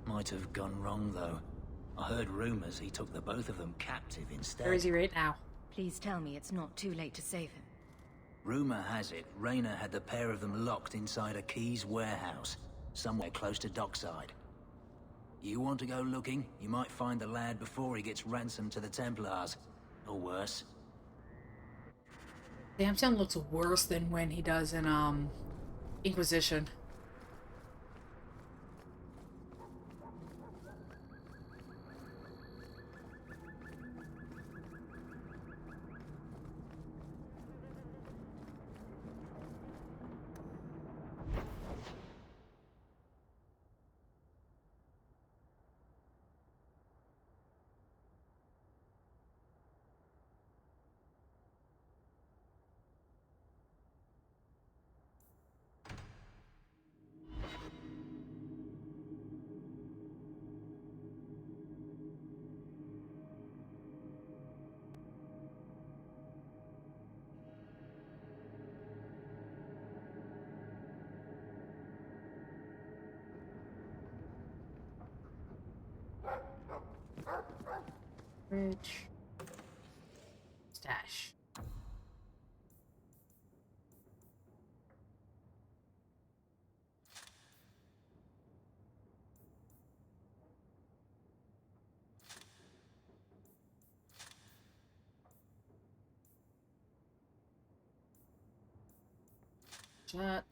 Might have gone wrong, though. I heard rumors he took the both of them captive instead. Where is he right now? Please tell me it's not too late to save him. Rumor has it, Rayner had the pair of them locked inside a Keys warehouse, somewhere close to Dockside. You want to go looking, you might find the lad before he gets ransomed to the Templars. Or worse. Samson looks worse than when he does in, Inquisition. Fridge. Stash. Shut.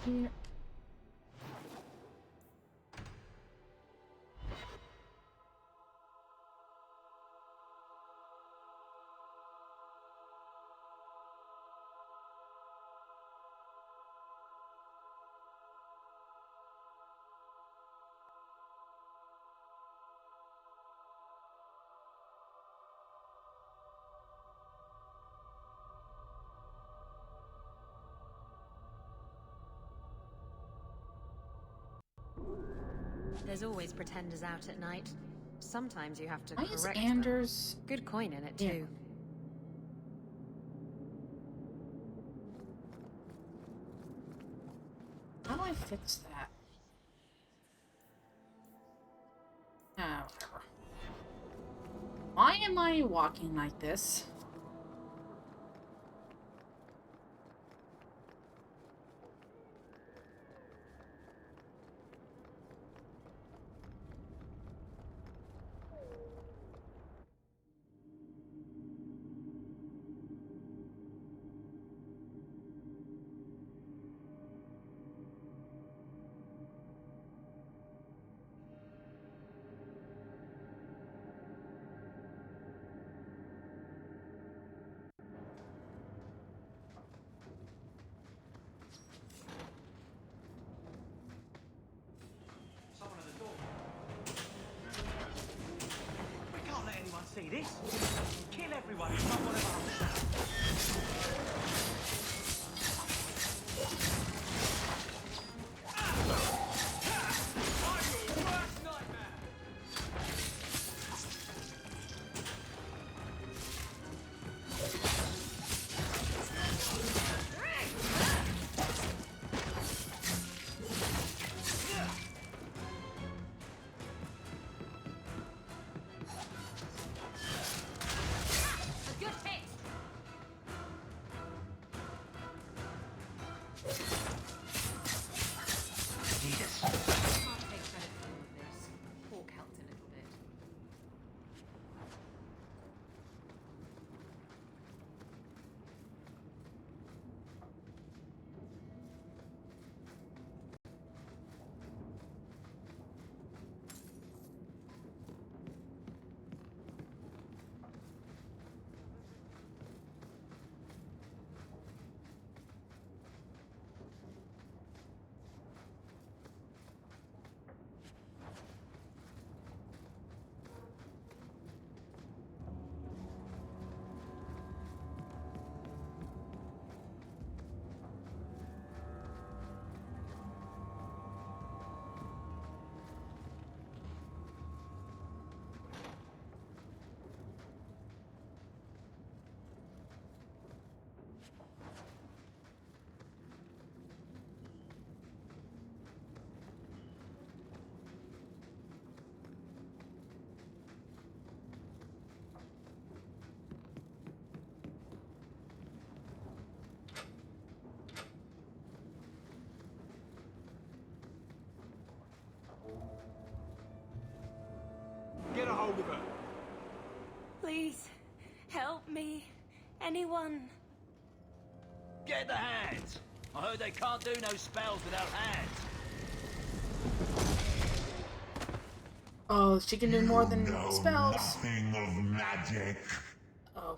here. There's always pretenders out at night. Sometimes you have to Why is correct Anders... them. Good coin in it, Yeah. too. How do I fix that? Ah, whatever. Why am I walking like this? Someone at the door. We can't let anyone see this. Kill everyone who's not one of Get a hold of her. Please, help me. Anyone. Get the hands. I heard they can't do no spells without hands. Oh, she can do more than spells. Nothing of magic. Oh.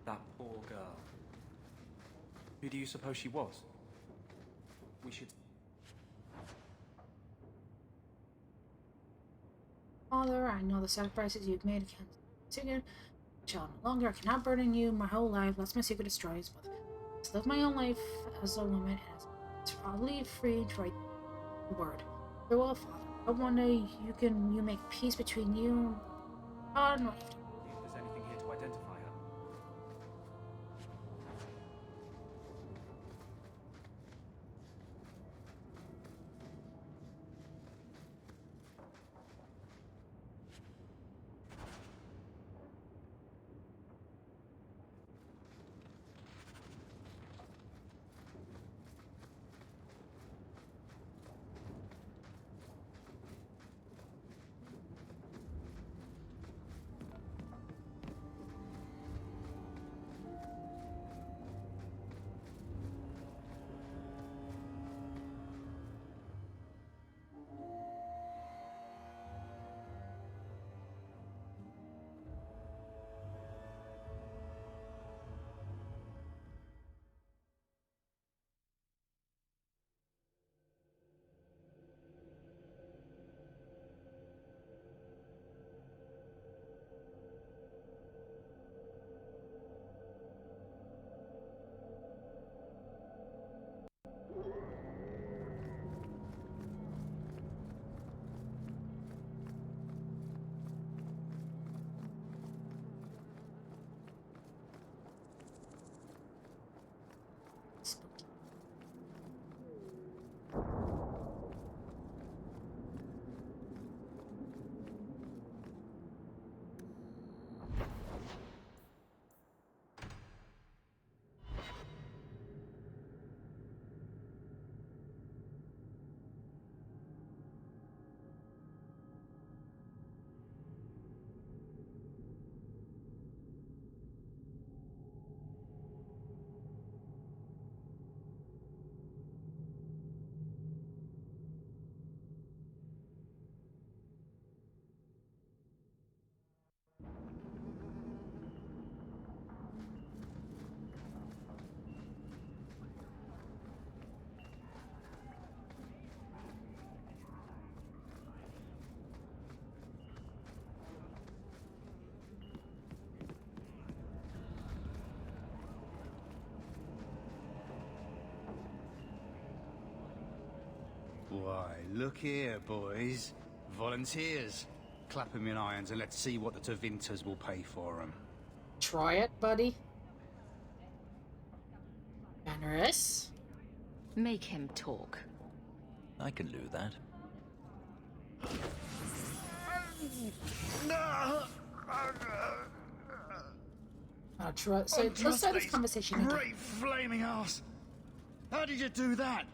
That poor girl. Who do you suppose she was? We should... Father, I know the sacrifices you've made against Sigurd. Child, no longer I cannot burden you my whole life, lest my secret destroys. But to live my own life as a woman and as I'll leave free to write the word. Farewell, Father. I wonder you make peace between you and God. See if there's anything here to identify her. Why, look here, boys. Volunteers. Clap 'em in irons and let's see what the Tevinters will pay for 'em. Try it, buddy. Generous. Make him talk. I can do that. So let's start this conversation again. Great flaming ass! How did you do that?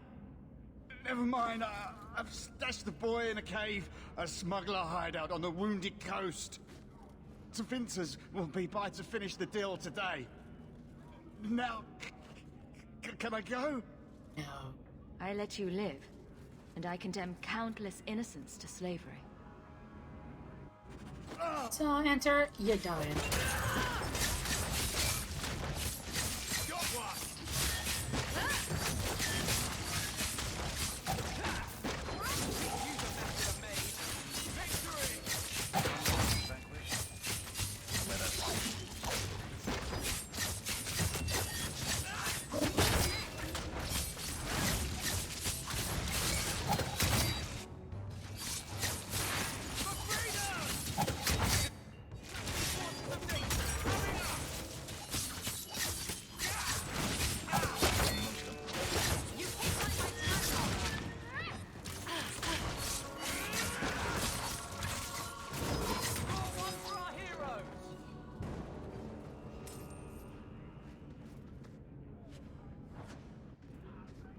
Never mind, I've stashed the boy in a cave, a smuggler hideout on the Wounded Coast. Tevinters will be by to finish the deal today. Now, can I go? No. I let you live, and I condemn countless innocents to slavery. So enter, you're dying.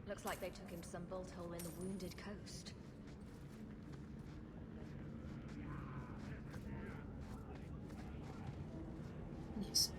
Looks like they took him to some bolt hole in the Wounded Coast. Yes.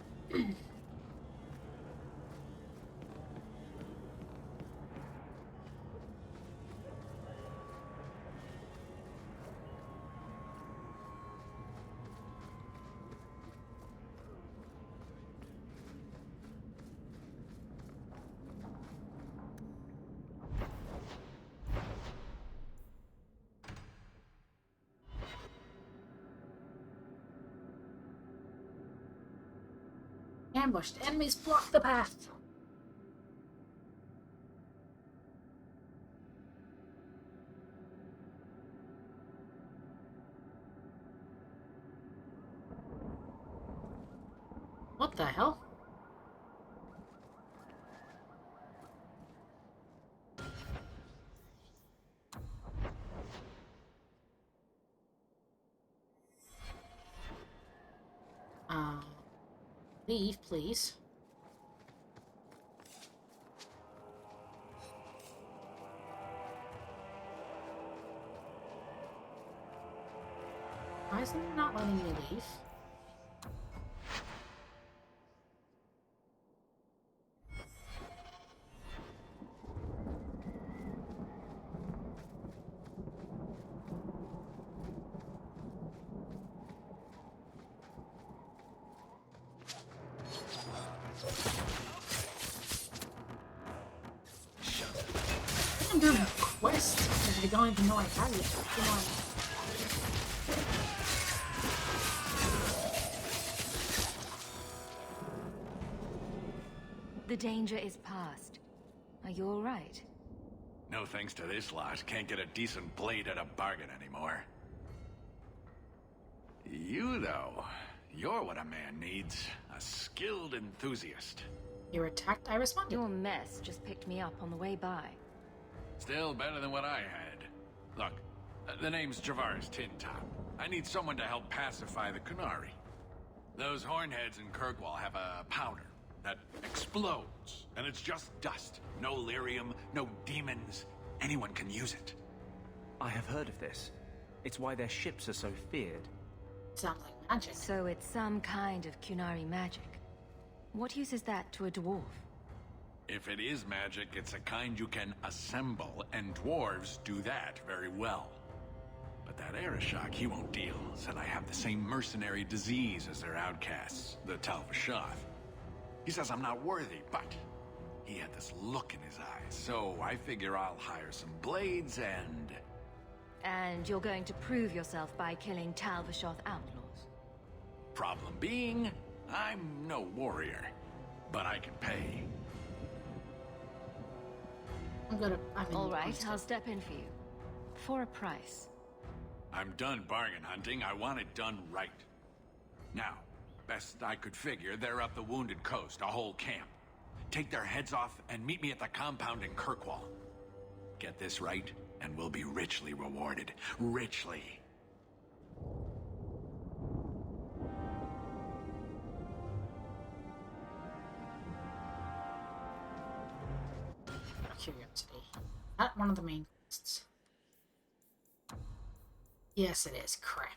Ambushed. Enemies block the path. What the hell? Leave, please. Why is it not letting me leave? I'm doing a quest and I don't even know I have it. Come on. The danger is past. Are you all right? No thanks to this lot, can't get a decent blade at a bargain anymore. You, though, you're what a man needs. A skilled enthusiast. You were attacked, I responded. Your mess just picked me up on the way by. Still better than what I had. Look, the name's Javaris Tintop. I need someone to help pacify the Qunari. Those hornheads in Kirkwall have a powder that explodes, and it's just dust. No lyrium, no demons. Anyone can use it. I have heard of this. It's why their ships are so feared. Sounds like magic. So it's some kind of Qunari magic. What use is that to a dwarf? If it is magic, it's a kind you can assemble, and dwarves do that very well. But that Arishok, he won't deal. Said I have the same mercenary disease as their outcasts, the Tal Vashoth. He says I'm not worthy, but he had this look in his eyes, so I figure I'll hire some blades and... And you're going to prove yourself by killing Tal Vashoth outlaws? Problem being, I'm no warrior, but I can pay. All right, I'll step in for you. For a price. I'm done bargain hunting. I want it done right. Now, best I could figure, they're up the Wounded Coast, a whole camp. Take their heads off and meet me at the compound in Kirkwall. Get this right, and we'll be richly rewarded. Richly. Curiosity. Not one of the main quests. Yes, it is. Crap.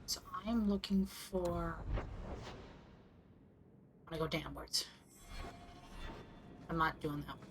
So I'm looking for... I'm gonna go downwards. I'm not doing that one.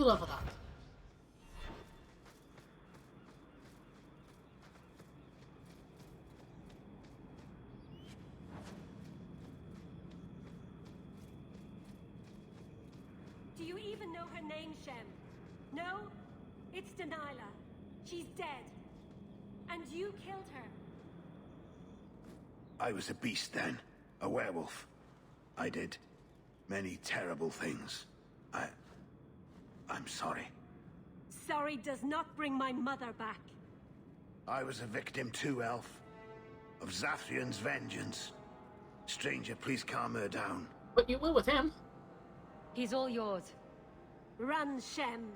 leveled up. Do you even know her name, Shem? No? It's Delilah. She's dead. And you killed her. I was a beast then. A werewolf. I did many terrible things. I'm sorry. Sorry does not bring my mother back. I was a victim too, Elf. Of Zathrian's vengeance. Stranger, please calm her down. But you will with him. He's all yours. Run, Shem.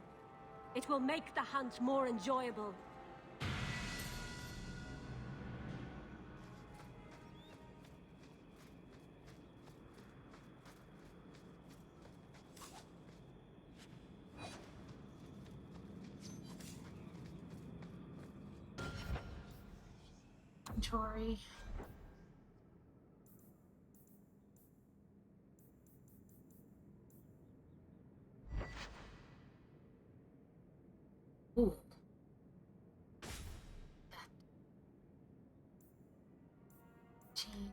It will make the hunt more enjoyable. Inventory. Ooh. Gee.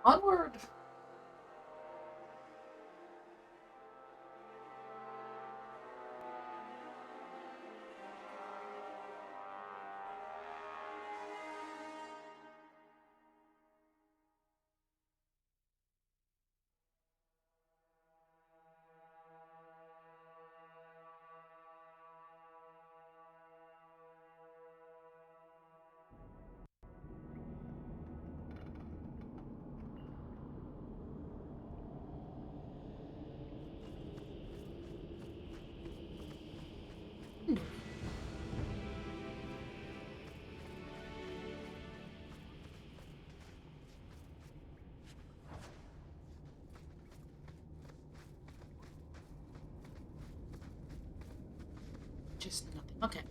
Onward! Just nothing. Okay.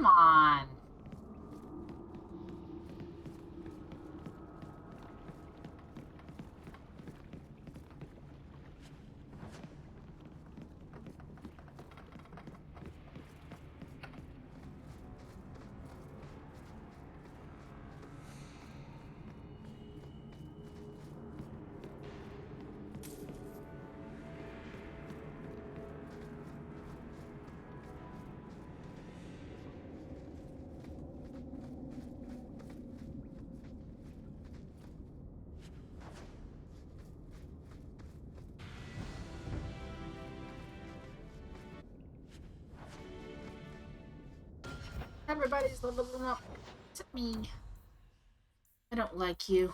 Come on. everybody's leveling up. Except me. I don't like you.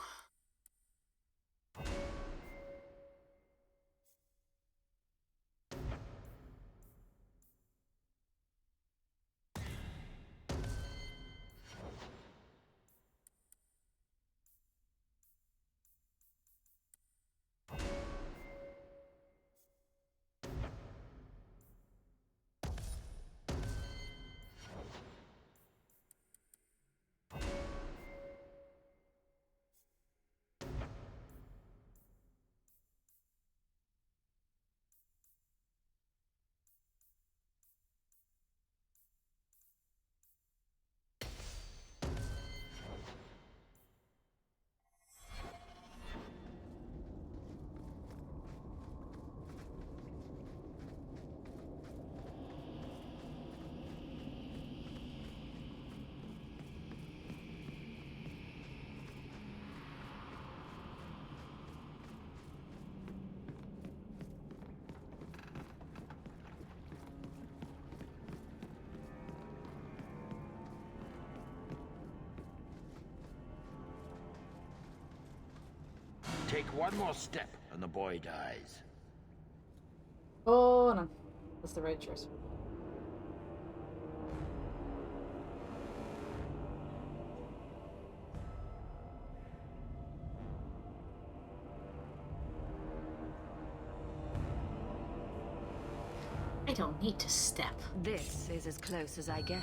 Take one more step and the boy dies. Oh, no. That's the right choice. I don't need to step. This is as close as I get.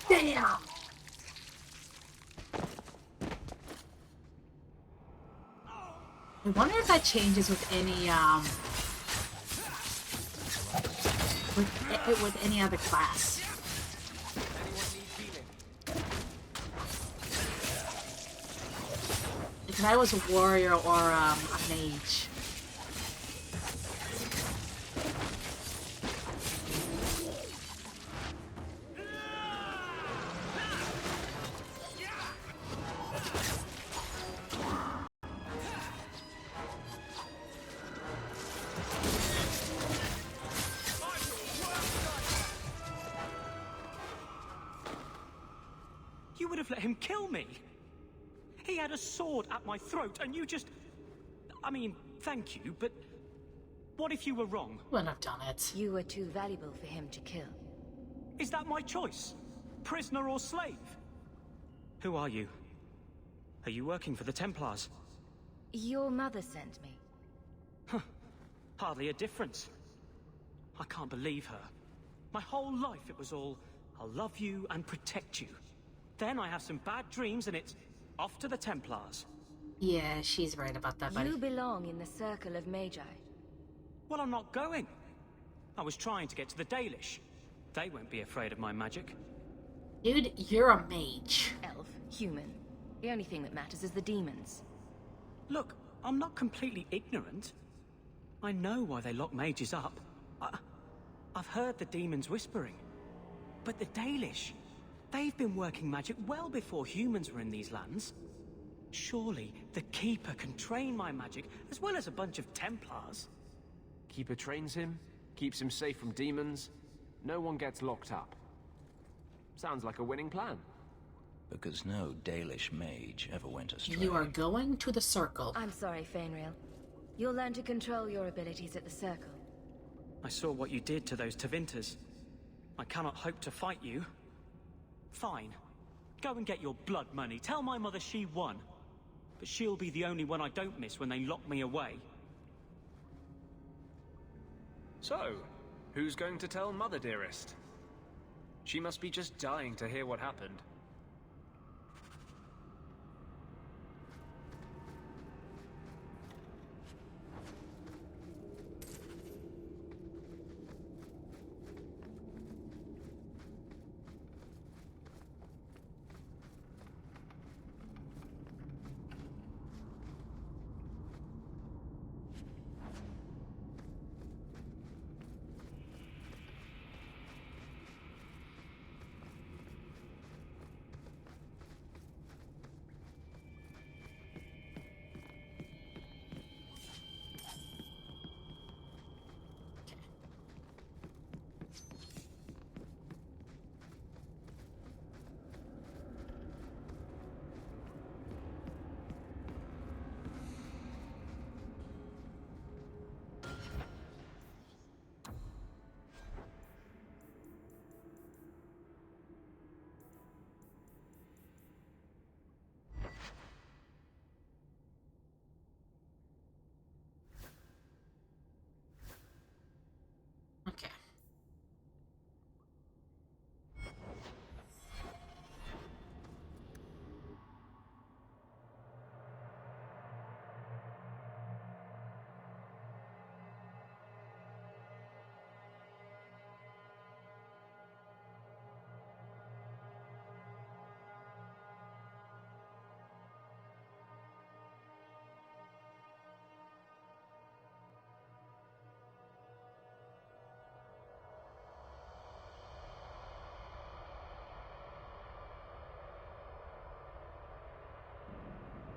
Damn! I wonder if that changes with any with any other class. Because I was a warrior or a mage. You would have let him kill me. He had a sword at my throat, and you just... I mean, thank you, but what if you were wrong? Wouldn't have done it. You were too valuable for him to kill. Is that my choice? Prisoner or slave? Who are you? Are you working for the Templars? Your mother sent me. Hardly a difference. I can't believe her. My whole life it was all, I'll love you and protect you. Then I have some bad dreams and it's off to the Templars. Yeah, she's right about that, buddy. You belong in the circle of Magi. Well, I'm not going. I was trying to get to the Dalish. They won't be afraid of my magic. Dude, you're a mage. Elf, human. The only thing that matters is the demons. Look, I'm not completely ignorant. I know why they lock mages up. I've heard the demons whispering. But the Dalish, they've been working magic well before humans were in these lands. Surely the Keeper can train my magic as well as a bunch of Templars. Keeper trains him, keeps him safe from demons. No one gets locked up. Sounds like a winning plan. Because no Dalish mage ever went astray. You are going to the circle. I'm sorry, Fainriel. You'll learn to control your abilities at the circle. I saw what you did to those Tevinters. I cannot hope to fight you. Fine. Go and get your blood money. Tell my mother she won. But she'll be the only one I don't miss when they lock me away. So, who's going to tell Mother Dearest? She must be just dying to hear what happened.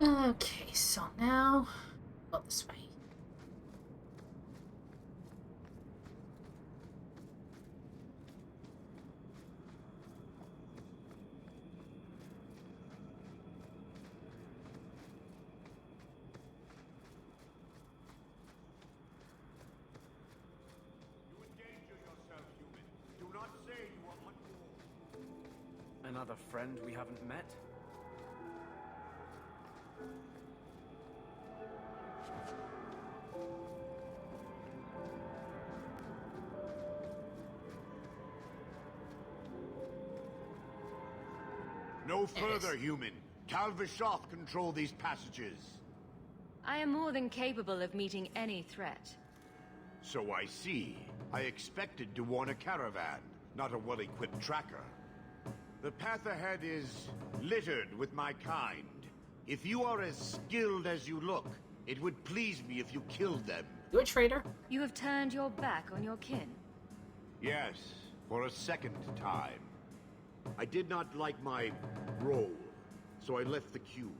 Okay, so now go this way. Another friend we haven't met? No further, human. Cal Vishoth control these passages. I am more than capable of meeting any threat. So I see. I expected to warn a caravan, not a well-equipped tracker. The path ahead is littered with my kind. If you are as skilled as you look, it would please me if you killed them. You a traitor? You have turned your back on your kin. Yes, for a second time. I did not like my role, so I left the queue.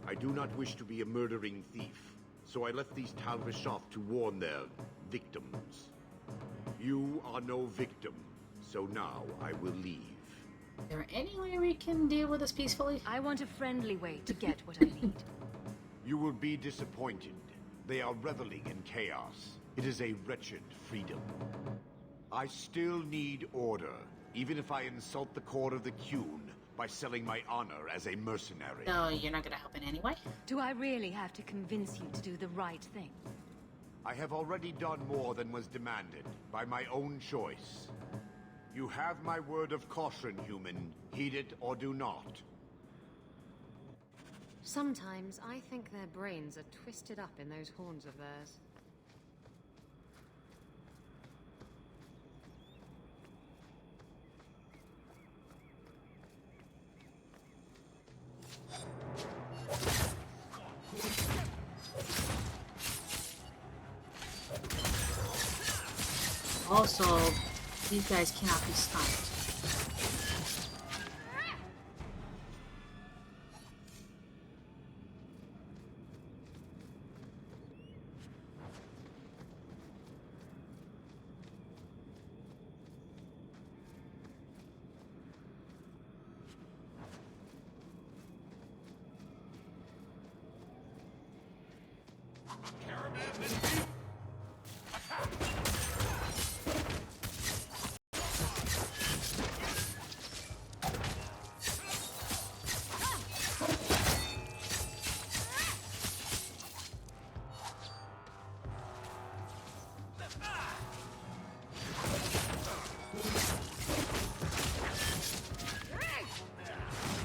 I do not wish to be a murdering thief, so I left these Tal Vishoth to warn their victims. You are no victim, so now I will leave. Is there any way we can deal with this peacefully? I want a friendly way to get what I need. You will be disappointed. They are reveling in chaos. It is a wretched freedom. I still need order, even if I insult the core of the Qun by selling my honor as a mercenary. No, you're not gonna help in any way? Do I really have to convince you to do the right thing? I have already done more than was demanded, by my own choice. You have my word of caution, human. Heed it or do not. Sometimes I think their brains are twisted up in those horns of theirs. Also, these guys cannot be stunned.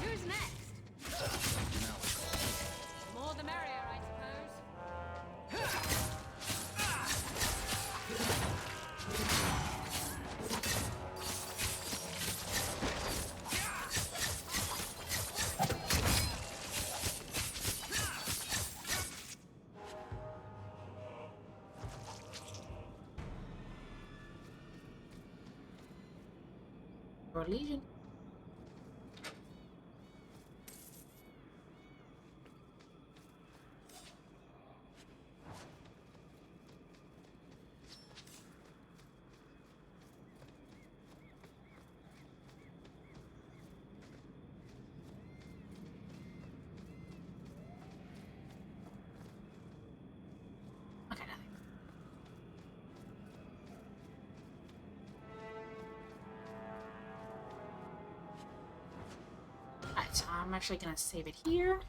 Who's next? More the merrier, I suppose. Or Legion. Okay, nothing. Alright, so I'm actually gonna save it here.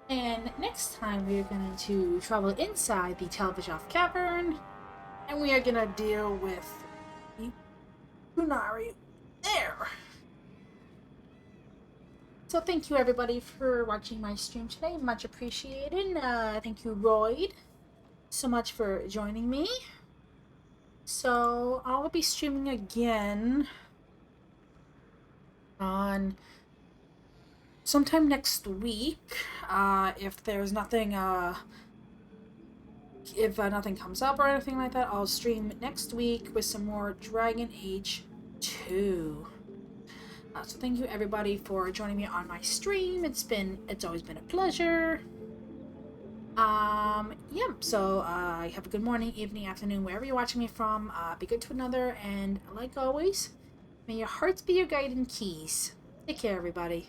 And next time we are going to travel inside the Tal Vishoth Cavern, and we are gonna deal with the Qunari there. So thank you everybody for watching my stream today, much appreciated. Thank you Royd so much for joining me. So I'll be streaming again on sometime next week, if there's nothing, if nothing comes up or anything like that. I'll stream next week with some more Dragon Age 2. So thank you everybody for joining me on my stream. It's always been a pleasure. Yeah, so have a good morning, evening, afternoon, wherever you're watching me from. Be good to another, and like always, may your hearts be your guiding keys. Take care, everybody.